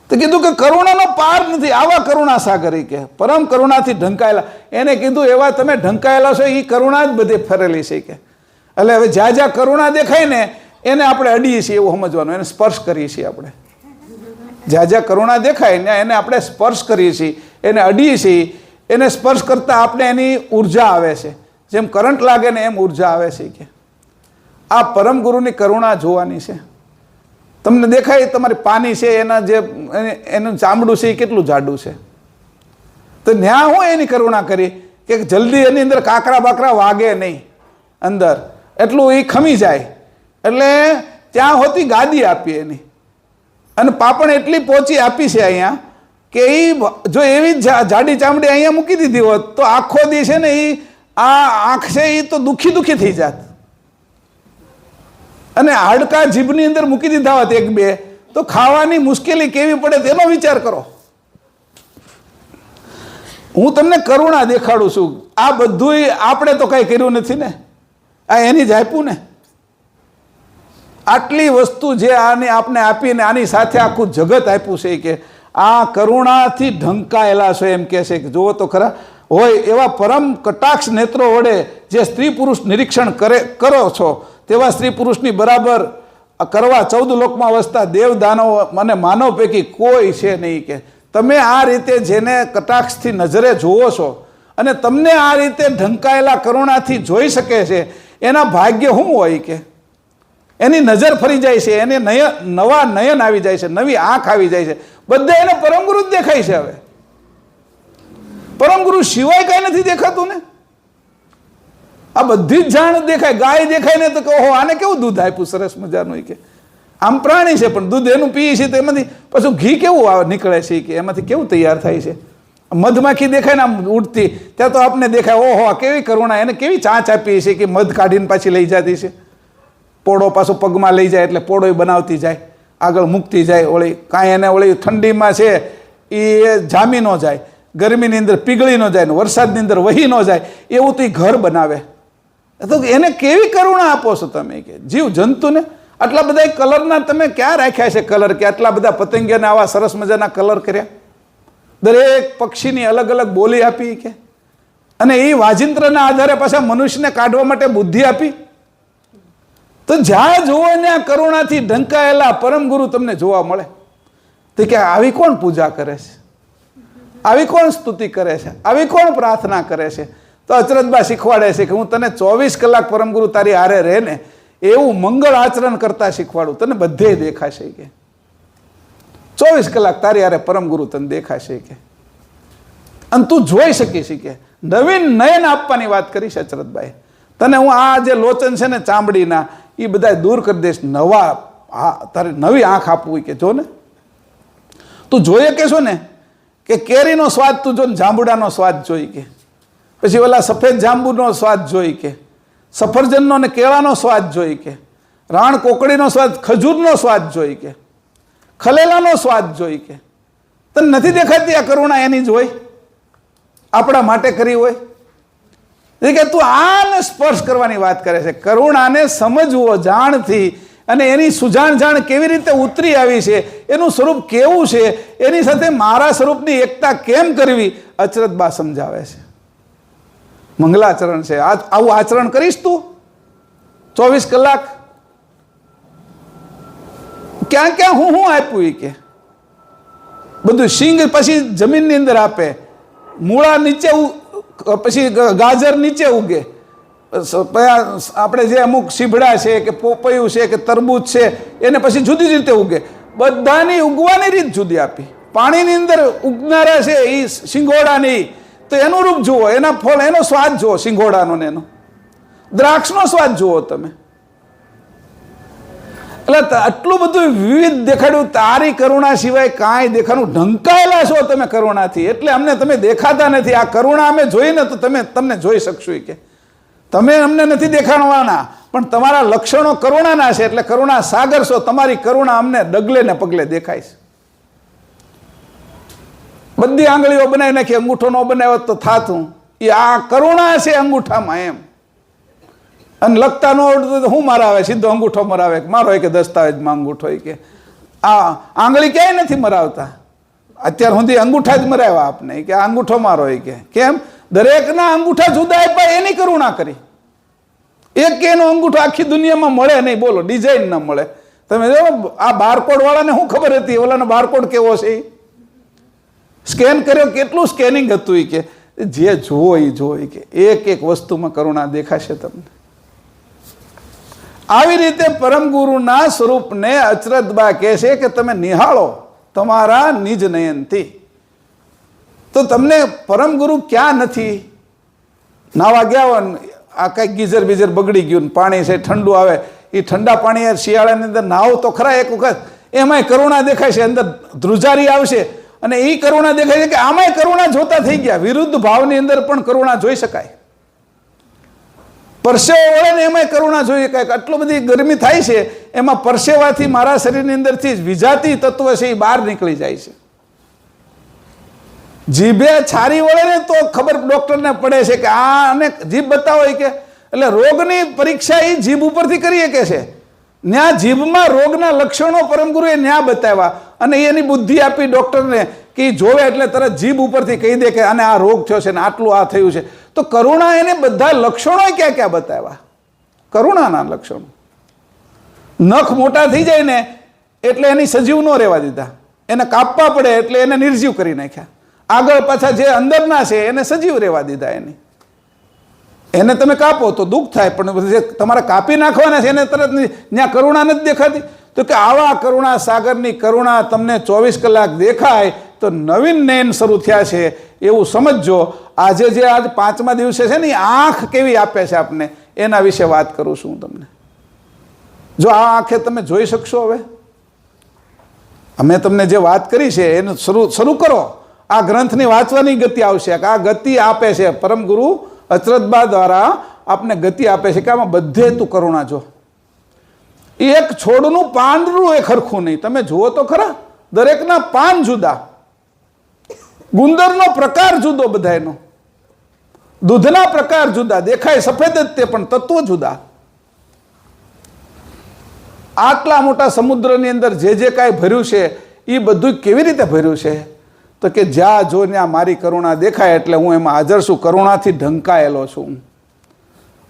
તો કીધું કે કરુણાનો પાર નથી, આવા કરુણા સાગરી કે પરમ કરુણાથી ઢંકાયેલા. એને કીધું એવા તમે ઢંકાયેલા છો, એ કરુણા જ બધે ફરેલી છે કે. એટલે હવે જ્યાં જ્યાં કરુણા દેખાય ને એને આપણે અડીએ છીએ એવું સમજવાનું, એને સ્પર્શ કરીએ છીએ આપણે. જ્યાં જ્યાં કરુણા દેખાય ત્યાં એને આપણે સ્પર્શ કરીએ છીએ, એને અડીએ છીએ. એને સ્પર્શ કરતાં આપણે એની ઉર્જા આવે છે, જેમ કરંટ લાગે ને એમ ઉર્જા આવે છે. કે આ પરમ ગુરુની કરુણા જોવાની છે. તમને દેખાય તમારી પાની છે એના જે એનું ચામડું છે એ કેટલું જાડું છે, તો ત્યાં હું એની કરુણા કરી કે જલ્દી એની અંદર કાંકરા બાકરા વાગે નહીં, અંદર એટલું એ ખમી જાય. એટલે ત્યાં હોતી ગાદી આપી એની, અને પાપણ એટલી પહોંચી આપી છે અહીંયા કે એ જો એવી જ જાડી ચામડી અહીંયા મૂકી દીધી હોત તો આખો દી છે ને એ આ આંખ છે એ તો દુખી દુખી થઈ જાત. અને હાડકા જીભની અંદર મૂકી દીધા હોત એક બે તો ખાવાની મુશ્કેલી કેવી પડે તેનો વિચાર કરો. હું તમને કરુણા દેખાડું છું. આ બધું આપણે તો કઈ કર્યું નથી ને, આ એની જ આપ્યું ને. આટલી વસ્તુ જે આને આપણે આપીને આની સાથે આખું જગત આપ્યું છે કે આ કરુણાથી ઢંકાયેલા છો એમ કહે છે. કે જુઓ તો ખરા, હોય એવા પરમ કટાક્ષ નેત્રો વડે જે સ્ત્રી પુરુષ નિરીક્ષણ કરો છો તેવા સ્ત્રી પુરુષની બરાબર કરવા 14 લોકમાં વસતા દેવ દાનવ અને માનવ પૈકી કોઈ છે નહીં. કે તમે આ રીતે જેને કટાક્ષથી નજરે જુઓ છો અને તમને આ રીતે ઢંકાયેલા કરુણાથી જોઈ શકે છે એના ભાગ્ય શું હોય. કે એની નજર ફરી જાય છે, એને નવા નયન આવી જાય છે, નવી આંખ આવી જાય છે. બધા એને પરમગુરુ જ દેખાય છે. હવે પરમગુરુ સિવાય કઈ નથી દેખાતું ને. આ બધી જ જાણ દેખાય. ગાય દેખાય ને તો કહો આને કેવું દૂધ આપ્યું સરસ મજાનું. કે આમ પ્રાણી છે પણ દૂધ એનું પીએ છે તો એમાંથી પાછું ઘી કેવું નીકળે છે, કે એમાંથી કેવું તૈયાર થાય છે. મધમાખી દેખાય ને આમ ઉડતી ત્યાં તો આપને દેખાય ઓહો કેવી કરુણા, એને કેવી ચાંચ આપી છે કે મધ કાઢીને પાછી લઈ જતી છે. પોળો પાછો પગમાં લઈ જાય એટલે પોળો બનાવતી જાય, આગળ મૂકતી જાય. ઓળી કાંઈ એને ઓળી ઠંડીમાં છે એ જામી ન જાય, ગરમીની અંદર પીગળી ન જાય, વરસાદની અંદર વહી ન જાય, એવું તો એ ઘર બનાવે. તો એને કેવી કરુણા આપો છો તમે. કે જીવ જંતુને આટલા બધા કલરના તમે ક્યાં રાખ્યા છે કલર, કે આટલા બધા પતંગિયાને આવા સરસ મજાના કલર કર્યા, દરેક પક્ષીની અલગ અલગ બોલી આપી. કે અને એ વાજિંત્રના આધારે પાછા મનુષ્યને કાઢવા માટે બુદ્ધિ આપી. તો જ્યાં જુઓ ને આ કરુણાથી ઢંકાયેલા પરમ ગુરુ તમને જોવા મળે. તો કે આવી કોણ પૂજા કરે છે, આવી કોણ સ્તુતિ કરે છે, આવી કોણ પ્રાર્થના કરે છે. તો અચરતબા શીખવાડે છે કે હું તને 24 કલાક પરમ ગુરુ તારી હારે રહે ને એવું મંગળ આચરણ કરતા શીખવાડું, તને બધે દેખાશે. કે 24 કલાક તારી હારે પરમ ગુરુ તને દેખાશે. કે અને તું જોઈ શકીશ. કે નવીન નયન આપવાની વાત કરી છે અચરતબાઈ. તને હું આ જે લોચન છે ને ચામડીના એ બધા દૂર કરી દઈશ, નવા તારે નવી આંખ આપવું. કે જો ને તું જોઈએ કે છો ને કે કેરીનો સ્વાદ તું જો ને જાંબુડાનો સ્વાદ જોઈ. કે પછી ઓલા સફેદ જાંબુનો સ્વાદ જોઈ. કે સફરજનનો ને કેળાનો સ્વાદ જોઈ. કે રાણ કોકડીનો સ્વાદ, ખજૂરનો સ્વાદ જોઈ. કે ખલેલાનો સ્વાદ જોઈ. કે તને નથી દેખાતી આ કરુણા એની જ હોય, આપણા માટે કરી હોય. કે તું આને સ્પર્શ કરવાની વાત કરે છે. કરુણાને સમજવો જાણથી અને એની સુજાણ જાણ કેવી રીતે ઉતરી આવી છે, એનું સ્વરૂપ કેવું છે, એની સાથે મારા સ્વરૂપની એકતા કેમ કરવી, અચરતબા સમજાવે છે. મંગલાચરણ છે. આવું આચરણ કરીશ તું 24 કલાક. ક્યાં ક્યાં હું આપ્યું. કે બધું સિંગ પછી જમીનની અંદર આપે, મૂળા નીચે, પછી ગાજર નીચે ઉગે, આપણે જે અમુક સીભડા છે કે પોપૈયું છે કે તરબૂચ છે એને પછી જુદી રીતે ઉગે. બધાની ઉગવાની રીત જુદી આપી. પાણીની અંદર ઉગનારા છે એ સિંગોડાની, તો એનું રૂપ જુઓ, એના ફળ, એનો સ્વાદ જુઓ સિંગોડાનો ને એનો. દ્રાક્ષનો સ્વાદ જુઓ તમે. એટલે આટલું બધું વિવિધ દેખાડ્યું. તારી કરુણા સિવાય કાંઈ દેખાનું. ઢંકાયેલા છો તમે કરુણાથી, એટલે અમને તમે દેખાતા નથી. આ કરુણા અમે જોઈને તો તમને જોઈ શકશું. કે તમે અમને નથી દેખાડવાના પણ તમારા લક્ષણો કરુણાના છે, એટલે કરુણા સાગર છો. તમારી કરુણા અમને ડગલે ને પગલે દેખાય છે. બધી આંગળીઓ બનાવી નાખી, અંગૂઠો નો બનાવ્યો તો થાતું. એ આ કરુણા છે અંગૂઠામાં એમ. અને લખતા ન આવડતું તો હું મરાવે, સીધો અંગૂઠો મરાવે. મારો કે દસ્તાવેજમાં અંગૂઠો. કે આ આંગળી ક્યાંય નથી મરાવતા. અત્યાર સુધી અંગૂઠા જ મરાવ્યા આપને. કે આ અંગૂઠો મારો. કે કેમ? દરેકના અંગૂઠા જુદા આપ્યા, એની કરુણા કરી. એક એનો અંગૂઠો આખી દુનિયામાં મળે નહીં, બોલો, ડિઝાઇન ન મળે. તમે જો આ બારકોડ વાળાને શું ખબર હતી ઓલાનો બારકોડ કેવો છે? સ્કેન કર્યો, કેટલું સ્કેનિંગ હતું એ કે જે જુઓ એ જોઈ કે એક એક વસ્તુમાં કરુણા દેખાશે તમને. આવી રીતે પરમ ગુરુના સ્વરૂપને અચરતબા કહે છે કે તમે નિહાળો તમારા નિજ નયનથી. તો તમને પરમ ગુરુ ક્યાં નથી? નાવા ગયા હોય ને, આ કંઈક ગીઝર બીઝર બગડી ગયું ને પાણી છે ઠંડુ આવે, એ ઠંડા પાણી શિયાળાની અંદર નાવો તો ખરા એક વખત, એમાંય કરુણા દેખાય છે, અંદર ધ્રુજારી આવશે અને એ કરુણા દેખાય છે કે આમાંય કરુણા જોતા થઈ ગયા. વિરુદ્ધ ભાવની અંદર પણ કરુણા જોઈ શકાય. પરસેવો વળે ને એમાંય કરુણા જોઈ શકાય. આટલી બધી ગરમી થાય છે, એમાં પરસેવાથી મારા શરીરની અંદરથી વિજાતી તત્વ છે એ બહાર નીકળી જાય છે. જીભે છારી વળે ને તો ખબર ડોક્ટરને પડે છે કે આ અને જીભ બતાવો કે, એટલે રોગની પરીક્ષા એ જીભ ઉપરથી કરી શકે છે. ન્યા જીભમાં રોગના લક્ષણો પરમગુરુએ ન્યા બતાવ્યા અને એની બુદ્ધિ આપી ડોક્ટરને કે એ જોવે એટલે તરત જીભ ઉપરથી કહી દે કે આને આ રોગ થયો છે ને આટલું આ થયું છે. તો કરુણા એને બધા લક્ષણો ક્યાં ક્યાં બતાવ્યા? કરુણાના લક્ષણો. નખ મોટા થઈ જાય ને એટલે એની સજીવ ન રહેવા દીધા, એને કાપવા પડે એટલે એને નિર્જીવ કરી નાખ્યા. આગળ પાછા જે અંદરના છે એને સજીવ રહેવા દીધા. એને તમે કાપો તો દુઃખ થાય, પણ જે તમારે કાપી નાખવાના છે એને તરત ત્યાં કરુણા નથી દેખાતી. તો કે આવા કરુણા સાગરની કરુણા તમને 24 કલાક દેખાય તો નવીન નયન શરૂ થયા છે એવું સમજજો. આજે જે આજ 5મા દિવસે છે ને, આંખ કેવી આપે છે આપને, એના વિશે વાત કરું છું હું તમને. જો આ આંખે તમે જોઈ શકશો, હવે અમે તમને જે વાત કરી છે એનું શરૂ કરો. આ ગ્રંથની વાંચવાની ગતિ આવશે. આ ગતિ આપે છે પરમ ગુરુ અચરતબા દ્વારા, આપને ગતિ આપે છે કે આમાં બધે તું કરુણા જો. એક છોડનું પાંદડું એ ખરખું નહીં. તમે જુઓ તો ખરા, દરેકના પાન જુદા, ગુંદરનો પ્રકાર જુદો, બધાયનો દૂધના પ્રકાર જુદા, દેખાય સફેદ જ તે પણ તત્વો જુદા. આટલા મોટા સમુદ્રની અંદર જે જે કાંઈ ભર્યું છે એ બધું કેવી રીતે ભર્યું છે? તો કે જ્યાં જો ત્યાં મારી કરુણા દેખાય એટલે હું એમાં હાજર છું, કરુણાથી ઢંકાયેલો છું.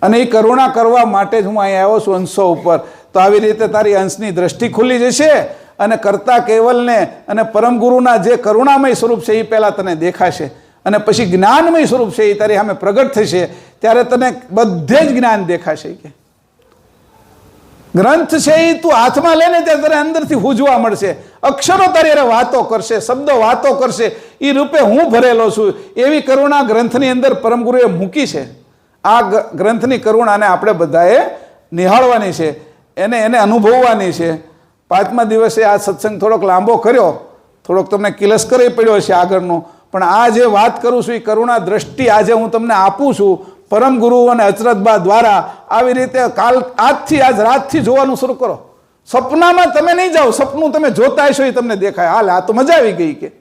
અને એ કરુણા કરવા માટે જ હું અહીંયા આવ્યો છું અંશો ઉપર. તો આવી રીતે તારી અંશની દ્રષ્ટિ ખુલી જશે અને કરતા કેવલને અને પરમ ગુરુના જે કરુણામય સ્વરૂપ છે એ પહેલાં તને દેખાશે અને પછી જ્ઞાનમય સ્વરૂપ છે એ તારી સામે પ્રગટ થશે. ત્યારે તને બધે જ જ્ઞાન દેખાશે. કે ગ્રંથ છે એ તું હાથમાં લે ને ત્યારે તને અંદરથી હુજવા મળશે. અક્ષરો તારી અરે વાતો કરશે, શબ્દો વાતો કરશે. એ રૂપે હું ભરેલો છું એવી કરુણા ગ્રંથની અંદર પરમ ગુરુએ મૂકી છે. આ ગ્રંથની કરુણાને આપણે બધાએ નિહાળવાની છે, એને અનુભવવાની છે. 5મા દિવસે આ સત્સંગ થોડોક લાંબો કર્યો, થોડોક તમને કિલસ કરી પડ્યો છે આગળનો, પણ આ જે વાત કરું છું એ કરુણા દ્રષ્ટિ આજે હું તમને આપું છું પરમ ગુરુ અને અચરતબા દ્વારા. આવી રીતે આજથી આજ રાતથી જોવાનું શરૂ કરો. સપનામાં તમે નહીં જાઓ, સપનું તમે જોતા હશો એ તમને દેખાય. હાલ આ તો મજા આવી ગઈ કે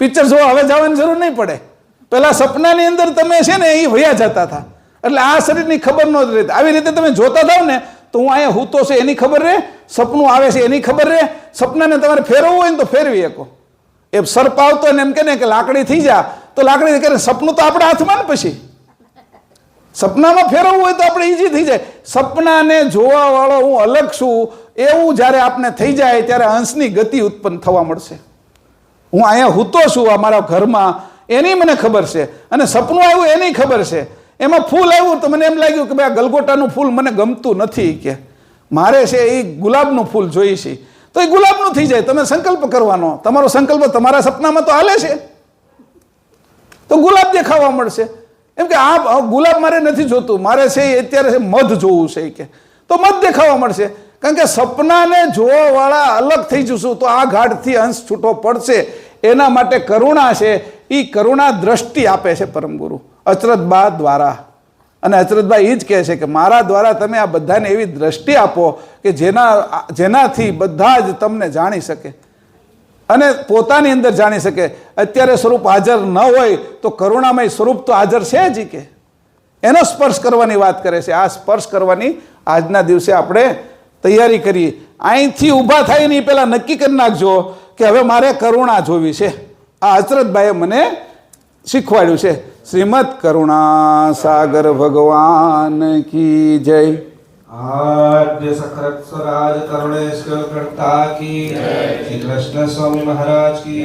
પિક્ચર જોવા હવે જવાની જરૂર નહીં પડે. પેલા સપનાની અંદર તમે છે ને એ વયા જતા હતા, એટલે આ શરીરની ખબર ન જ રહેતી. આવી રીતે તમે જોતા થાવ ને તો હું અહીંયા હૂતો છે એની ખબર રહે, સપનું આવે છે એની ખબર રહે. સપનાને તમારે ફેરવવું હોય ને તો ફેરવી શકો. એ સર્પ આવતો હોય ને એમ કે ને કે લાકડી થઈ જા તો લાકડી કરે. સપનું તો આપણા હાથમાં ને, પછી સપનામાં ફેરવવું હોય તો આપણે ઈઝી થઈ જાય. સપનાને જોવા વાળો હું અલગ છું એવું જ્યારે આપને થઈ જાય ત્યારે અંશની ગતિ ઉત્પન્ન થવા મળશે. હું અહીંયા હૂતો છું અમારા ઘરમાં એની મને ખબર છે, અને સપનું આવ્યું એની ખબર છે. એમાં ફૂલ આવ્યું તો મને એમ લાગ્યું કે ભાઈ આ ગલગોટાનું ફૂલ મને ગમતું નથી, કે મારે છે એ ગુલાબનું ફૂલ જોઈએ છે, તો એ ગુલાબનું થઈ જાય. તમે સંકલ્પ કરવાનો, તમારો સંકલ્પ તમારા સપનામાં તો હાલે છે તો ગુલાબ દેખાવા મળશે. એમ કે આ ગુલાબ મારે નથી જોતું, મારે છે અત્યારે છે મધ જોવું છે, કે તો મધ દેખાવા મળશે. કારણ કે સપનાને જોવાવાળા અલગ થઈ જશું તો આ ઘાટથી અંશ છૂટો પડશે. એના માટે કરુણા છે એ કરુણા દ્રષ્ટિ આપે છે પરમ ગુરુ અચરતબા દ્વારા. અને અચરતબા એ જ કહે છે કે મારા દ્વારા તમે આ બધાને એવી દ્રષ્ટિ આપો કે જેનાથી બધા જ તમને જાણી શકે અને પોતાની અંદર જાણી શકે. અત્યારે સ્વરૂપ હાજર ન હોય તો કરુણામય સ્વરૂપ તો હાજર છે જ, કે એનો સ્પર્શ કરવાની વાત કરે છે. આ સ્પર્શ કરવાની આજના દિવસે આપણે તૈયારી કરીએ. અહીંથી ઊભા થાય ને એ પહેલાં નક્કી કરી નાખજો કે હવે મારે કરુણા જોવી છે. આ અચરતભાઈએ મને શીખવાડ્યું છે. श्रीमद करुणा सागर भगवान की जय। आद्य सकृत स्वराज करुणेश्वर करता की श्री कृष्ण स्वामी महाराज की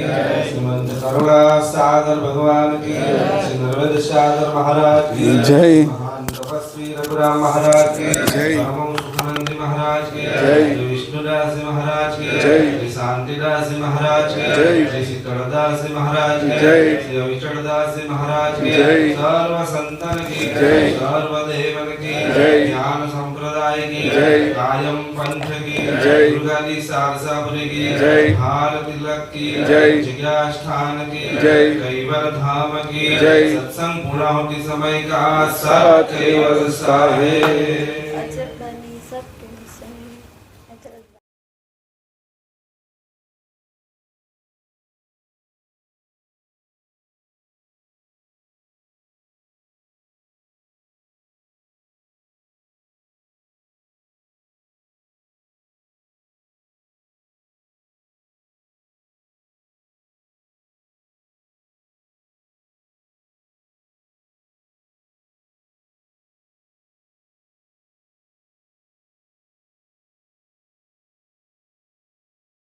श्रीमंत करुणा सागर भगवान की श्री नर्मद सागर महाराज की जय। महान तपस्वी रघुराम महाराज की जय। परम सुखानंदी महाराज की जय। श्री विष्णुदास जी महाराज की जय। श्री शांतिदास जी महाराज की जय। श्री शीतलदास जी महाराज की जय। श्री अविचलदास जी महाराज की जय। सर्व संतन की जय। सर्व देवन की जय। ज्ञान संप्रदाय की जय। कायम पंथ की जय। दुर्गादी सारसापुरी की जय। हार तिलक की जय। जिज्ञास्थान की जय। कैवर धाम की जय। सत्संग पूर्णाहुति समय का सब केवल साहे।